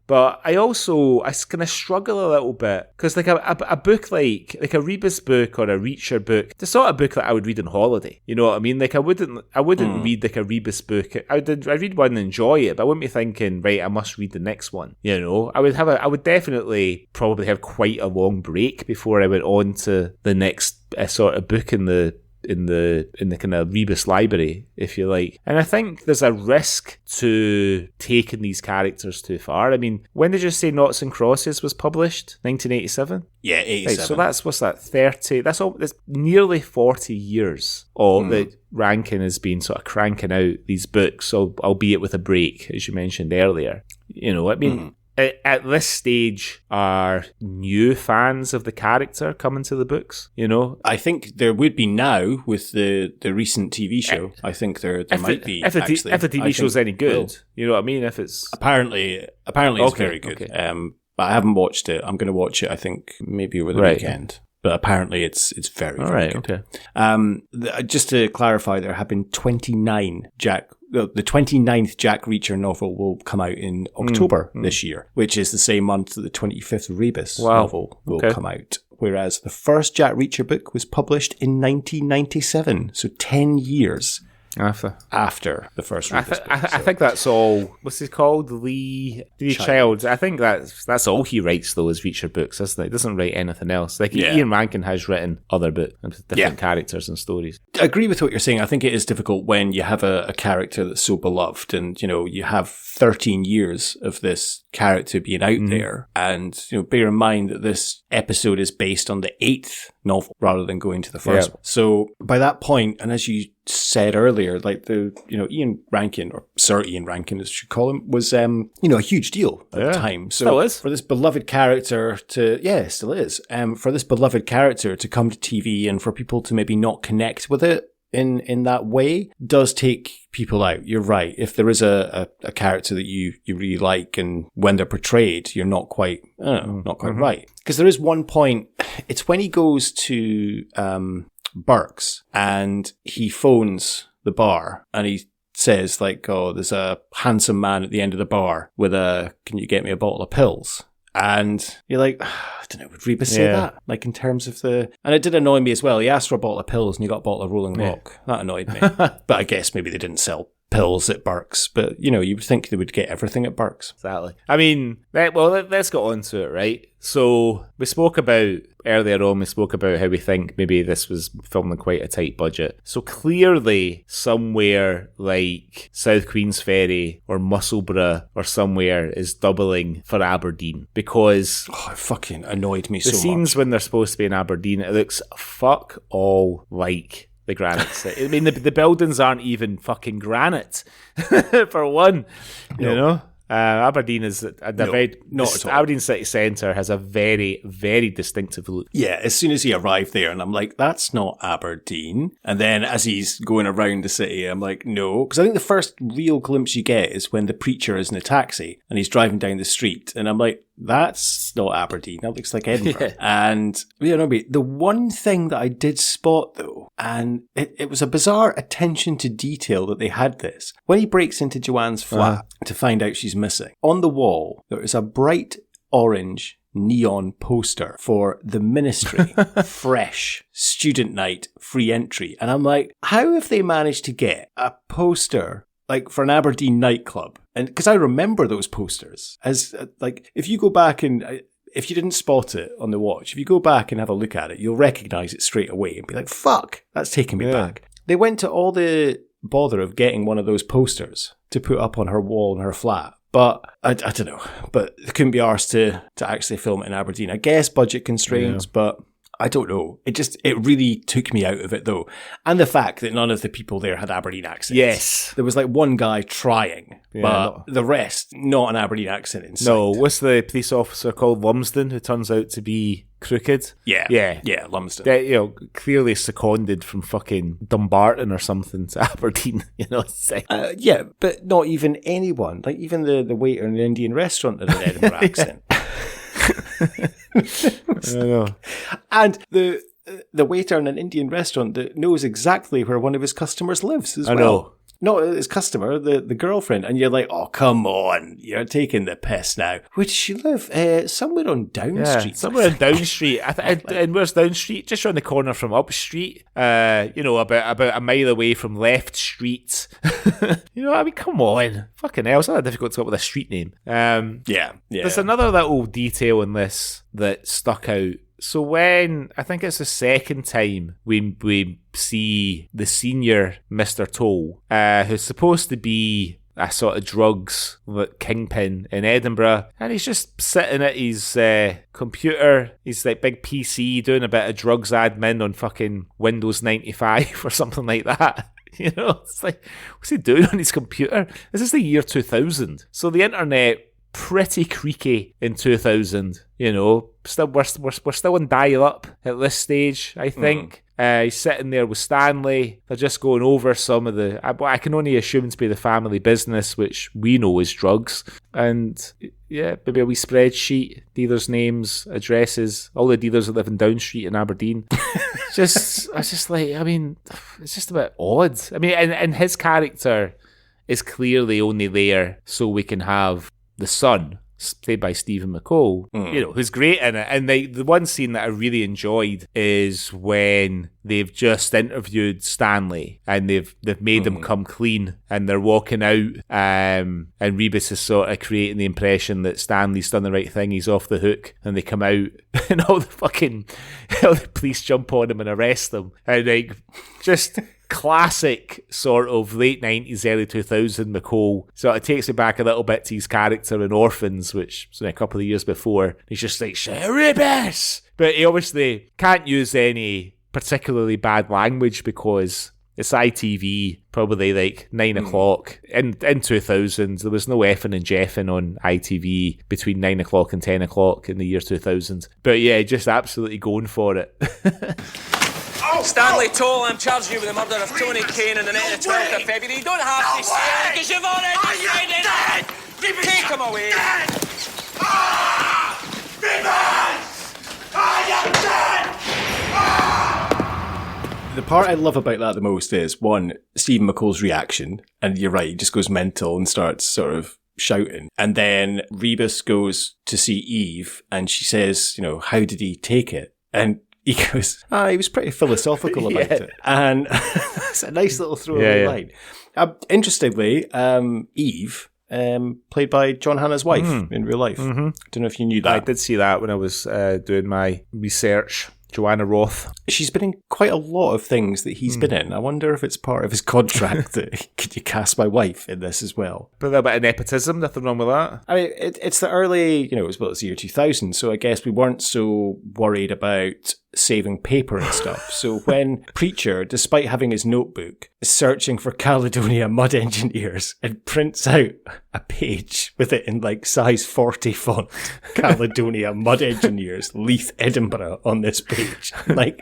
But I kind of struggle a little bit, because like a book like a Rebus book or a Reacher book, the sort of book that I would read on holiday. You know what I mean? Like I wouldn't read like a Rebus book. I'd read one and enjoy it, but I wouldn't be thinking, right, I must read the next one. I would definitely probably have quite a long break before I went on to the next sort of book in the in the kind of Rebus library, if you like. And I think there's a risk to taking these characters too far. I mean, when did you say Noughts and Crosses was published? 1987? Yeah, 87. Right, so what's that, 30? That's nearly 40 years that Rankin has been sort of cranking out these books, albeit with a break, as you mentioned earlier. You know, I mean, at this stage, are new fans of the character coming to the books? You know, I think there would be now with the recent TV show. I think there might be. If the TV show's any good, you know what I mean. If it's apparently it's very good. Okay. But I haven't watched it. I'm going to watch it. I think maybe over the weekend. But apparently it's very, very good. Okay. Just to clarify, there have been 29 the 29th Jack Reacher novel will come out in October this year, which is the same month that the 25th Rebus novel will come out. Whereas the first Jack Reacher book was published in 1997, so 10 years after the first Rebus book. I think that's all. What's he called? Lee Child. I think that's all he writes though is Reacher books, isn't it? He doesn't write anything else. Like Ian Rankin has written other books, different characters and stories. I agree with what you're saying. I think it is difficult when you have a character that's so beloved, and you know you have 13 years of this character being out there, and you know bear in mind that this episode is based on the 8th novel rather than going to the first one. So by that point, and as you said earlier, like Ian Rankin, or Sir Ian Rankin as you should call him, was a huge deal at the time. So for this beloved character still is for this beloved character to come to TV and for people to maybe not connect with it in that way does take people out. You're right. If there is a character that you really like, and when they're portrayed, you're not quite right. Because there is one point, it's when he goes to Burke's and he phones the bar and he says like, oh, there's a handsome man at the end of the bar with can you get me a bottle of pills? And you're like, I don't know, would Rebus say that? Like in terms of and it did annoy me as well. He asked for a bottle of pills and he got a bottle of Rolling Rock. That annoyed me. But I guess maybe they didn't sell pills at Burke's, but you would think they would get everything at Burke's. Exactly. I mean, let's get on to it, right? So we spoke about earlier on, how we think maybe this was filmed on quite a tight budget. So clearly somewhere like South Queen's Ferry or Musselburgh or somewhere is doubling for Aberdeen, because it fucking annoyed me so much. The scenes when they're supposed to be in Aberdeen, it looks fuck all like the granite city. I mean, the buildings aren't even fucking granite, for one. You know? Aberdeen is Aberdeen City Centre has a very, very distinctive look. Yeah, as soon as he arrived there, and I'm like, that's not Aberdeen. And then as he's going around the city, I'm like, no. Because I think the first real glimpse you get is when the preacher is in a taxi and he's driving down the street. And I'm like, that's not Aberdeen. That looks like Edinburgh. And the one thing that I did spot though, and it was a bizarre attention to detail that they had this. When he breaks into Joanne's flat to find out she's missing, on the wall there is a bright orange neon poster for the ministry, fresh, student night, free entry. And I'm like, how have they managed to get a poster like for an Aberdeen nightclub? And because I remember those posters as like, if you go back and if you didn't spot it on the watch, if you go back and have a look at it, you'll recognize it straight away and be like, fuck, that's taking me back. They went to all the bother of getting one of those posters to put up on her wall in her flat. But I don't know, but they couldn't be arsed to actually film it in Aberdeen. I guess budget constraints, but I don't know. It really took me out of it though. And the fact that none of the people there had Aberdeen accents. Yes. There was like one guy trying, but the rest, not an Aberdeen accent in sight. No, what's the police officer called? Lumsden, who turns out to be crooked? Yeah, Lumsden. Clearly seconded from fucking Dumbarton or something to Aberdeen, but not even anyone. Like even the waiter in an Indian restaurant had an Edinburgh accent. I know. And the waiter in an Indian restaurant that knows exactly where one of his customers lives as well. I know. Not his customer, the girlfriend. And you're like, oh, come on. You're taking the piss now. Where does she live? Somewhere on Down Street. Somewhere on Down Street. And where's Down Street? Just around the corner from Up Street. About a mile away from Left Street. I mean, come on. Fucking hell. It's not that difficult to come up with a street name. Yeah. There's another little detail in this that stuck out So when, I think it's the second time we see the senior Mr. Toll, who's supposed to be a sort of drugs kingpin in Edinburgh, and he's just sitting at his computer, his like big PC, doing a bit of drugs admin on fucking Windows 95 or something like that. You know, it's like, what's he doing on his computer? This is the year 2000, so the internet pretty creaky in 2000. You know, still we're still on dial-up at this stage, I think. He's sitting there with Stanley. They're just going over some of the, I can only assume to be the family business, which we know is drugs. And yeah, maybe a wee spreadsheet, dealers' names, addresses, all the dealers that live in Down Street in Aberdeen. I was just like, I mean, it's just a bit odd. I mean, and his character is clearly only there so we can have the son, played by Stephen McCall, you know, who's great in it. And the one scene that I really enjoyed is when they've just interviewed Stanley and they've made him come clean, and they're walking out, and Rebus is sort of creating the impression that Stanley's done the right thing, he's off the hook, and they come out and all the police jump on him and arrest them, and like just classic sort of late 90s, early 2000s McCall. So it takes me back a little bit to his character in Orphans, which was a couple of years before. He's just like, Rebus! But he obviously can't use any particularly bad language because it's ITV, probably like 9 o'clock. In 2000, there was no effing and jeffing on ITV between 9 o'clock and 10 o'clock in the year 2000. But yeah, just absolutely going for it. Stanley Toll, I'm charging you with the murder of Tony Kane on the night of the 12th of February. You don't have to say it because you've already said it. Take him away. The part I love about that the most is, one, Stephen McCall's reaction, and you're right, he just goes mental and starts sort of shouting. And then Rebus goes to see Eve, and she says, you know, how did he take it? And he goes, he was pretty philosophical about it. And it's a nice little throwaway line. Interestingly, Eve, played by John Hannah's wife in real life. Don't know if you knew that. I did see that when I was doing my research. Joanna Roth. She's been in quite a lot of things that he's been in. I wonder if it's part of his contract that could you cast my wife in this as well. But a little bit of nepotism, nothing wrong with that. I mean, it's the early, you know, it's the year 2000, so I guess we weren't so worried about saving paper and stuff. So when Preacher, despite having his notebook, is searching for Caledonia mud engineers and prints out a page with it in like size 40 font, Caledonia mud engineers, Leith, Edinburgh on this page. Like,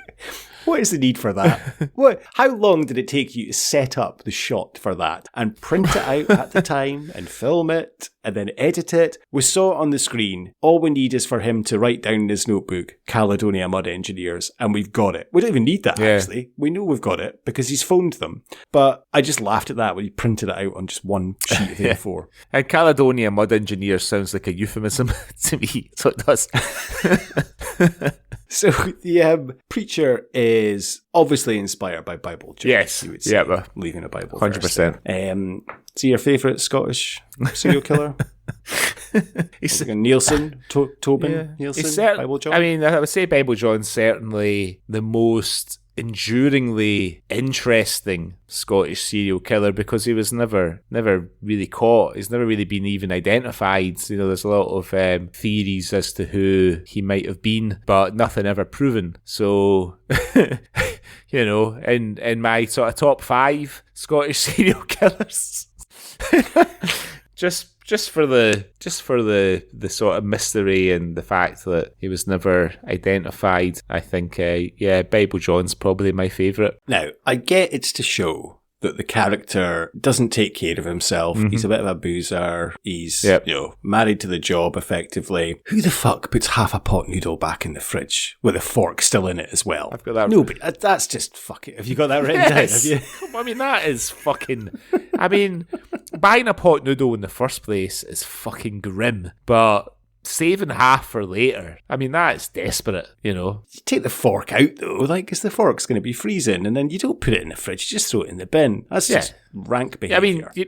what is the need for that? How long did it take you to set up the shot for that and print it out at the time and film it and then edit it? We saw it on the screen. All we need is for him to write down in his notebook, Caledonia Mud Engineers, and we've got it. We don't even need that, actually. We know we've got it because he's phoned them. But I just laughed at that when he printed it out on just one sheet of A4. And Caledonia Mud Engineers sounds like a euphemism to me, so it does. So the Preacher is obviously inspired by Bible jokes. Yes, you would say, leaving a Bible 100%. Is he your favourite Scottish serial killer? He's like Nielsen, Tobin, Nielsen, Bible John. I mean, I would say Bible John's certainly the most enduringly interesting Scottish serial killer because he was never really caught. He's never really been even identified. You know, there's a lot of theories as to who he might have been, but nothing ever proven. So, you know, in my sort of top 5 Scottish serial killers, just for the sort of mystery and the fact that he was never identified, I think, Bible John's probably my favourite. Now, I get it's to show that the character doesn't take care of himself. He's a bit of a boozer. He's, you know, married to the job, effectively. Who the fuck puts half a pot noodle back in the fridge with a fork still in it as well? I've got that. Nobody. That's just fuck it. Have you got that written down? Have you? I mean, that is fucking... I mean, buying a pot noodle in the first place is fucking grim, but saving half for later, I mean, that is desperate, you know. You take the fork out, though, like, because the fork's going to be freezing, and then you don't put it in the fridge, you just throw it in the bin. That's just rank behaviour. I mean,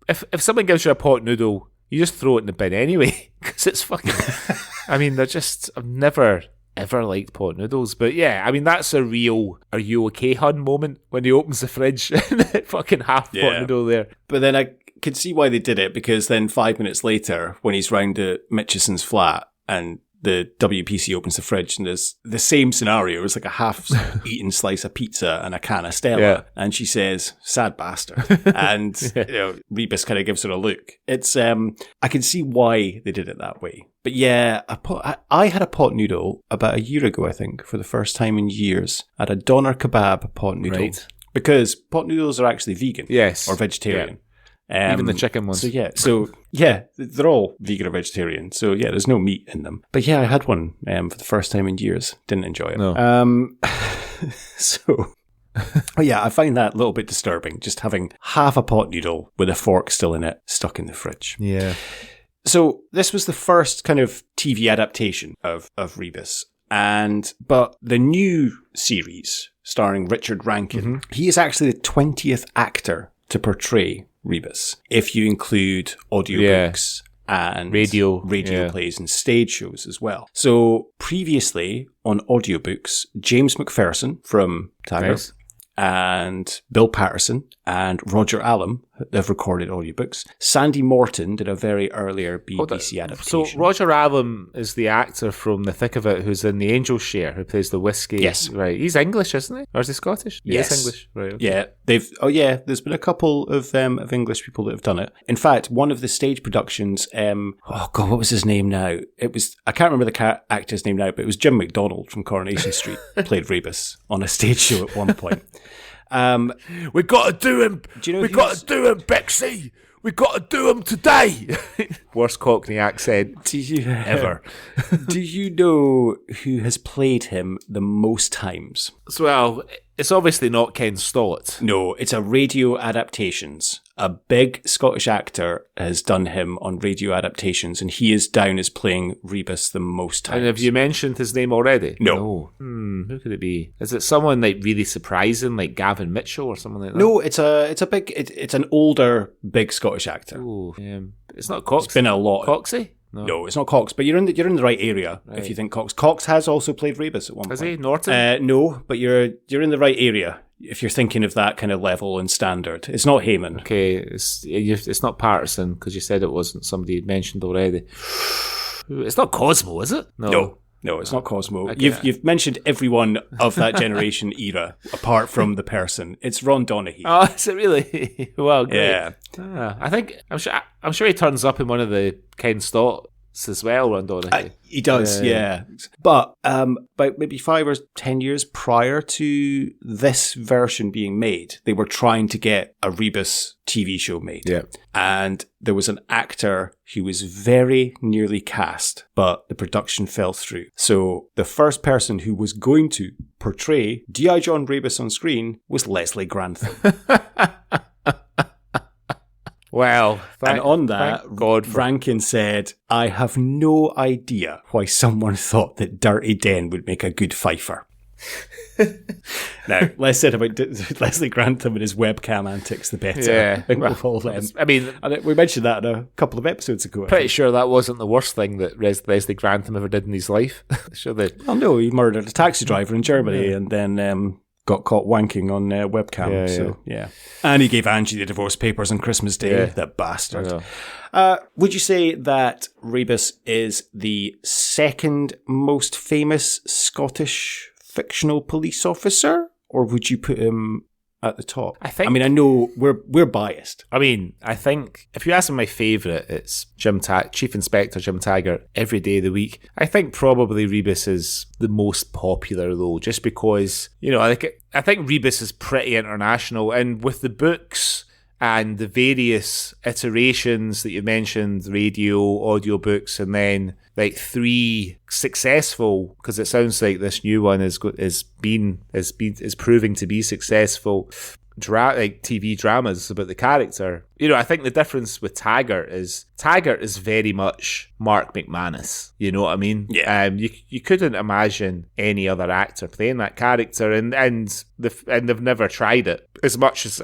if someone gives you a pot noodle, you just throw it in the bin anyway, because it's fucking... I mean, I've never ever liked pot noodles. But yeah, I mean, that's a real "Are you okay, hun?" moment when he opens the fridge and fucking half pot noodle there. But then I could see why they did it, because then 5 minutes later, when he's round at Mitchison's flat and the WPC opens the fridge and there's the same scenario. It's like a half-eaten slice of pizza and a can of Stella. Yeah. And she says, "Sad bastard." And Rebus kind of gives her a look. It's I can see why they did it that way. But yeah, I had a pot noodle about a year ago, I think, for the first time in years. I had a doner kebab pot noodle. Right. Because pot noodles are actually vegan. Yes. Or vegetarian. Yeah. Even the chicken ones. So they're all vegan or vegetarian. So yeah, there's no meat in them. But yeah, I had one for the first time in years. Didn't enjoy it. No. So yeah, I find that a little bit disturbing. Just having half a pot noodle with a fork still in it, stuck in the fridge. Yeah. So this was the first kind of TV adaptation of Rebus. But the new series starring Richard Rankin, he is actually the 20th actor to portray Rebus, if you include audiobooks and radio plays and stage shows as well. So previously on audiobooks, James McPherson from Taggart and Bill Patterson and Roger Allam have recorded audiobooks. Sandy Morton did a very earlier BBC adaptation. So Roger Allam is the actor from The Thick of It who's in The Angel's Share, who plays the whiskey. Yes. Right. He's English, isn't he? Or is he Scottish? Yes. He is English. Right. Okay. Yeah. There's been a couple of English people that have done it. In fact, one of the stage productions, what was his name now? I can't remember the actor's name now, but it was Jim McDonald from Coronation Street played Rebus on a stage show at one point. We got to do him. We got to do him, Bexy. We got to do him today. Worst Cockney accent ever. Do you know who has played him the most times? Well, it's obviously not Ken Stott. No, it's a radio adaptations. A big Scottish actor has done him on radio adaptations, and he is down as playing Rebus the most times. And have you mentioned his name already? No. Who could it be? Is it someone like really surprising, like Gavin Mitchell or something like that? No, it's an older big Scottish actor. Ooh, it's not Cox. It's been a lot. Coxey? No, it's not Cox, but you're in the right area if you think Cox. Cox has also played Rebus at one point. Is he Norton? No, but you're in the right area if you're thinking of that kind of level and standard. It's not Heyman. Okay, it's not Patterson because you said it wasn't somebody you'd mentioned already. It's not Cosmo, is it? No, it's not Cosmo. Okay. You've mentioned everyone of that generation era, apart from the person. It's Ron Donaghy. Oh, is it really? Well, great. Yeah. I'm sure he turns up in one of the Ken Stotts as well, Ron Donaghy. He does, yeah. But about maybe 5 or 10 years prior to this version being made, they were trying to get a Rebus TV show made. Yeah. And there was an actor who was very nearly cast, but the production fell through. So the first person who was going to portray D.I. John Rebus on screen was Leslie Grantham. Well, and on that, Rankin said, "I have no idea why someone thought that Dirty Den would make a good fifer." Now, less said about Leslie Grantham and his webcam antics, the better. Yeah. I think we've all I mean, we mentioned that in a couple of episodes ago. Pretty sure that wasn't the worst thing that Leslie Grantham ever did in his life. Well, no, he murdered a taxi driver in Germany and then got caught wanking on webcam. Yeah. And he gave Angie the divorce papers on Christmas Day. That bastard. Would you say that Rebus is the second most famous Scottish fictional police officer, or would you put him at the top? I mean, I know we're biased. I mean, I think if you ask me my favourite, it's Chief Inspector Jim Taggart every day of the week. I think probably Rebus is the most popular though, just because, I think Rebus is pretty international, and with the books and the various iterations that you mentioned, radio, audiobooks, and then like 3 successful, because it sounds like this new one is proving to be successful, like TV dramas about the character. I think the difference with Taggart is very much Mark McManus. You know what I mean? Yeah. You couldn't imagine any other actor playing that character, and they've never tried it. As much as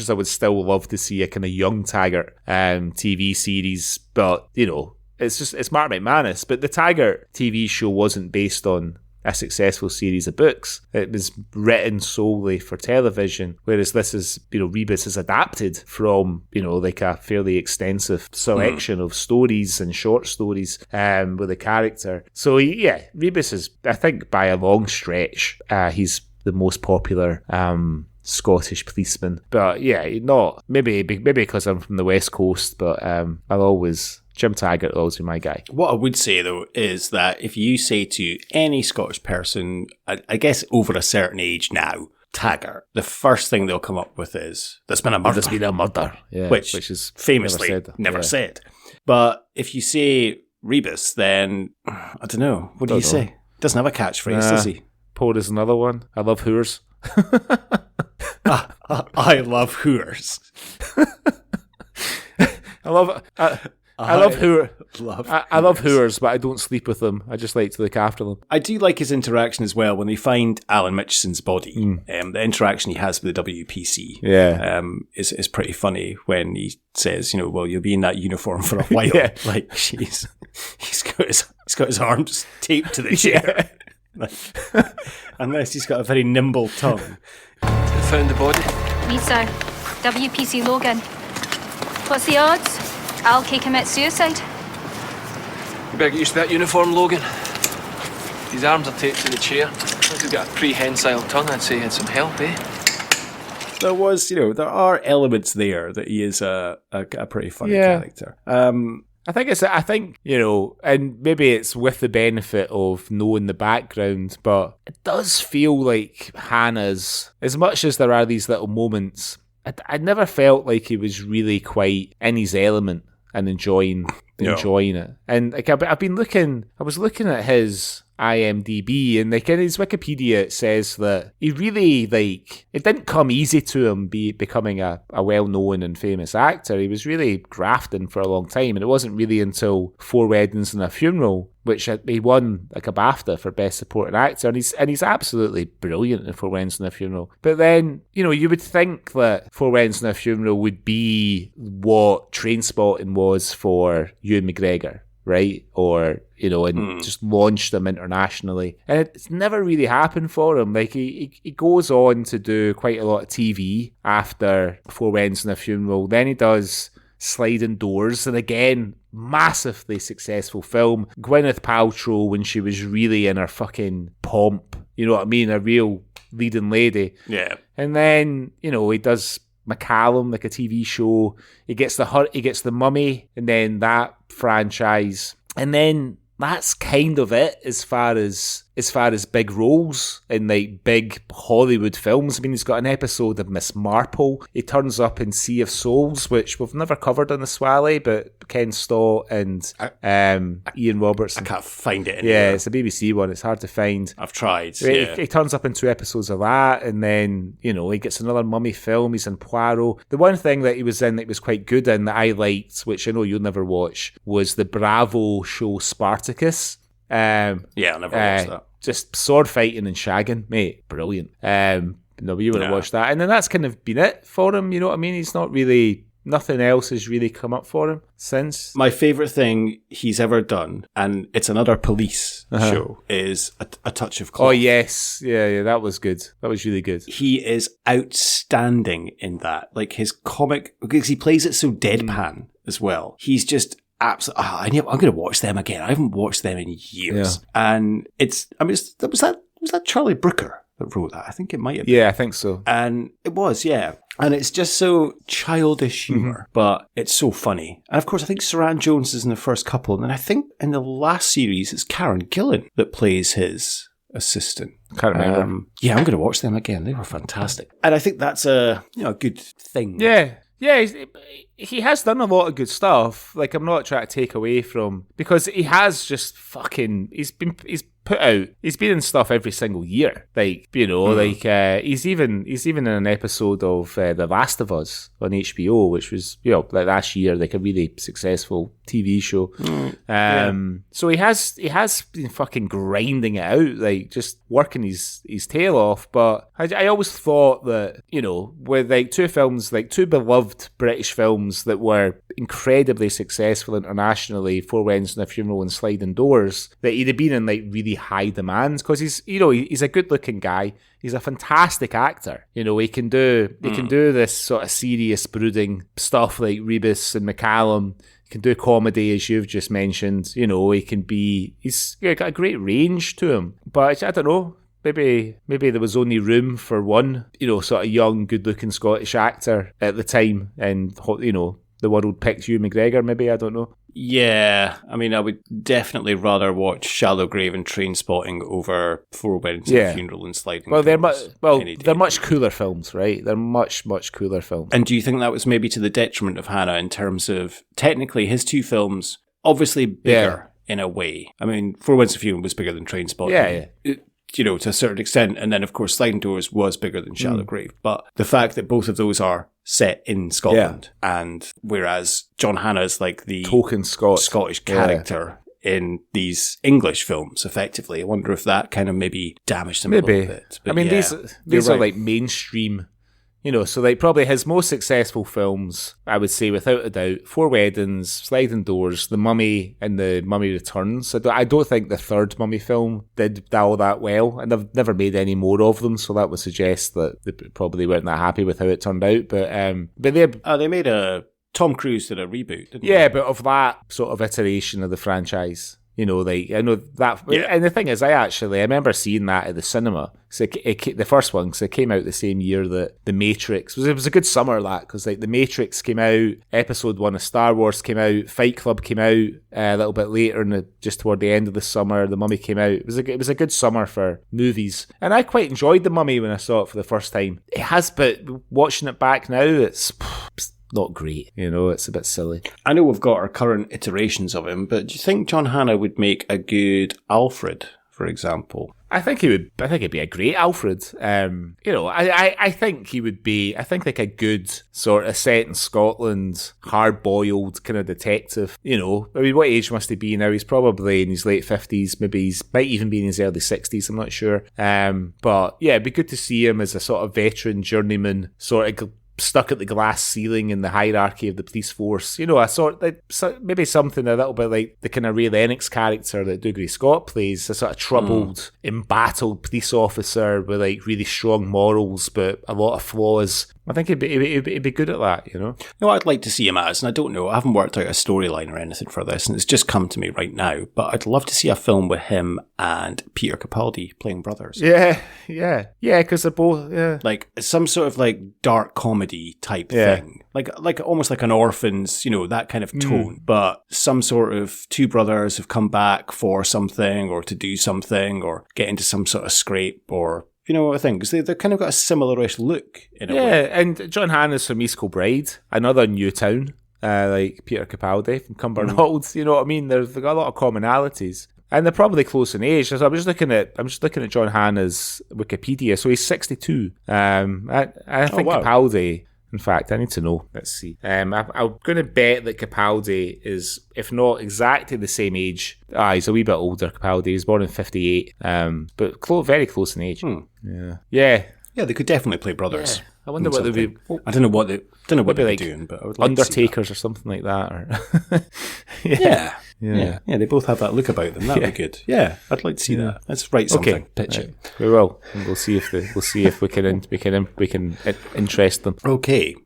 I would still love to see a kind of young Taggart TV series, but it's Mark McManus. But the Taggart TV show wasn't based on a successful series of books. It was written solely for television, whereas this is, Rebus is adapted from, like a fairly extensive selection of stories and short stories with a character. So Rebus is, I think, by a long stretch, he's the most popular Scottish policeman. But not maybe because I'm from the West Coast, but Jim Taggart will always be my guy. What I would say, though, is that if you say to any Scottish person, I guess over a certain age now, Taggart, the first thing they'll come up with is, there's been a murder. There's been a murder, which is famously never said. But if you say Rebus, then, I don't know, what do you say? Doesn't have a catchphrase, does he? Poor is another one. I love Hoors. I love Hoors. I love Hoors, but I don't sleep with them. I just like to look after them. I do like his interaction as well when they find Alan Mitchison's body. The interaction he has with the WPC is pretty funny when he says, well, you'll be in that uniform for a while. Like, he's got his arms taped to the chair. Unless he's got a very nimble tongue. You found the body? Me, sir. WPC Logan. What's the odds? Alki commit suicide. You better get used to that uniform, Logan. His arms are taped to the chair. Unless he's got a prehensile tongue, I'd say he had some help, eh? There are elements there that he is a pretty funny character. I think, and maybe it's with the benefit of knowing the background, but it does feel like Hannah's, as much as there are these little moments, I never felt like he was really quite in his element and enjoying it. And like I was looking at his IMDb, and like in his Wikipedia it says that he really, it didn't come easy to him becoming a well-known and famous actor. He was really grafting for a long time, and it wasn't really until 4 Weddings and a Funeral, which he won like a BAFTA for Best Supporting Actor, and he's absolutely brilliant in 4 Weddings and a Funeral. But then, you would think that 4 Weddings and a Funeral would be what Trainspotting was for Ewan McGregor, right? Or, and just launched him internationally. And it's never really happened for him. Like, he goes on to do quite a lot of TV after 4 Weddings and a Funeral. Then he does Sliding Doors, and again, massively successful film. Gwyneth Paltrow when she was really in her fucking pomp, you know what I mean? A real leading lady. Yeah. And then, he does McCallum, like a TV show. He gets the Mummy, and then that franchise. And then that's kind of it as far as big roles in like big Hollywood films. I mean, he's got an episode of Miss Marple. He turns up in Sea of Souls, which we've never covered on the Swally, but Ken Stott and Ian Robertson. I can't find it anywhere. Yeah, it's a BBC one. It's hard to find. I've tried. He turns up in 2 episodes of that, and then, he gets another Mummy film. He's in Poirot. The one thing that he was in that was quite good in that I liked, which I know you'll never watch, was the Bravo show Spartacus. I'll never watch that. Just sword fighting and shagging, mate. Brilliant. No, you wouldn't watch that. And then that's kind of been it for him, you know what I mean? He's not really, nothing else has really come up for him since. My favourite thing he's ever done, and it's another police show, is a Touch of Cloth. Oh, yes. Yeah, that was good. That was really good. He is outstanding in that. Like, his comic, because he plays it so deadpan as well. He's just absolutely, I'm going to watch them again. I haven't watched them in years. Yeah. And was that Charlie Brooker that wrote that? I think it might have been. Yeah, I think so. And it was, yeah. And it's just so childish humour, but it's so funny. And of course, I think Saran Jones is in the first couple. And then I think in the last series, it's Karen Gillan that plays his assistant. Can't remember. I'm going to watch them again. They were fantastic. And I think that's a good thing. Yeah. Yeah, he has done a lot of good stuff. Like, I'm not trying to take away from, because he has just fucking, he's been in stuff every single year. Like, he's even in an episode of The Last of Us on HBO, which was, like last year, like a really successful TV show. So he has been fucking grinding it out, like just working his tail off. But I always thought that, with like 2 films, like 2 beloved British films films that were incredibly successful internationally, Four Weddings and a Funeral and Sliding Doors, that he'd have been in like really high demand, because he's a good looking guy. He's a fantastic actor. You know, he can do this sort of serious, brooding stuff like Rebus and McCallum. He can do comedy, as you've just mentioned. You know, he's got a great range to him. But I don't know, maybe there was only room for one, you know, sort of young, good-looking Scottish actor at the time, and, you know, the world picked Hugh McGregor, maybe, I don't know. Yeah, I mean, I would definitely rather watch Shallow Grave and Trainspotting over Four Weddings and a Funeral and Sliding Doors. They're much cooler films, right? They're much, much cooler films. And do you think that was maybe to the detriment of Hannah in terms of, technically, his two films, obviously bigger in a way? I mean, Four Weddings and a Funeral was bigger than Trainspotting. Yeah. You know, to a certain extent. And then, of course, Sliding Doors was bigger than Shallow Grave. But the fact that both of those are set in Scotland, and whereas John Hannah's like the token Scottish character in these English films, effectively, I wonder if that kind of maybe damaged him a little bit. But I mean, these are like mainstream, you know, so like probably his most successful films, I would say without a doubt, Four Weddings, Sliding Doors, The Mummy, and The Mummy Returns. I don't think the third Mummy film did all that well, and they've never made any more of them, so that would suggest that they probably weren't that happy with how it turned out. But they made Tom Cruise did a reboot, didn't they? Yeah, but of that sort of iteration of the franchise. You know, like, I know that, and the thing is, I remember seeing that at the cinema. So the first one, because it came out the same year that The Matrix it was a good summer, that, because like The Matrix came out, Episode 1 of Star Wars came out, Fight Club came out a little bit later, just toward the end of the summer. The Mummy came out. It was a good summer for movies, and I quite enjoyed The Mummy when I saw it for the first time. It has, but watching it back now, it's not great, you know, it's a bit silly. I know we've got our current iterations of him, but do you think John Hannah would make a good Alfred, for example? I think he'd be a great Alfred. You know, I think he would be, I think like a good sort of set in Scotland, hard-boiled kind of detective. You know, I mean, what age must he be now? He's probably in his late 50s, maybe might even be in his early 60s, I'm not sure. But yeah, it'd be good to see him as a sort of veteran journeyman, sort of stuck at the glass ceiling in the hierarchy of the police force. You know, maybe something a little bit like the kind of Ray Lennox character that Dougray Scott plays, a sort of troubled, embattled police officer with like really strong morals but a lot of flaws. I think he'd be good at that, you know? No, I'd like to see him as, and I don't know, I haven't worked out a storyline or anything for this, and it's just come to me right now, but I'd love to see a film with him and Peter Capaldi playing brothers. Yeah, because they're both, like some sort of like dark comedy type thing. Like almost like an Orphans, you know, that kind of tone, but some sort of two brothers have come back for something or to do something or get into some sort of scrape, or you know what I think? Because they've kind of got a similar-ish look in a way. Yeah, and John Hannah's from East Kilbride, another new town, like Peter Capaldi from Cumbernauld. You know what I mean? They've got a lot of commonalities. And they're probably close in age. So I'm just looking at John Hannah's Wikipedia. So he's 62. I think Capaldi, in fact, I need to know. Let's see. I'm going to bet that Capaldi is, if not exactly the same age, he's a wee bit older, Capaldi. He was born in 58, but very close in age. Yeah, they could definitely play brothers. Yeah. I wonder what they'd be. I don't know what they'd be like doing, but I would like Undertakers to see that. or something like that. Or Yeah, they both have that look about them. That'd be good. Yeah, I'd like to see that. Let's write something. Pitch it. We will. And we'll see if we can interest them. Okay.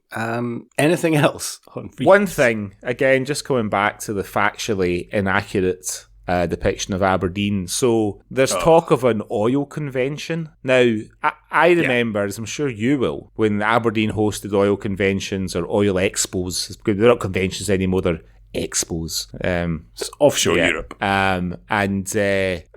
Anything else? One thing, again, just going back to the factually inaccurate depiction of Aberdeen. So there's talk of an oil convention. Now, I remember, as I'm sure you will, when Aberdeen hosted oil conventions or oil expos. They're not conventions anymore, they're expos. It's offshore Europe. And I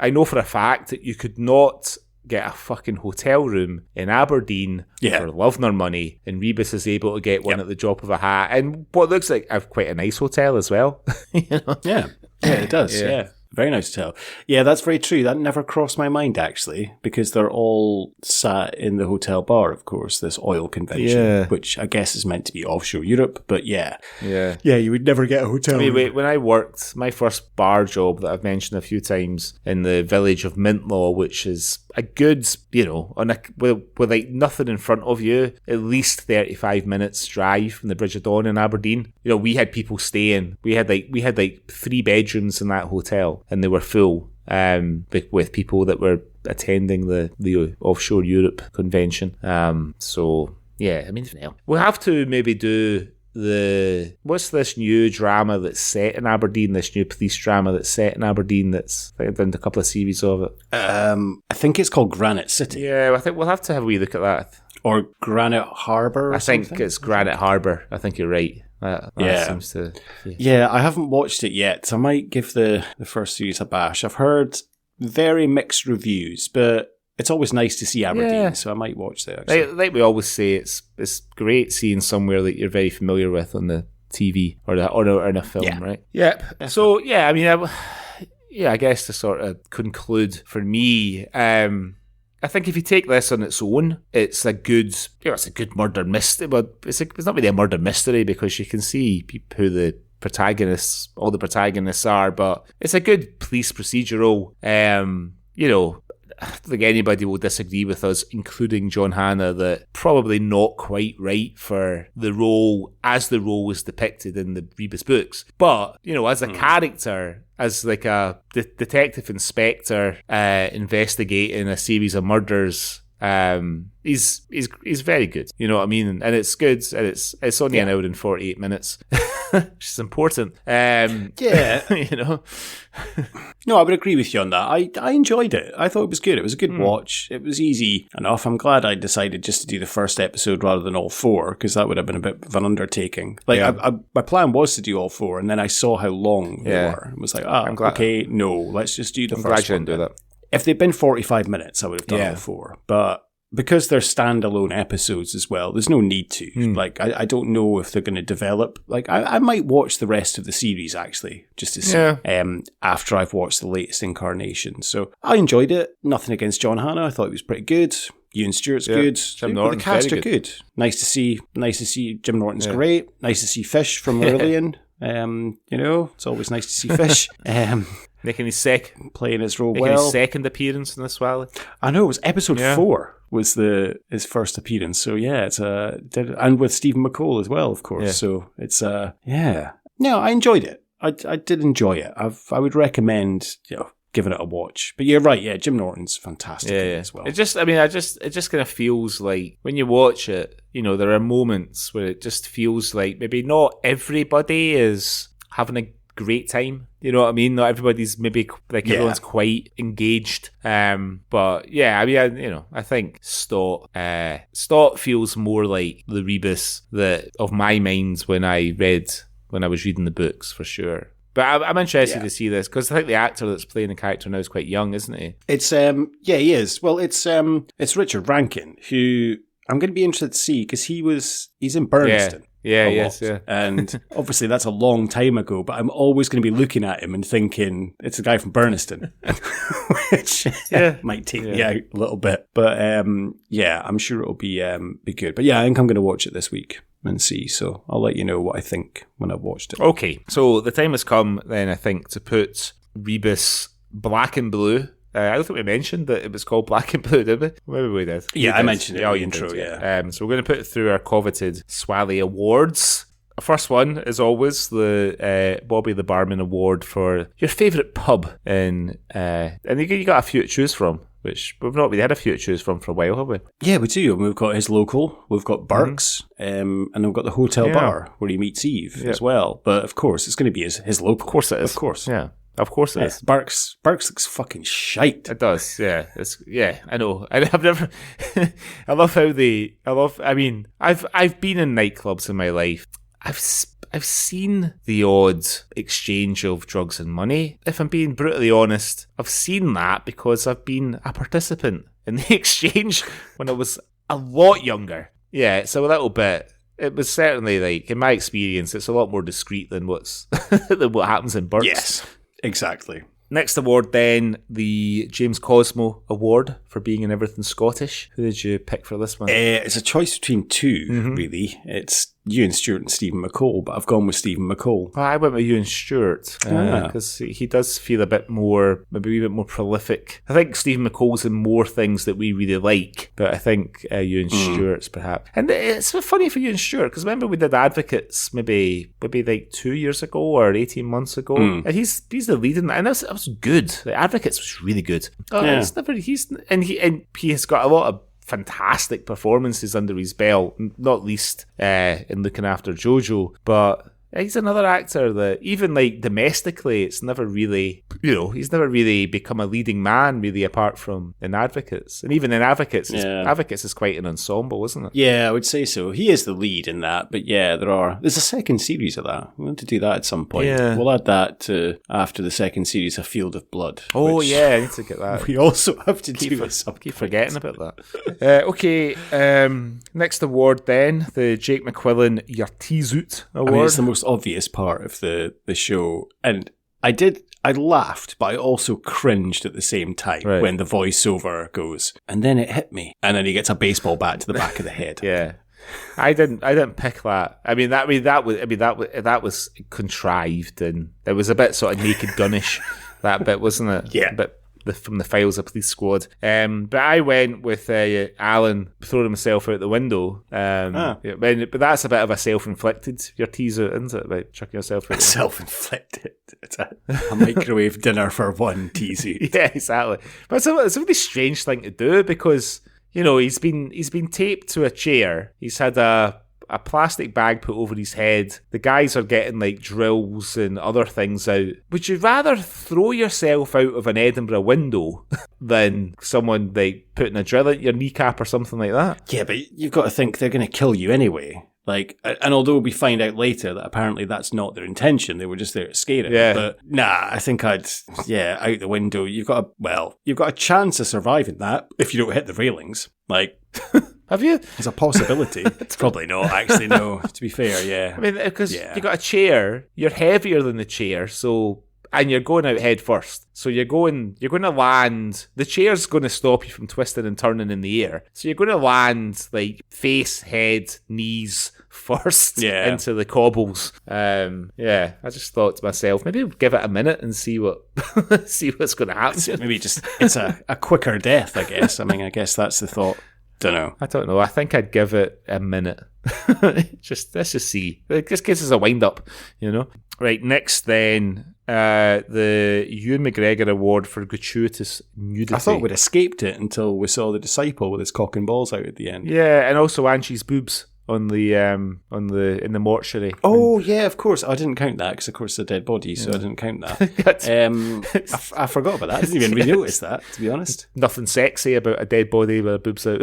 know for a fact that you could not get a fucking hotel room in Aberdeen for love nor money, and Rebus is able to get one at the drop of a hat, and what looks like quite a nice hotel as well. You know? Yeah, it does. Yeah. Very nice hotel. Yeah, that's very true. That never crossed my mind, actually, because they're all sat in the hotel bar, of course, this oil convention, which I guess is meant to be offshore Europe, but yeah, you would never get a hotel room. When I worked, my first bar job that I've mentioned a few times in the village of Mintlaw, which is a good, with like nothing in front of you, at least 35 minutes drive from the Bridge of Dawn in Aberdeen. We had people staying. We had like 3 bedrooms in that hotel, and they were full with people that were attending the Offshore Europe convention. So yeah, I mean, we'll have to maybe do what's this new drama that's set in Aberdeen, this new police drama that's set in Aberdeen, that's I've done a couple of series of it. I think it's called Granite City. Yeah, I think we'll have to have a wee look at that. Or Granite Harbour. I think it's Granite Harbour. I think you're right. That seems to... Yeah, I haven't watched it yet. So I might give the first series a bash. I've heard very mixed reviews, but it's always nice to see Aberdeen, so I might watch that. Like we always say, it's great seeing somewhere that you're very familiar with on the TV or in a film, right? Yep. Definitely. So, yeah, I mean, I guess to sort of conclude for me, I think if you take this on its own, it's a good murder mystery. But it's not really a murder mystery because you can see who all the protagonists are. But it's a good police procedural. I don't think anybody will disagree with us, including John Hannah, that probably not quite right for the role as the role was depicted in the Rebus books. But, as a character, as like a detective inspector investigating a series of murders, he's very good. You know what I mean? And it's good, and it's only an hour and 48 minutes, which is important. No, I would agree with you on that. I enjoyed it. I thought it was good. It was a good watch. It was easy enough. I'm glad I decided just to do the first episode rather than all 4, because that would have been a bit of an undertaking. My plan was to do all 4, and then I saw how long they were. It was like, let's just do the first one. I'm glad you didn't do that. If they'd been 45 minutes, I would have done all 4. But because they're standalone episodes as well, there's no need to. I don't know if they're going to develop. I might watch the rest of the series, actually, just to see, after I've watched the latest incarnation. So I enjoyed it. Nothing against John Hannah. I thought he was pretty good. Ewan Stewart's good. Jim Norton's the cast are good. Nice to see. Jim Norton's great. Nice to see Fish from Marillion. It's always nice to see Fish. Making his playing his role making his second appearance in the Swally. I know, it was episode 4 was his first appearance. So yeah, and with Stephen McCall as well, of course. Yeah. So it's No, I enjoyed it. I did enjoy it. I would recommend giving it a watch. But you're right, Jim Norton's fantastic as well. It just kind of feels like when you watch it, there are moments where it just feels like maybe not everybody is having a great time. You know what I mean? Not everybody's everyone's quite engaged. But yeah, I mean, I think Stott feels more like the Rebus of my mind when I was reading the books, for sure. But I'm interested to see this because I think the actor that's playing the character now is quite young, isn't he? It's he is. Well, it's Richard Rankin, who I'm going to be interested to see because he's in Burniston. Yeah, yes, yeah. And obviously that's a long time ago, but I'm always going to be looking at him and thinking, it's a guy from Burniston, which might take me out a little bit. But I'm sure it'll be good. But yeah, I think I'm going to watch it this week and see. So I'll let you know what I think when I've watched it. Okay, so the time has come then, I think, to put Rebus Black and Blue. I don't think we mentioned that it was called Black and Blue, did we? Maybe we did. Yeah, I mentioned it in the intro, So we're going to put it through our coveted Swally Awards. First one, as always, the Bobby the Barman Award for your favourite pub. And you got a few to choose from, which we've not really had a few to choose from for a while, have we? Yeah, we do. We've got his local, we've got Burke's, and we've got the hotel bar where he meets Eve as well. But of course, it's going to be his local. Of course it is. Of course. Yeah. Of course it is. Burke's looks fucking shite. It does, yeah. I know. I've never I mean, I've been in nightclubs in my life. I've seen the odd exchange of drugs and money. If I'm being brutally honest, I've seen that because I've been a participant in the exchange when I was a lot younger. Yeah, so a little bit. It was certainly, in my experience, it's a lot more discreet than what happens in Burke's. Yes. Exactly. Next award then, the James Cosmo Award for being in everything Scottish. Who did you pick for this one? It's a choice between 2, really. It's Ewan Stewart and Stephen McCall, but I've gone with Stephen McCall. Well, I went with Ewan Stewart because he does feel a bit more, maybe a wee bit more prolific. I think Stephen McCall's in more things that we really like, but I think Ewan Stewart's perhaps. And it's funny for Ewan Stewart because remember we did Advocates maybe like 2 years ago or 18 months ago, and he's the lead in that, and that was good. The Advocates was really good. He has got a lot of fantastic performances under his belt, not least in looking after Jojo, but he's another actor that even like domestically it's never really, he's never really become a leading man really apart from in Advocates. And even in Advocates, Advocates is quite an ensemble, isn't it? Yeah, I would say so. He is the lead in that, but yeah, there's a second series of that. We want to do that at some point. Yeah. We'll add that to after the second series, A Field of Blood. Oh yeah, I need to get that. We also have to do this. Keep forgetting about that. Okay, next award then, the Jake McQuillan Yartizoot Award. I mean, it's the most obvious part of the show, and I laughed, but I also cringed at the same time when the voiceover goes, and then it hit me, and then he gets a baseball bat to the back of the head. Yeah, I didn't pick that. That was contrived, and it was a bit sort of Naked Gunish, that bit, wasn't it? Yeah, but from the Files of Police Squad. But I went with Alan throwing himself out the window. But that's a bit of a self-inflicted your teaser, isn't it? About chucking yourself out. Self-inflicted. It's a microwave dinner for one teaser. Yeah, exactly. But it's a really strange thing to do because he's been taped to a chair. He's had a plastic bag put over his head. The guys are getting like drills and other things out. Would you rather throw yourself out of an Edinburgh window than someone like putting a drill at your kneecap or something like that? Yeah, but you've got to think they're going to kill you anyway. Like, and although we find out later that apparently that's not their intention, they were just there to scare him. Yeah. But I think out the window. You've got a chance of surviving that if you don't hit the railings. Like, have you? There's a possibility. It's probably not, actually, no, to be fair, yeah. I mean, because you got a chair, you're heavier than the chair, and you're going out head first. So you're going to land, the chair's going to stop you from twisting and turning in the air. So you're going to land like face, head, knees first into the cobbles. I just thought to myself, maybe give it a minute and see what's going to happen. Maybe it's a quicker death, I guess. I mean, I guess that's the thought. I don't know. I think I'd give it a minute. Let's just see. This gives us a wind up, Right, next then, the Ewan McGregor Award for gratuitous nudity. I thought we'd escaped it until we saw the disciple with his cock and balls out at the end. Yeah, and also Angie's boobs in the mortuary. Oh yeah, of course. I didn't count that because of course it's a dead body, so I didn't count that. I forgot about that. I didn't even really notice that, to be honest. Nothing sexy about a dead body with a boobs out.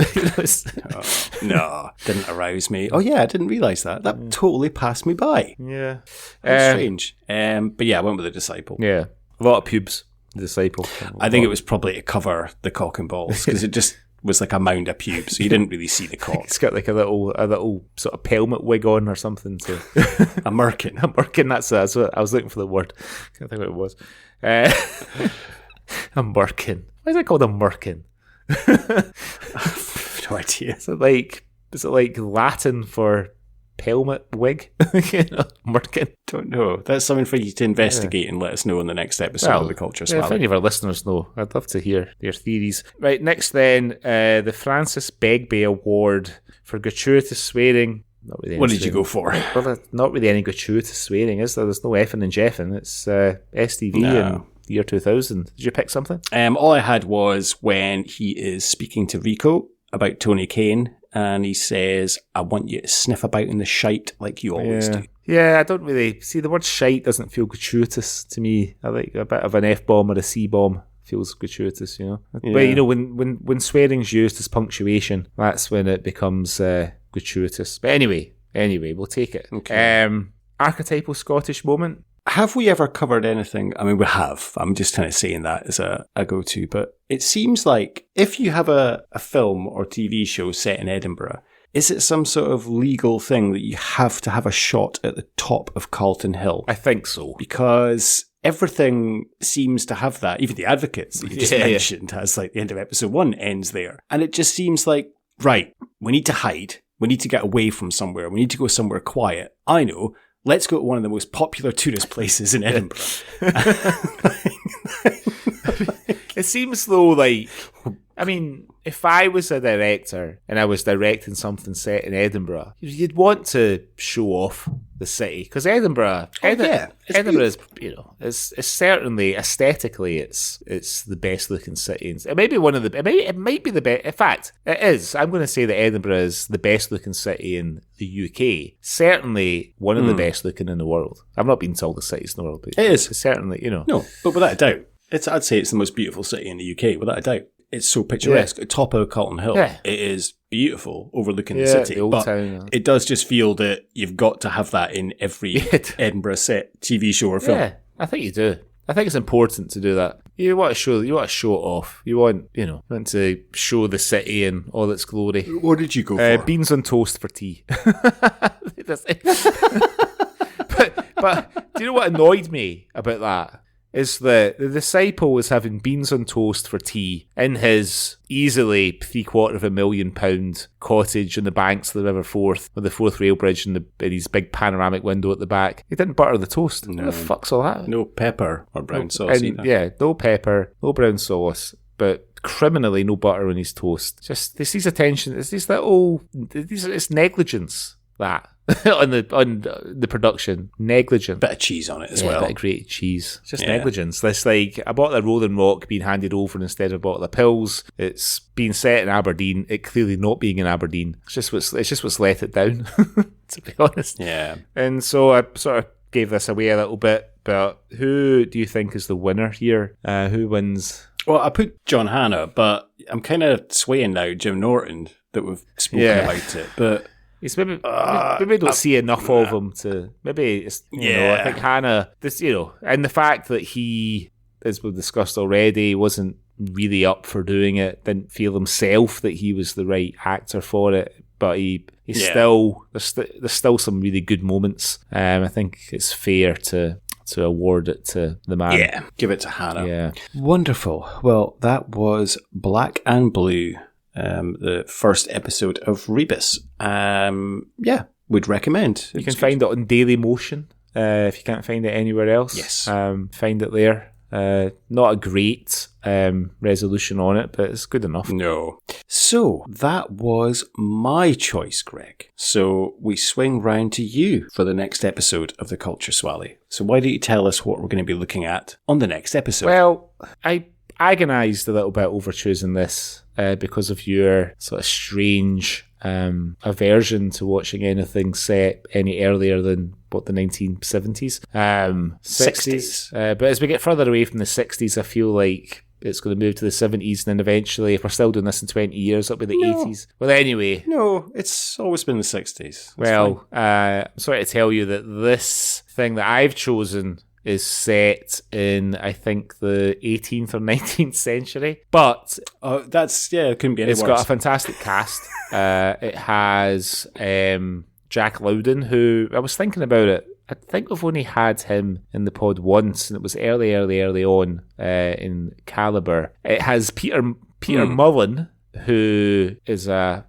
No, didn't arouse me. Oh yeah, I didn't realise that. That totally passed me by. Yeah, that's strange. But yeah, I went with the disciple. Yeah, a lot of pubes. The disciple. I think it was probably to cover the cock and balls because it just was like a mound of pubes, so you didn't really see the cock. It's got like a little sort of helmet wig on or something. To a merkin. A merkin, that's what I was looking for the word. I can't think what it was. A merkin. Why is it called a merkin? No idea. Is it like Latin for helmet wig? Merkin. Don't know. That's something for you to investigate and let us know in the next episode of the Culture Swally. If any of our listeners know, I'd love to hear their theories. Right, next then, the Francis Begbie Award for gratuitous swearing. Not really. What did you go for? Well, there's not really any gratuitous swearing, is there? There's no effing and jeffing. It's STV and the year 2000. Did you pick something? All I had was when he is speaking to Rico about Tony Kane, and he says, I want you to sniff about in the shite like you always do. Yeah, I don't really... See, the word shite doesn't feel gratuitous to me. I like a bit of an F-bomb or a C-bomb feels gratuitous, Yeah. But, when swearing's used as punctuation, that's when it becomes gratuitous. But anyway, we'll take it. Okay. Archetypal Scottish moment. Have we ever covered anything? I mean, we have. I'm just kind of saying that as a go-to. But it seems like if you have a film or TV show set in Edinburgh, is it some sort of legal thing that you have to have a shot at the top of Carlton Hill? I think so. Because everything seems to have that. Even the Advocates that you just mentioned has like the end of episode 1 ends there. And it just seems like, right, we need to hide. we need to get away from somewhere, we need to go somewhere quiet. I know, let's go to one of the most popular tourist places in Edinburgh. It seems though like, I mean, if I was a director and I was directing something set in Edinburgh, you'd want to show off the city, because Edinburgh is, you know, it's certainly aesthetically it's the best looking city. It may be one of the, it might be the best. In fact, it is. I'm going to say that Edinburgh is the best looking city in the UK. Certainly one of the best looking in the world. I've not been to all the cities in the world, but it is. It's certainly, you know. No, but without a doubt, I'd say it's the most beautiful city in the UK, without a doubt. It's so picturesque. At top of Carlton Hill, it is beautiful, overlooking the city. The old but town. It does just feel that you've got to have that in every Edinburgh set, TV show or film. Yeah, I think you do. I think it's important to do that. You want to show it off. You want to show the city in all its glory. What did you go for? Beans on toast for tea. but do you know what annoyed me about that? Is that the disciple was having beans on toast for tea in his easily £750,000 cottage on the banks of the River Forth with the Forth Rail Bridge and his big panoramic window at the back. He didn't butter the toast. No. What the fuck's all that? No pepper or brown sauce. No pepper, no brown sauce, but criminally no butter on his toast. Just this attention. It's it's negligence that. on the production, negligent. Bit of cheese on it as well. A bit of grated cheese. Just negligence. This a bottle of Rolling Rock being handed over instead of a bottle of pills. It's being set in Aberdeen. It clearly not being in Aberdeen. It's just what's let it down. To be honest. Yeah. And so I sort of gave this away a little bit. But who do you think is the winner here? Who wins? Well, I put John Hannah, but I'm kind of swaying now. Jim Norton that we've spoken about it, but. It's maybe don't see enough of him to maybe it's I think Hannah and the fact that he, as we've discussed already, wasn't really up for doing it, didn't feel himself that he was the right actor for it, but he's still there's still some really good moments. I think it's fair to award it to the man. Yeah, give it to Hannah. Yeah, wonderful. Well, that was Black and Blue. The first episode of Rebus. Would recommend. You can find it on Daily Motion if you can't find it anywhere else. Yes. Find it there. Not a great resolution on it, but it's good enough. No. So, that was my choice, Greg. So, we swing round to you for the next episode of The Culture Swally. So, why don't you tell us what we're going to be looking at on the next episode? Well, I agonised a little bit over choosing this because of your sort of strange aversion to watching anything set any earlier than the 1970s, 60s. But as we get further away from the 60s, I feel like it's going to move to the 70s, and then eventually, if we're still doing this in 20 years, it'll be the 80s. Well, anyway. No, it's always been the 60s. I'm sorry to tell you that this thing that I've chosen is set in, I think, the 18th or 19th century. But it couldn't be any worse. It's got a fantastic cast. It has Jack Loudon, who, I was thinking about it, I think we've only had him in the pod once, and it was early on in Caliber. It has Peter Mullen, who is a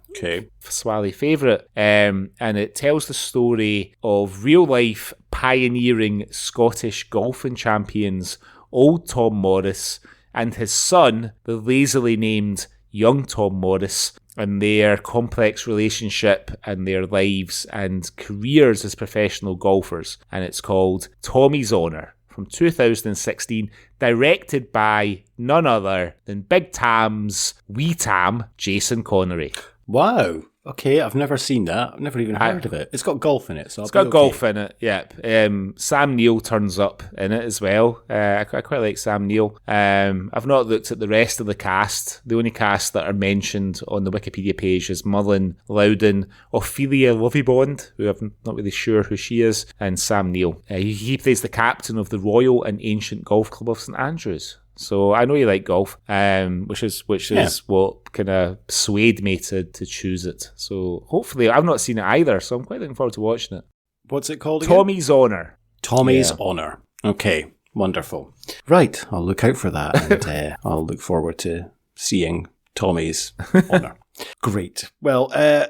Swally favourite, and it tells the story of real-life pioneering Scottish golfing champions old Tom Morris and his son, the lazily named young Tom Morris, and their complex relationship and their lives and careers as professional golfers. And it's called Tommy's Honour, from 2016, directed by none other than Big Tam's wee Tam, Jason Connery. Wow. Okay, I've never seen that. I've never even heard of it. It's got golf in it, so it's got golf in it. Yep. Sam Neill turns up in it as well. I quite like Sam Neill. I've not looked at the rest of the cast. The only cast that are mentioned on the Wikipedia page is Mullen, Loudon, Ophelia Lovibond, who I'm not really sure who she is, and Sam Neill. He plays the captain of the Royal and Ancient Golf Club of St Andrews. So I know you like golf, which is what kind of swayed me to choose it. So hopefully, I've not seen it either, so I'm quite looking forward to watching it. What's it called again? Tommy's Honour. Tommy's Honour. Okay, wonderful. Right, I'll look out for that, and I'll look forward to seeing Tommy's Honour. Great. Well,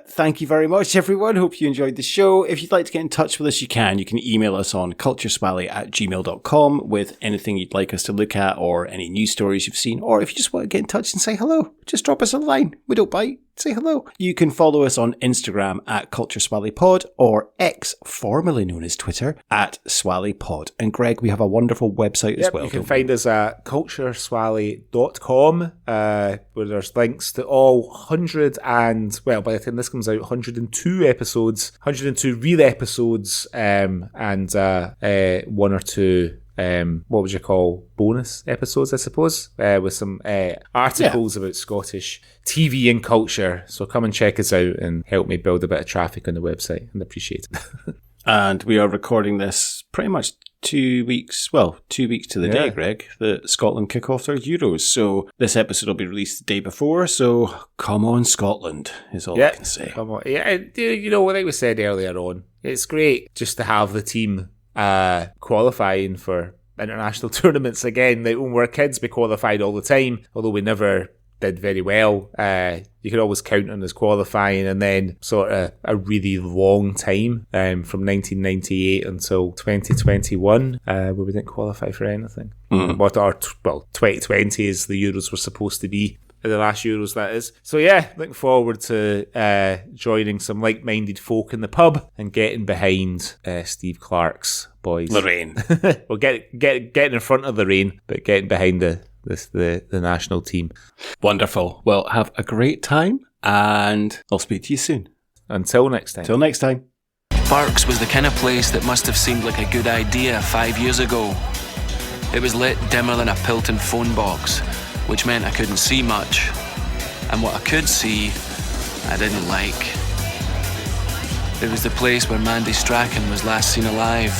thank you very much, everyone. Hope you enjoyed the show. If you'd like to get in touch with us, you can. You can email us on cultureswally@gmail.com with anything you'd like us to look at or any news stories you've seen. Or if you just want to get in touch and say hello, just drop us a line. We don't bite. Say hello. You can follow us on Instagram @CultureSwallyPod or X, formerly known as Twitter, @SwallyPod. And Greg, we have a wonderful website as well. You can find us at cultureswally.com where there's links to all 100 and, well, by the time this comes out, 102 episodes, 102 real episodes, and one or two what would you call bonus episodes, I suppose, with some articles about Scottish TV and culture. So come and check us out and help me build a bit of traffic on the website, and appreciate it. And we are recording this pretty much 2 weeks to the day, Greg, that Scotland kick off their Euros. So this episode will be released the day before, so come on Scotland is all I can say. Come on. Yeah, you know, like we said earlier on, it's great just to have the team qualifying for international tournaments again. When we were kids, we qualified all the time, although we never did very well. You could always count on us qualifying, and then sort of a really long time from 1998 until 2021 where we didn't qualify for anything. Well, 2020 is the Euros were supposed to be. The last Euros, that is. So yeah, looking forward to joining some like-minded folk in the pub and getting behind Steve Clark's boys. Lorraine. Well, getting in front of the rain, but getting behind the national team. Wonderful. Well, have a great time, and I'll speak to you soon. Until next time. Till next time. Barks was the kind of place that must have seemed like a good idea 5 years ago. It was lit dimmer than a Pilton phone box, which meant I couldn't see much. And what I could see, I didn't like. It was the place where Mandy Strachan was last seen alive.